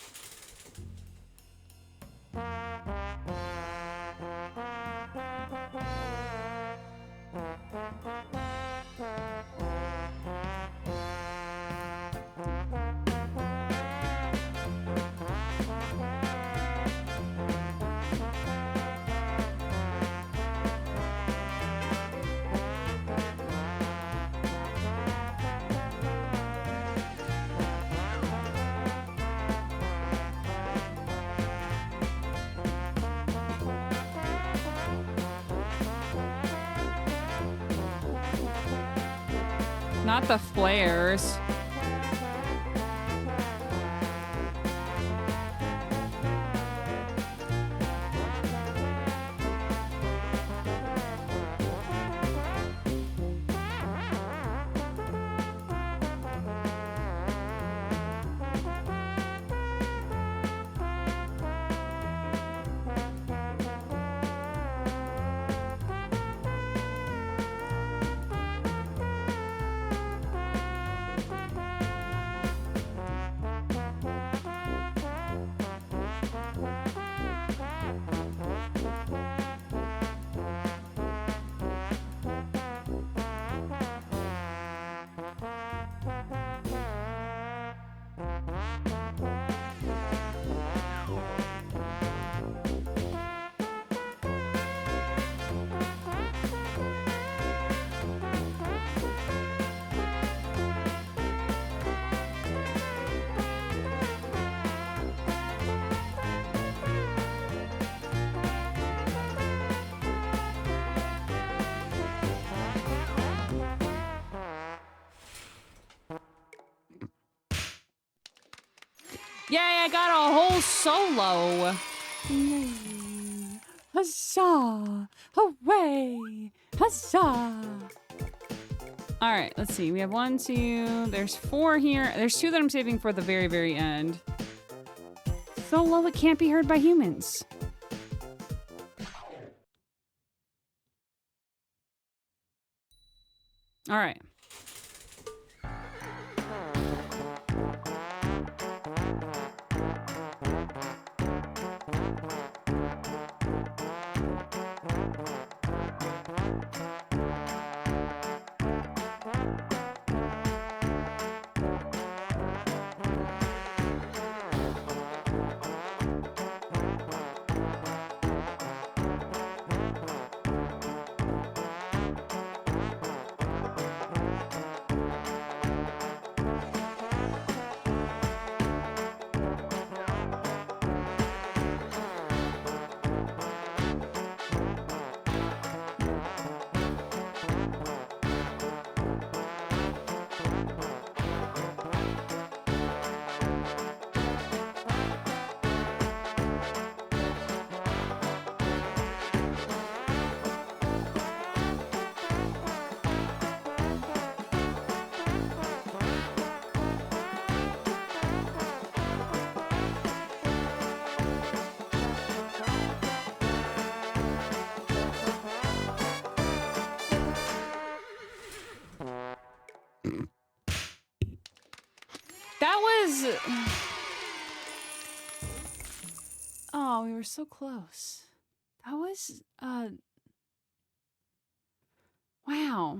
Speaker 1: Not the flares. Yay, I got a whole solo. Huzzah! Hooray! Huzzah! All right, let's see. We have 1, 2, there's 4 here. There's 2 that I'm saving for the very, very end. So low it can't be heard by humans. All right. That was... Oh, we were so close. That was, wow.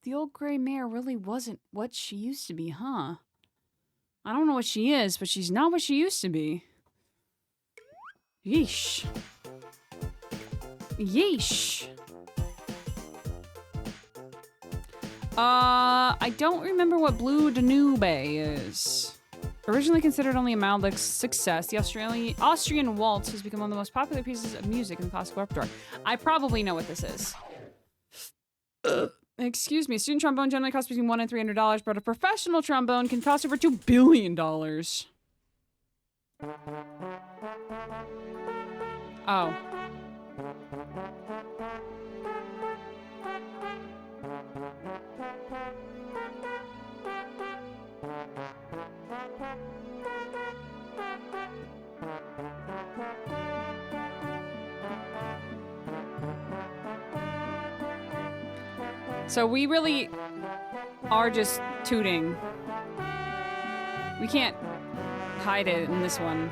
Speaker 1: The old gray mare really wasn't what she used to be, huh? I don't know what she is, but she's not what she used to be. Yeesh. Yeesh. I don't remember what Blue Danube is. Originally considered only a mild success, the Austrian waltz has become one of the most popular pieces of music in the classical repertoire. I probably know what this is. Excuse me, a student trombone generally costs between $100 and $300, but a professional trombone can cost over $2 billion. Oh. So we really are just tooting. We can't hide it in this one.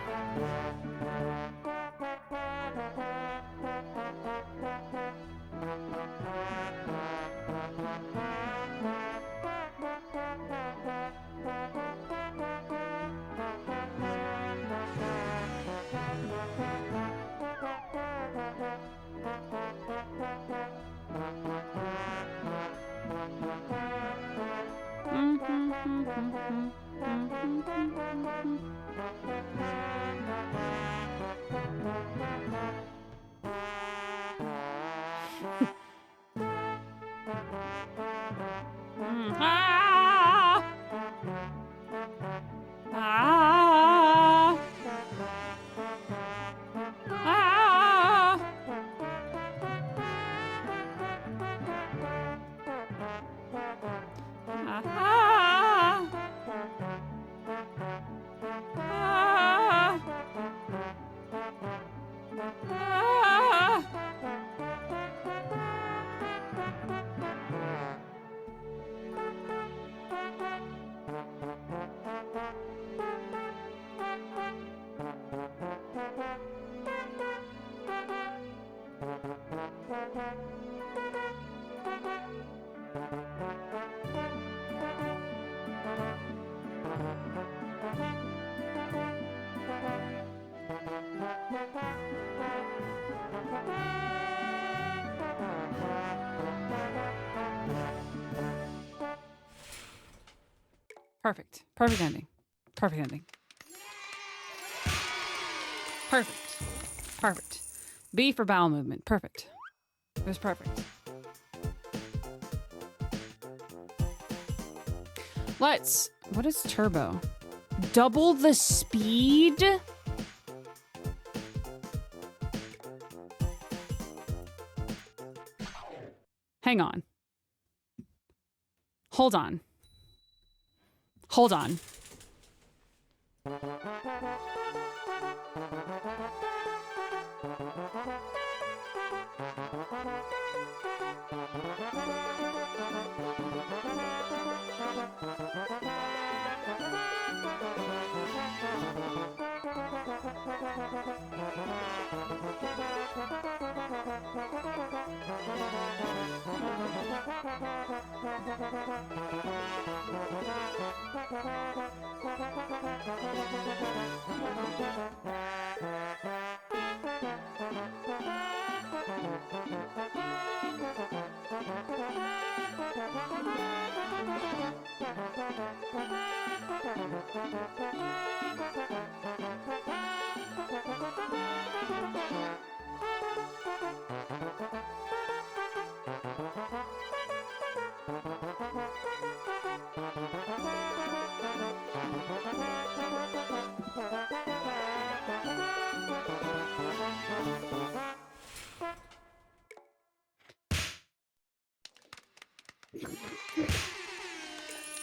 Speaker 1: Perfect. Perfect ending. Perfect ending. Perfect. Perfect. B for bowel movement. Perfect. It was perfect. Let's... What is turbo? Double the speed? Hang on. Hold on. Hold on.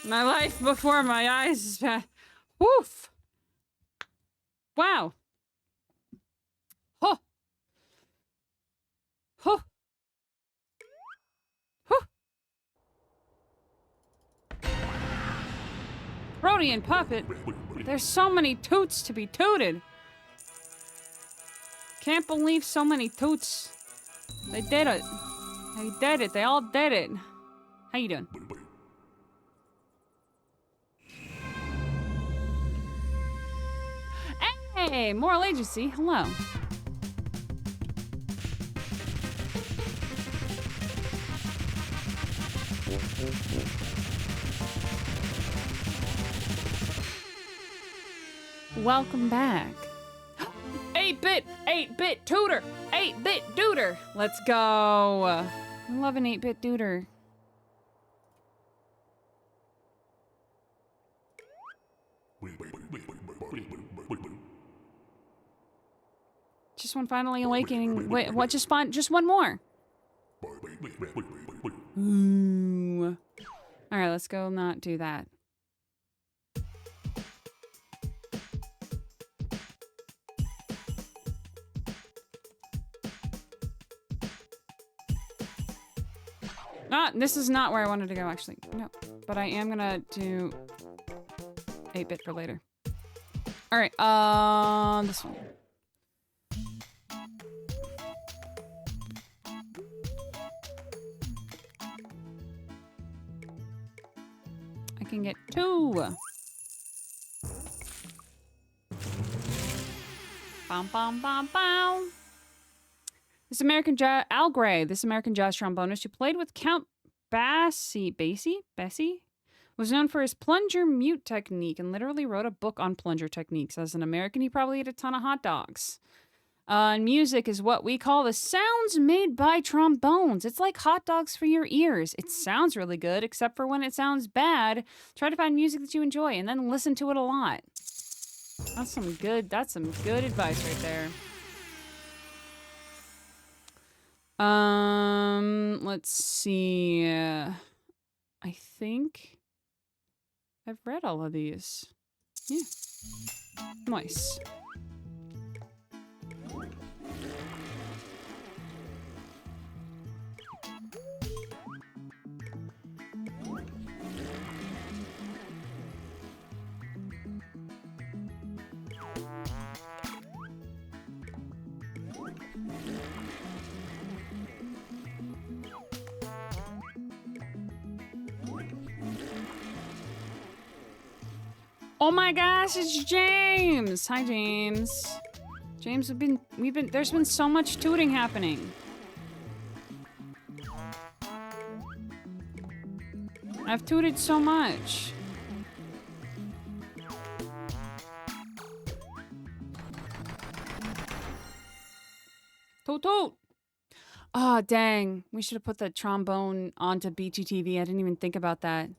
Speaker 1: My life before my eyes is bad. Woof. Wow. Huh. Huh. Huh.
Speaker 3: Freudian puppet. There's so many toots to be tooted. Can't believe so many toots. They did it. They did it. They all did it. How you doing? Hey, moral agency. Hello. Welcome back. 8-bit tutor, 8-bit duder. Let's go. I love an 8-bit duder. Just one finally awakening. Wait, what just spawned? Just one more. Ooh. All right, let's go not do that. This is not where I wanted to go, actually. No, but I am gonna do 8-bit for later. All right, this one. I can get 2. Bum, bum, bum, bum. This American Al Gray, this American jazz trombonist who played with Count Basie, was known for his plunger mute technique and literally wrote a book on plunger techniques. As an American, he probably ate a ton of hot dogs. And music is what we call the sounds made by trombones. It's like hot dogs for your ears. It sounds really good, except for when it sounds bad. Try to find music that you enjoy and then listen to it a lot. That's some good advice right there. Let's see. I think I've read all of these. Yeah. Nice. Oh my gosh, it's James! Hi, James. James, there's been so much tooting happening. I've tooted so much. Toot toot! Oh, dang. We should have put the trombone onto BTTV. I didn't even think about that.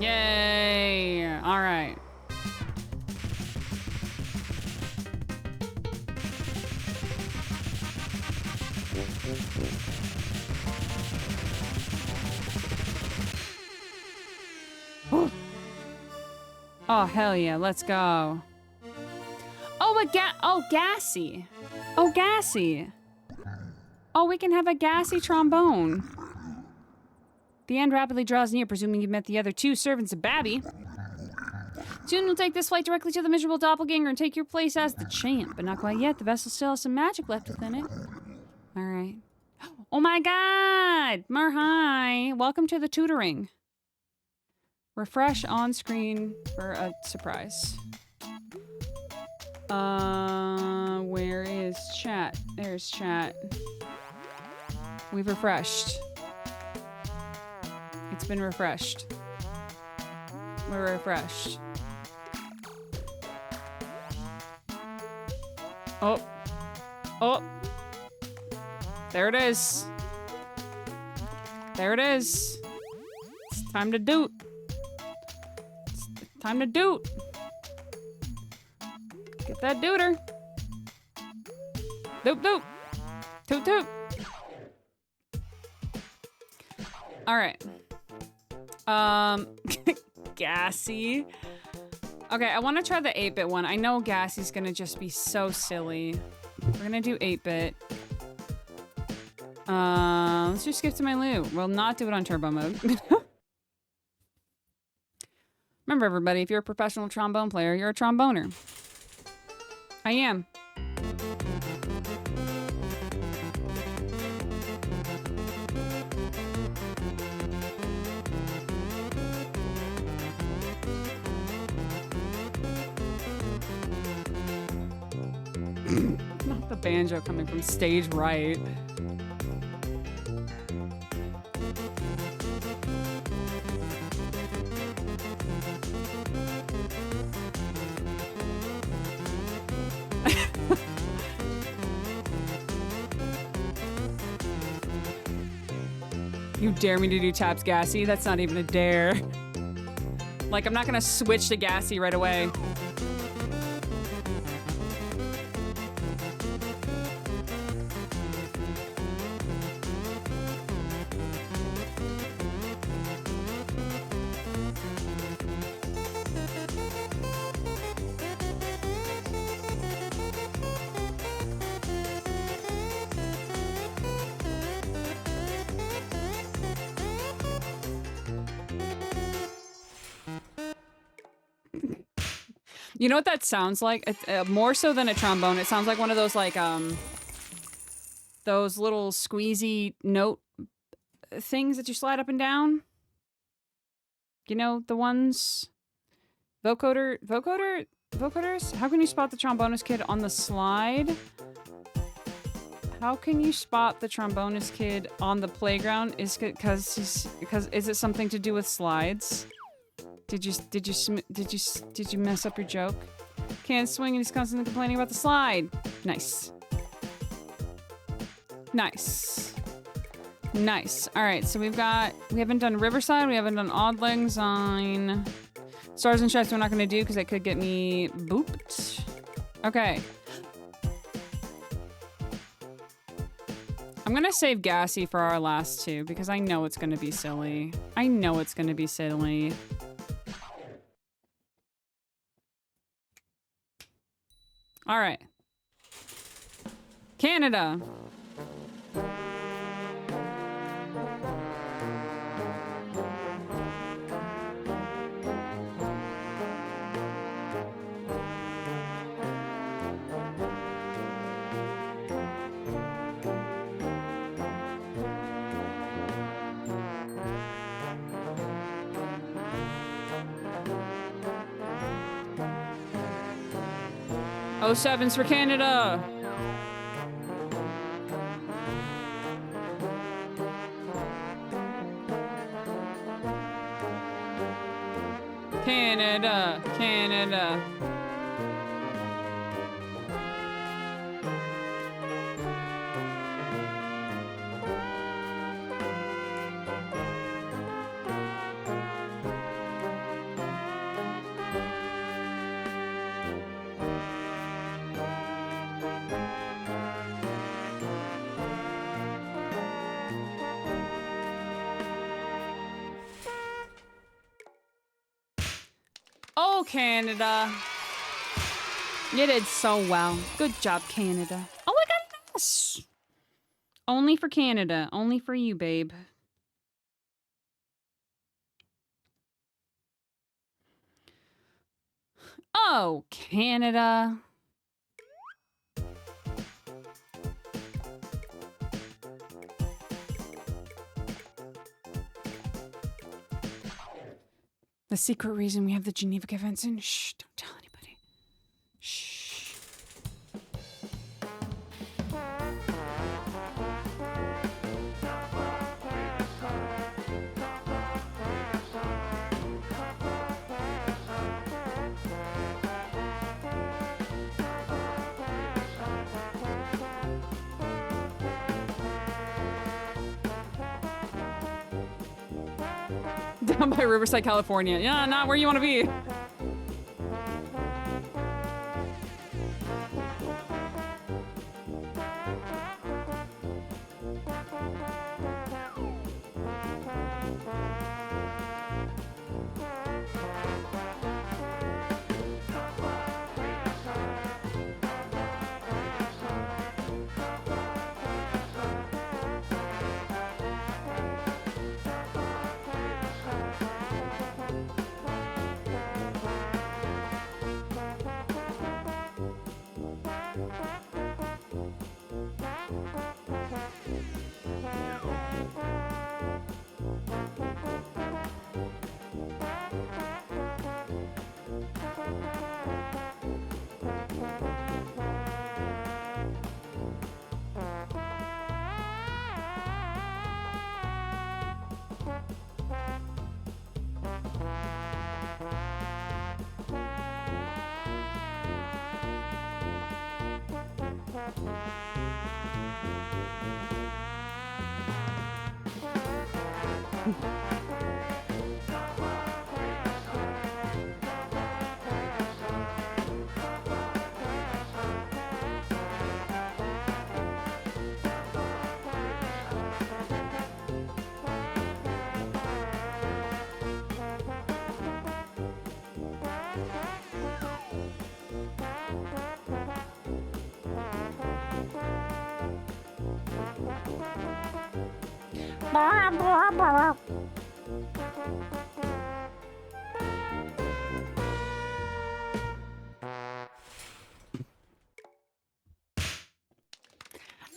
Speaker 3: Yay! All right. Oh, hell yeah, let's go. Oh, gassy. Oh, gassy. Oh, we can have a gassy trombone. The end rapidly draws near, presuming you've met the other 2 servants of Babby. Soon we'll take this flight directly to the miserable doppelganger and take your place as the champ. But not quite yet. The vessel still has some magic left within it. All right. Oh my god! Hi. Welcome to the tutoring. Refresh on screen for a surprise. Where is chat? There's chat. We've refreshed. It's been refreshed. We're refreshed. Oh. Oh. There it is. There it is. It's time to doot. It's time to doot. Get that dooter.
Speaker 1: Doop doop. Toot toot. All right. Gassy. Okay, I want to try the 8-bit one. I know Gassy's gonna just be so silly. We're gonna do 8-bit. Let's just skip to my loot. We'll not do it on turbo mode. Remember, everybody, if you're a professional trombone player, you're a tromboner. I am. Not the banjo coming from stage right. You dare me to do taps Gassy? That's not even a dare. Like, I'm not gonna switch to Gassy right away. You know what that sounds like? More so than a trombone, it sounds like one of those, like, those little squeezy note things that you slide up and down. You know, the ones... Vocoders? How can you spot the trombonist kid on the slide? How can you spot the trombonist kid on the playground? Is it something to do with slides? Did you mess up your joke? Can't swing and he's constantly complaining about the slide. Nice. Nice. Nice. All right, so we haven't done Riverside, we haven't done Odd Lang Syne. Stars and Stripes we're not gonna do because that could get me booped. Okay. I'm gonna save Gassy for our last two because I know it's gonna be silly. I know it's gonna be silly. All right. Canada. Oh, sevens for Canada. Canada, Canada. Oh, Canada. You did so well. Good job, Canada. Oh, look at this. Only for Canada. Only for you, babe. Oh, Canada. The secret reason we have the Geneva Convention? Shh, don't tell anybody. Shh. Down by Riverside, California. Yeah, not where you want to be.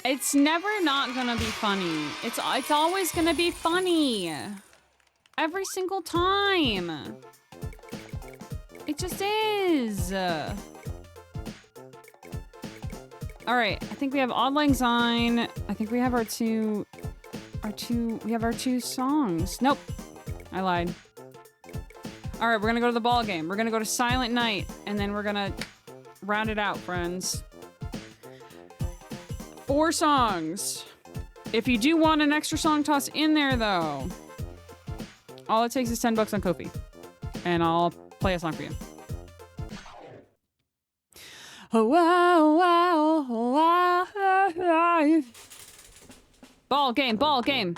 Speaker 1: It's never not gonna be funny. It's always gonna be funny. Every single time. It just is. All right, I think we have Auld Lang Syne. I think we have our two songs. Nope, I lied. All right, we're gonna go to the ball game. We're gonna go to Silent Night, and then we're gonna round it out, friends. 4 songs. If you do want an extra song toss in there, though, all it takes is $10 on Ko-fi, and I'll play a song for you. Oh, wow, wow, wow, wow. Ball game, ball game.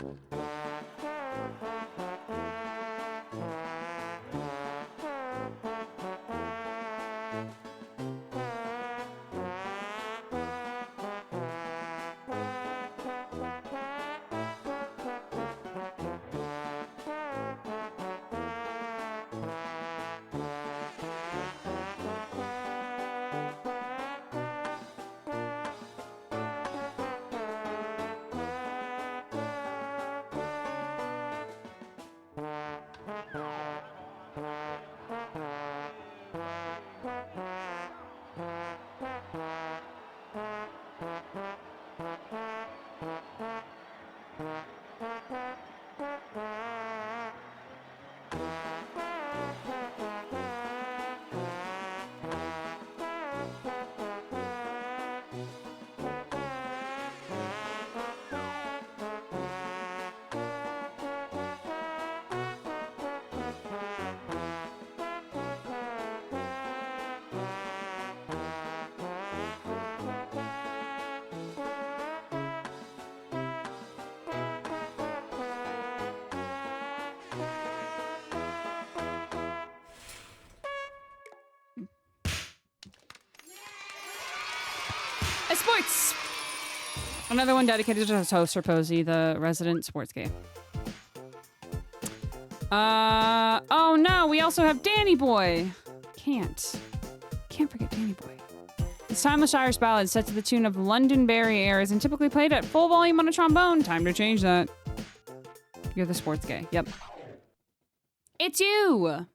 Speaker 1: Sports! Another one dedicated to Toaster Posey, the resident sports game. Oh no, we also have Danny Boy. Can't forget Danny Boy. This timeless Irish ballad set to the tune of Londonderry airs and typically played at full volume on a trombone. Time to change that. You're the sports gay. Yep. It's you!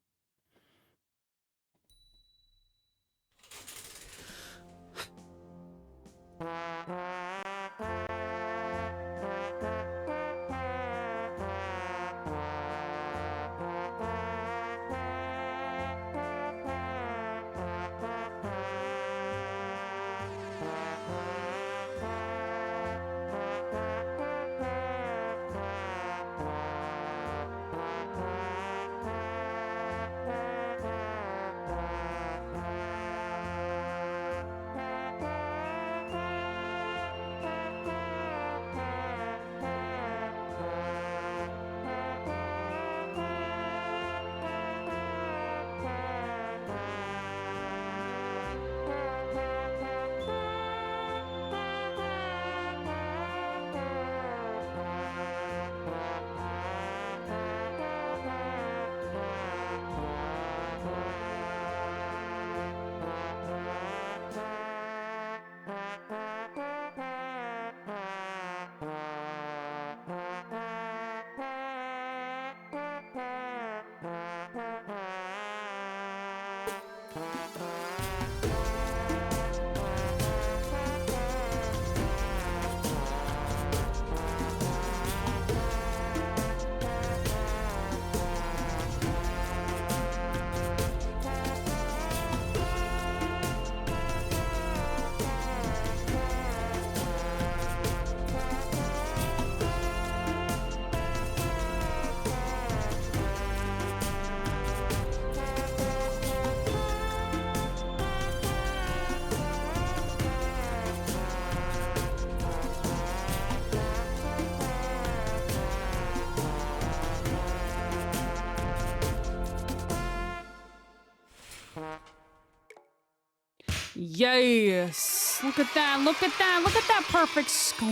Speaker 1: Yes. Look at that. Look at that. Look at that perfect score.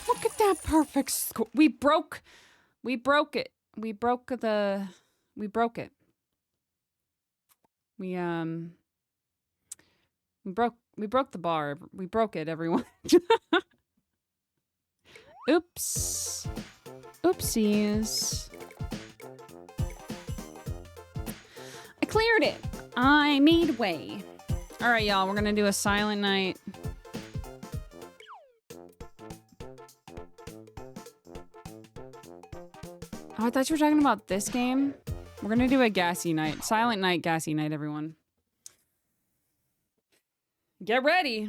Speaker 1: Look at that perfect score. We broke it. We broke it. We broke the bar. We broke it, everyone. Oops. Oopsies. I cleared it. I made way. All right, y'all, we're gonna do a silent night. Oh, I thought you were talking about this game. We're gonna do a gassy night. Silent night, gassy night, everyone. Get ready.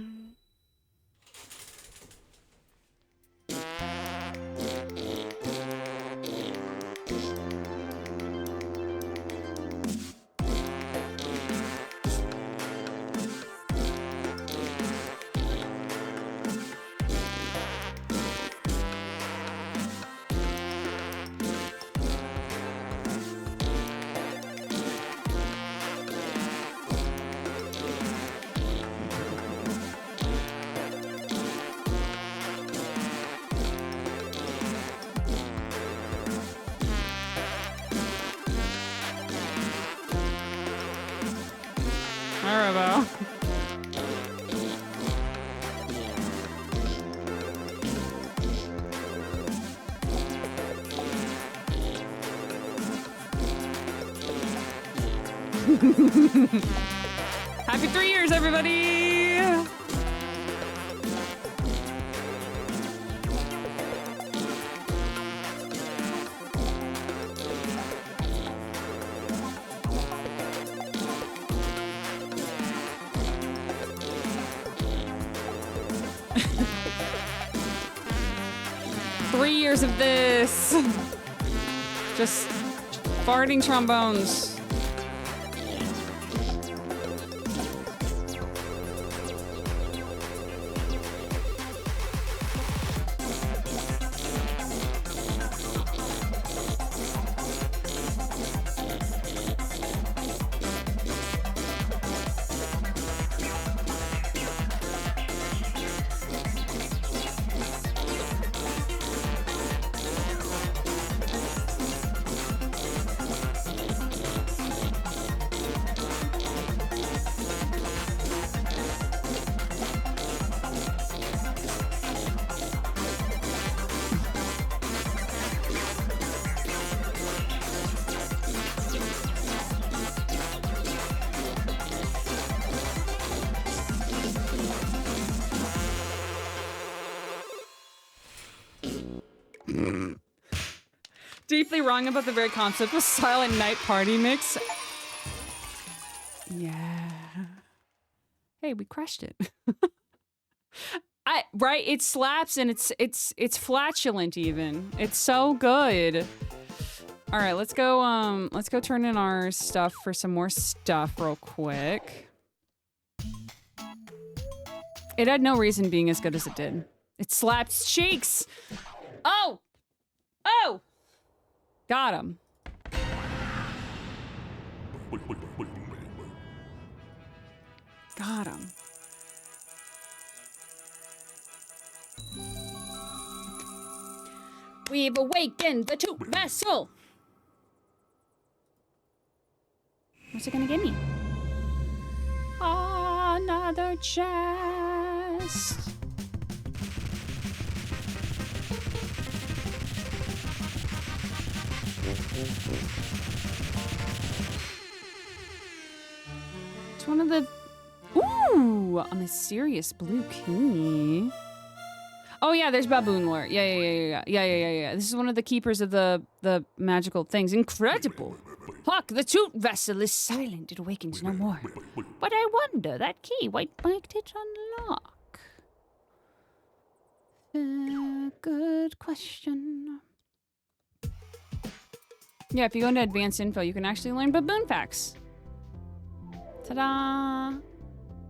Speaker 1: Alright, 3 years, everybody! Years of this. Just farting trombones. Deeply wrong about the very concept of silent night party mix. Yeah. Hey, we crushed it. Right? It slaps and it's flatulent even. It's so good. All right, let's go turn in our stuff for some more stuff real quick. It had no reason being as good as it did. It slapped cheeks. Oh! Oh! Got him. Got him. We've awakened the toot vessel. What's it gonna give me? Another chest. It's one of the... Ooh! A mysterious blue key. Oh yeah, there's baboon lore. Yeah. This is one of the keepers of the magical things. Incredible! Huck, the toot vessel is silent. It awakens no more. But I wonder, that key, what might it unlock? Good question. Yeah, if you go into advanced info, you can actually learn baboon facts. Ta-da!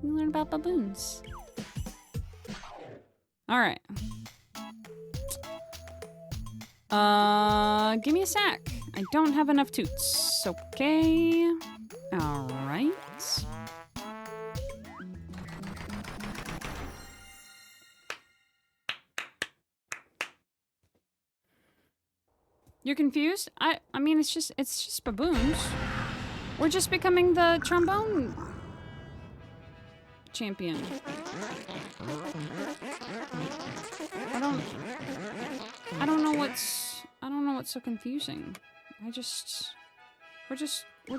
Speaker 1: You learn about baboons. All right. Give me a sack. I don't have enough toots. Okay. All right. You're confused? I mean, it's just baboons. We're just becoming the trombone champion. I don't know what's so confusing. We're just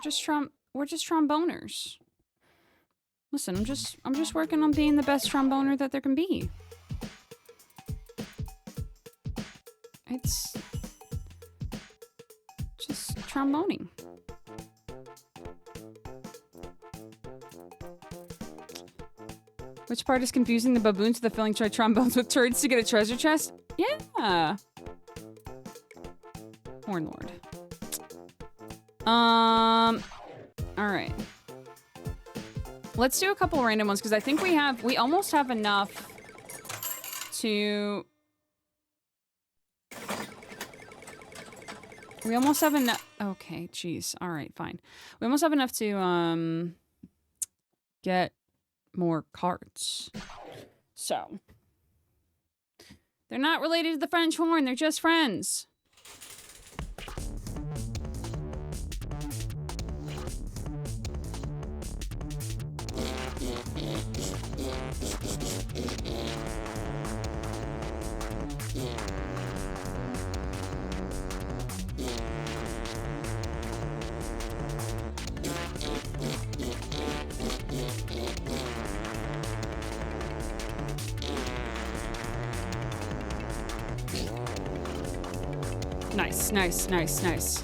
Speaker 1: tromboners. Listen, I'm just working on being the best tromboner that there can be. It's just tromboning. Which part is confusing? The baboons with the filling try trombones with turds to get a treasure chest? Yeah. Horn Lord. Alright. Let's do a couple random ones, because I think we almost have enough to... We almost have enough... Okay, jeez. Alright, fine. We almost have enough to, get more cards. So. They're not related to the French horn, they're just friends. Nice, nice, nice, nice.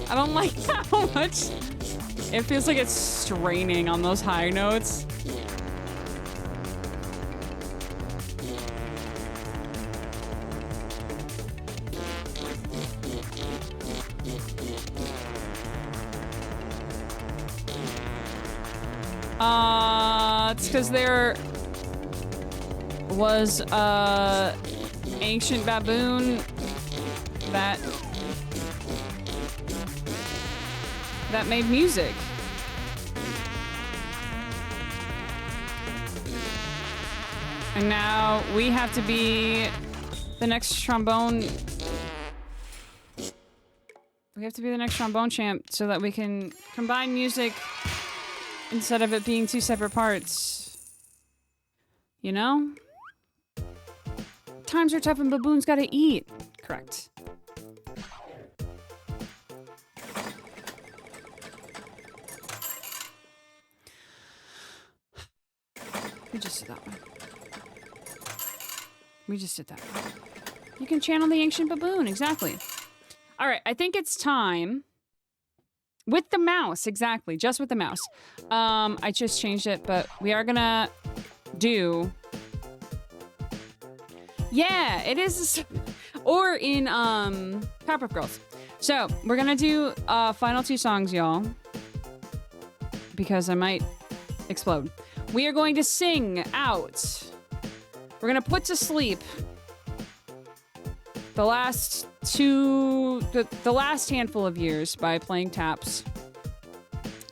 Speaker 1: I don't like how much it feels like it's straining on those high notes. It's because there was a ancient baboon that made music. And now we have to be the next trombone. We have to be the next trombone champ so that we can combine music instead of it being two separate parts. You know? Times are tough and baboons gotta eat. Correct. We just did that one. We just did that one. You can channel the ancient baboon, exactly. Alright, I think it's time. With the mouse, exactly. Just with the mouse. I just changed it, but we are gonna do... Yeah, it is... Or in, Powerpuff Girls. So, we're gonna do, final two songs, y'all. Because I might explode. We are going to sing out. We're gonna put to sleep the last the last handful of years by playing taps.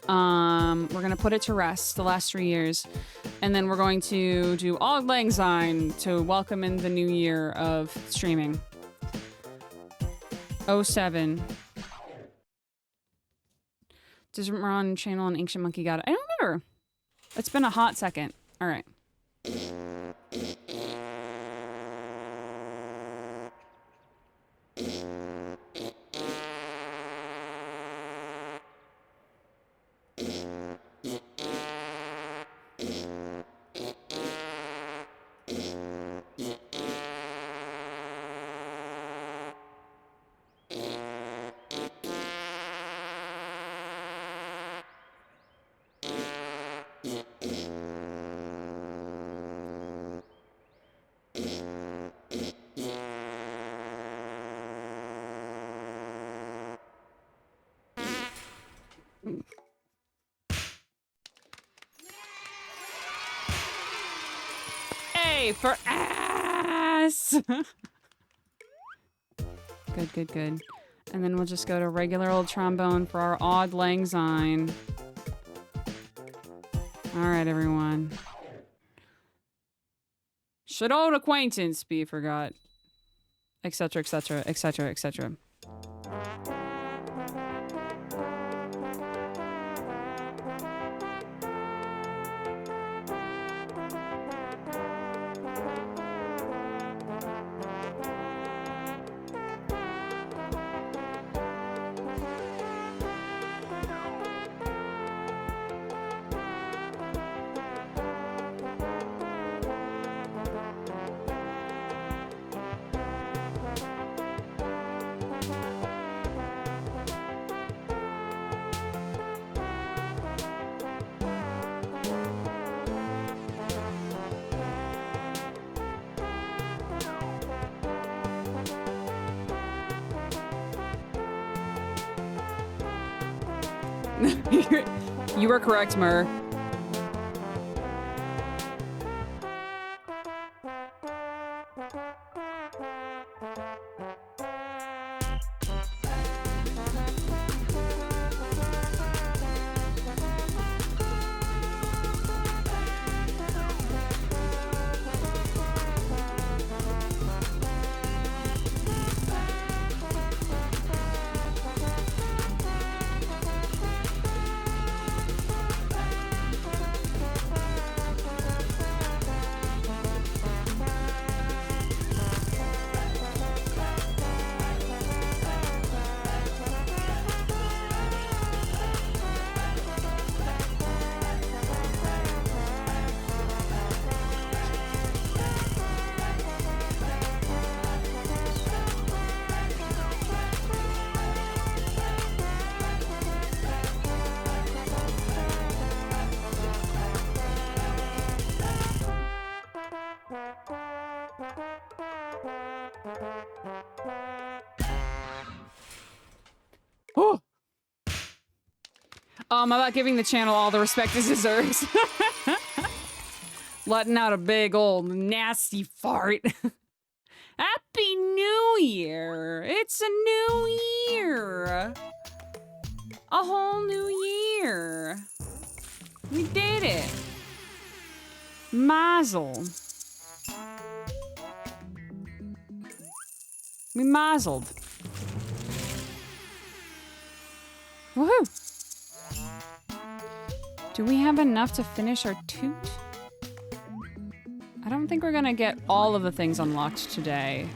Speaker 1: We're gonna put it to rest the last 3 years, and then we're going to do Auld Lang Syne to welcome in the new year of streaming. 07. Does Ron channel an ancient monkey god? I don't remember. It's been a hot second. All right. A for ass. Good, good, good. And then we'll just go to regular old trombone for our odd lang syne. Alright, everyone. Should old acquaintance be forgot? Etc., etc., etc., etc. You were correct, Mur. Oh! I'm about giving the channel all the respect it deserves. Letting out a big old nasty fart. Happy New Year! It's a new year! A whole new year! We did it! Mazel. We mazeled. Woohoo! Do we have enough to finish our toot? I don't think we're gonna get all of the things unlocked today.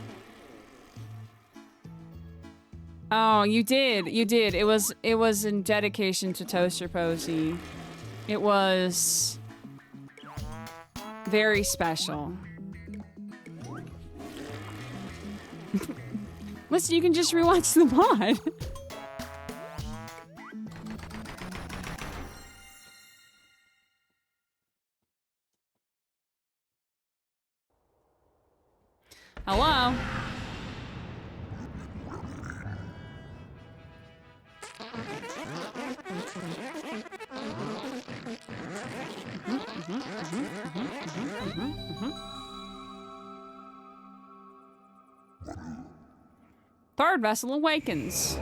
Speaker 1: Oh, you did. You did. It was in dedication to Toaster Posey. It was very special. Listen, you can just rewatch the mod. Hello? Third vessel awakens.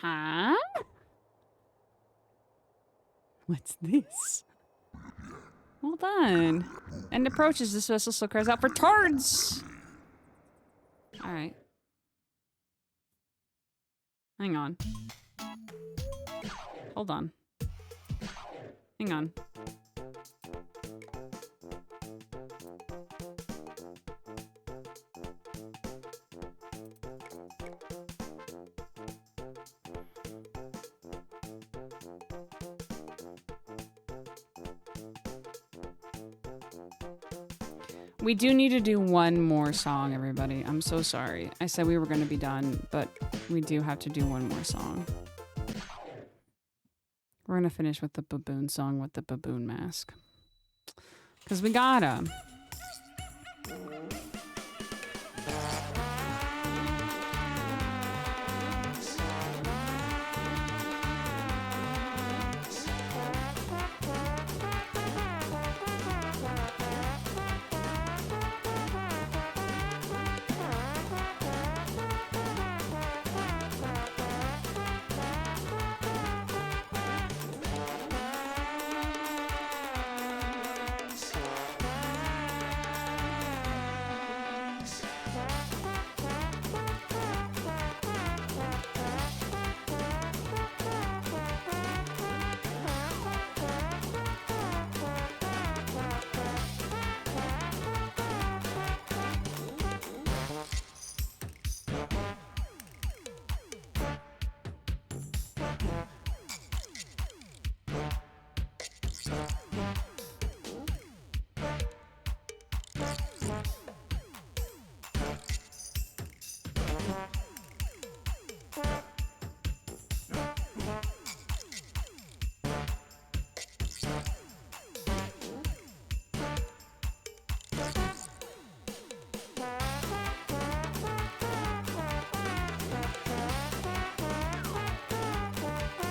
Speaker 1: Huh? What's this? Well done. And approaches this vessel, so cries out for turds. All right. Hang on. Hold on. Hang on. We do need to do one more song, everybody. I'm so sorry. I said we were going to be done, but we do have to do one more song. We're gonna finish with the baboon song with the baboon mask. Because we gotta.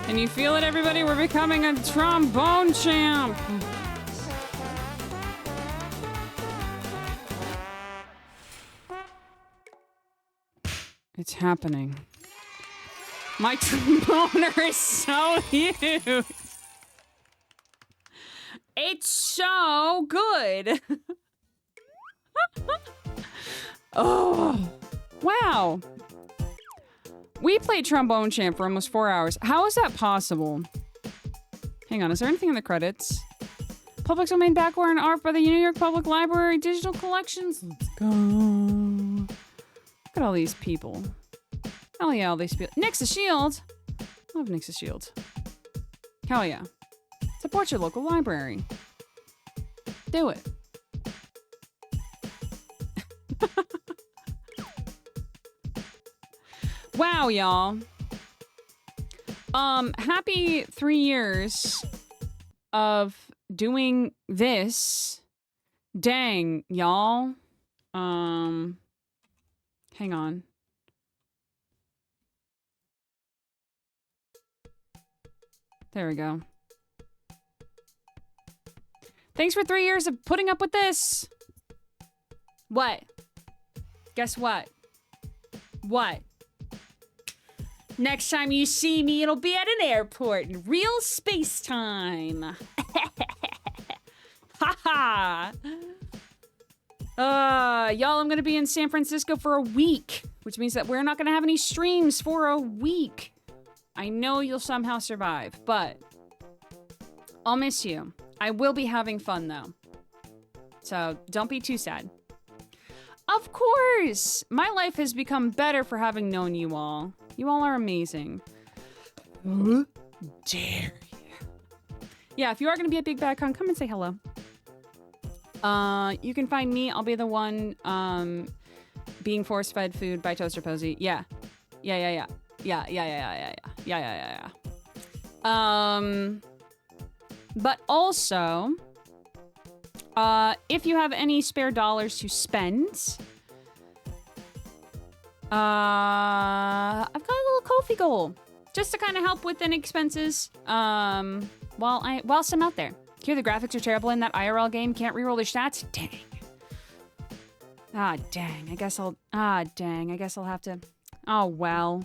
Speaker 1: Can you feel it, everybody? We're becoming a trombone champ. It's happening. My tromboner is so huge. It's so good. Oh, wow. We played Trombone Champ for almost 4 hours. How is that possible? Hang on, is there anything in the credits? Public domain backward and art by the New York Public Library digital collections. Let's go. Look at all these people. Oh yeah, all these people. Nix's Shield. I love Nix's Shield. Hell yeah. Support your local library. Do it. Wow, y'all. Happy 3 years of doing this. Dang, y'all. Hang on. There we go. Thanks for 3 years of putting up with this. What? Guess what? What? Next time you see me, it'll be at an airport in real space time. Haha. Y'all, I'm gonna be in San Francisco for a week, which means that we're not gonna have any streams for a week. I know you'll somehow survive, but I'll miss you. I will be having fun though. So don't be too sad. Of course! My life has become better for having known you all. You all are amazing. Dare you? Yeah, if you are going to be at Big Bad Con, come and say hello. You can find me. I'll be the one being force-fed food by Toaster Posey. Yeah. Yeah. But also, if you have any spare dollars to spend, I've got a little Ko-fi goal just to kind of help with any expenses whilst I'm out there. Here, the graphics are terrible in that IRL game. Can't reroll the stats. Dang. Dang. I guess I'll have to. Oh well.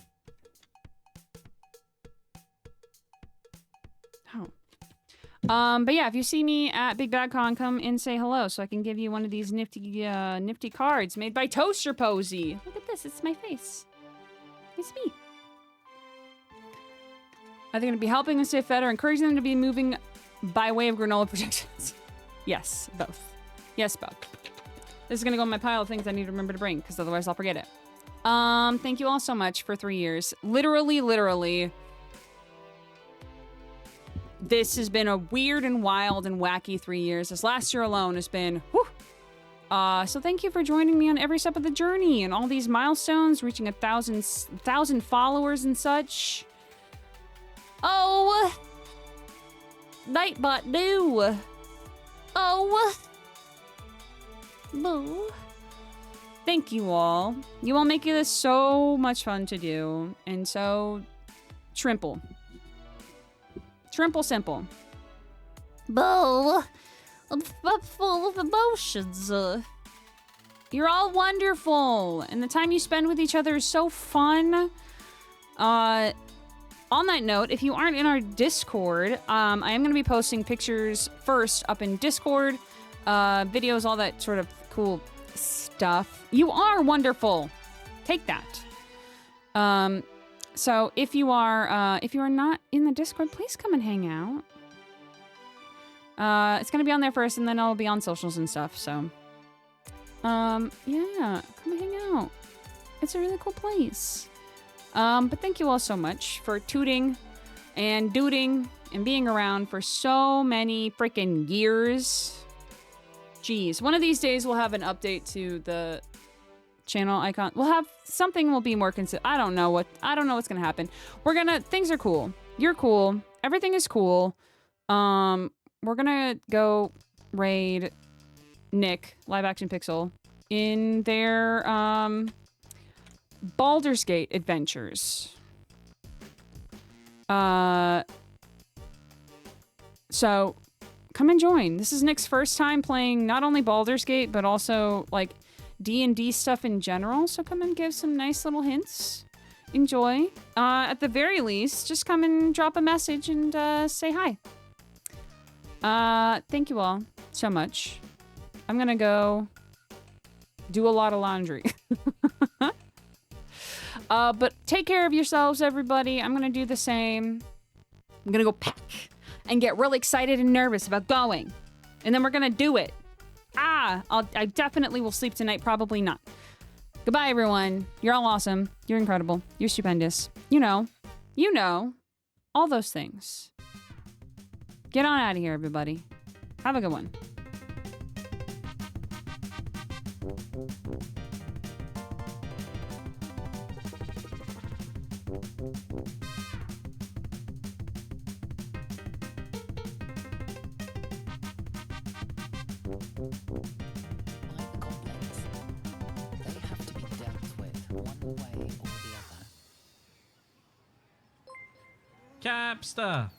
Speaker 1: But yeah, if you see me at Big Bad Con, come and say hello so I can give you one of these nifty cards made by Toaster Posey. Look at this, it's my face. It's me. Are they going to be helping them stay fed or encouraging them to be moving by way of granola projections? Yes, both. Yes, both. This is going to go in my pile of things I need to remember to bring, because otherwise I'll forget it. Thank you all so much for 3 years. Literally. This has been a weird and wild and wacky 3 years. This last year alone has been, whew. So thank you for joining me on every step of the journey and all these milestones, reaching 1,000 followers and such. Oh, Nightbot do. Oh. Boo. Thank you all. You all make this so much fun to do. And so trimple. Trimple simple.
Speaker 4: Boo. I'm full of emotions.
Speaker 1: You're all wonderful. And the time you spend with each other is so fun. On that note, if you aren't in our Discord, I am going to be posting pictures first up in Discord, videos, all that sort of cool stuff. You are wonderful. Take that. So if you are not in the Discord, please come and hang out. It's going to be on there first, and then it'll be on socials and stuff. So, yeah, come and hang out. It's a really cool place. But thank you all so much for tooting and dooting and being around for so many freaking years. Jeez, one of these days we'll have an update to the channel icon. We'll have something will be more consistent. I don't know what's gonna happen. Things are cool. You're cool. Everything is cool. We're gonna go raid Nick, Live Action Pixel, in their, Baldur's Gate adventures. So come and join. This is Nick's first time playing not only Baldur's Gate, but also like D&D stuff in general. So come and give some nice little hints. Enjoy. At the very least, just come and drop a message and say hi. Thank you all so much. I'm gonna go do a lot of laundry. But take care of yourselves, everybody. I'm gonna do the same. I'm gonna go pack and get really excited and nervous about going. And then we're gonna do it. I definitely will sleep tonight, probably not. Goodbye, everyone. You're all awesome. You're incredible. You're stupendous. You know, all those things. Get on out of here, everybody. Have a good one.
Speaker 2: Mind complex. They have to be dealt with one way or the other.
Speaker 5: Capster!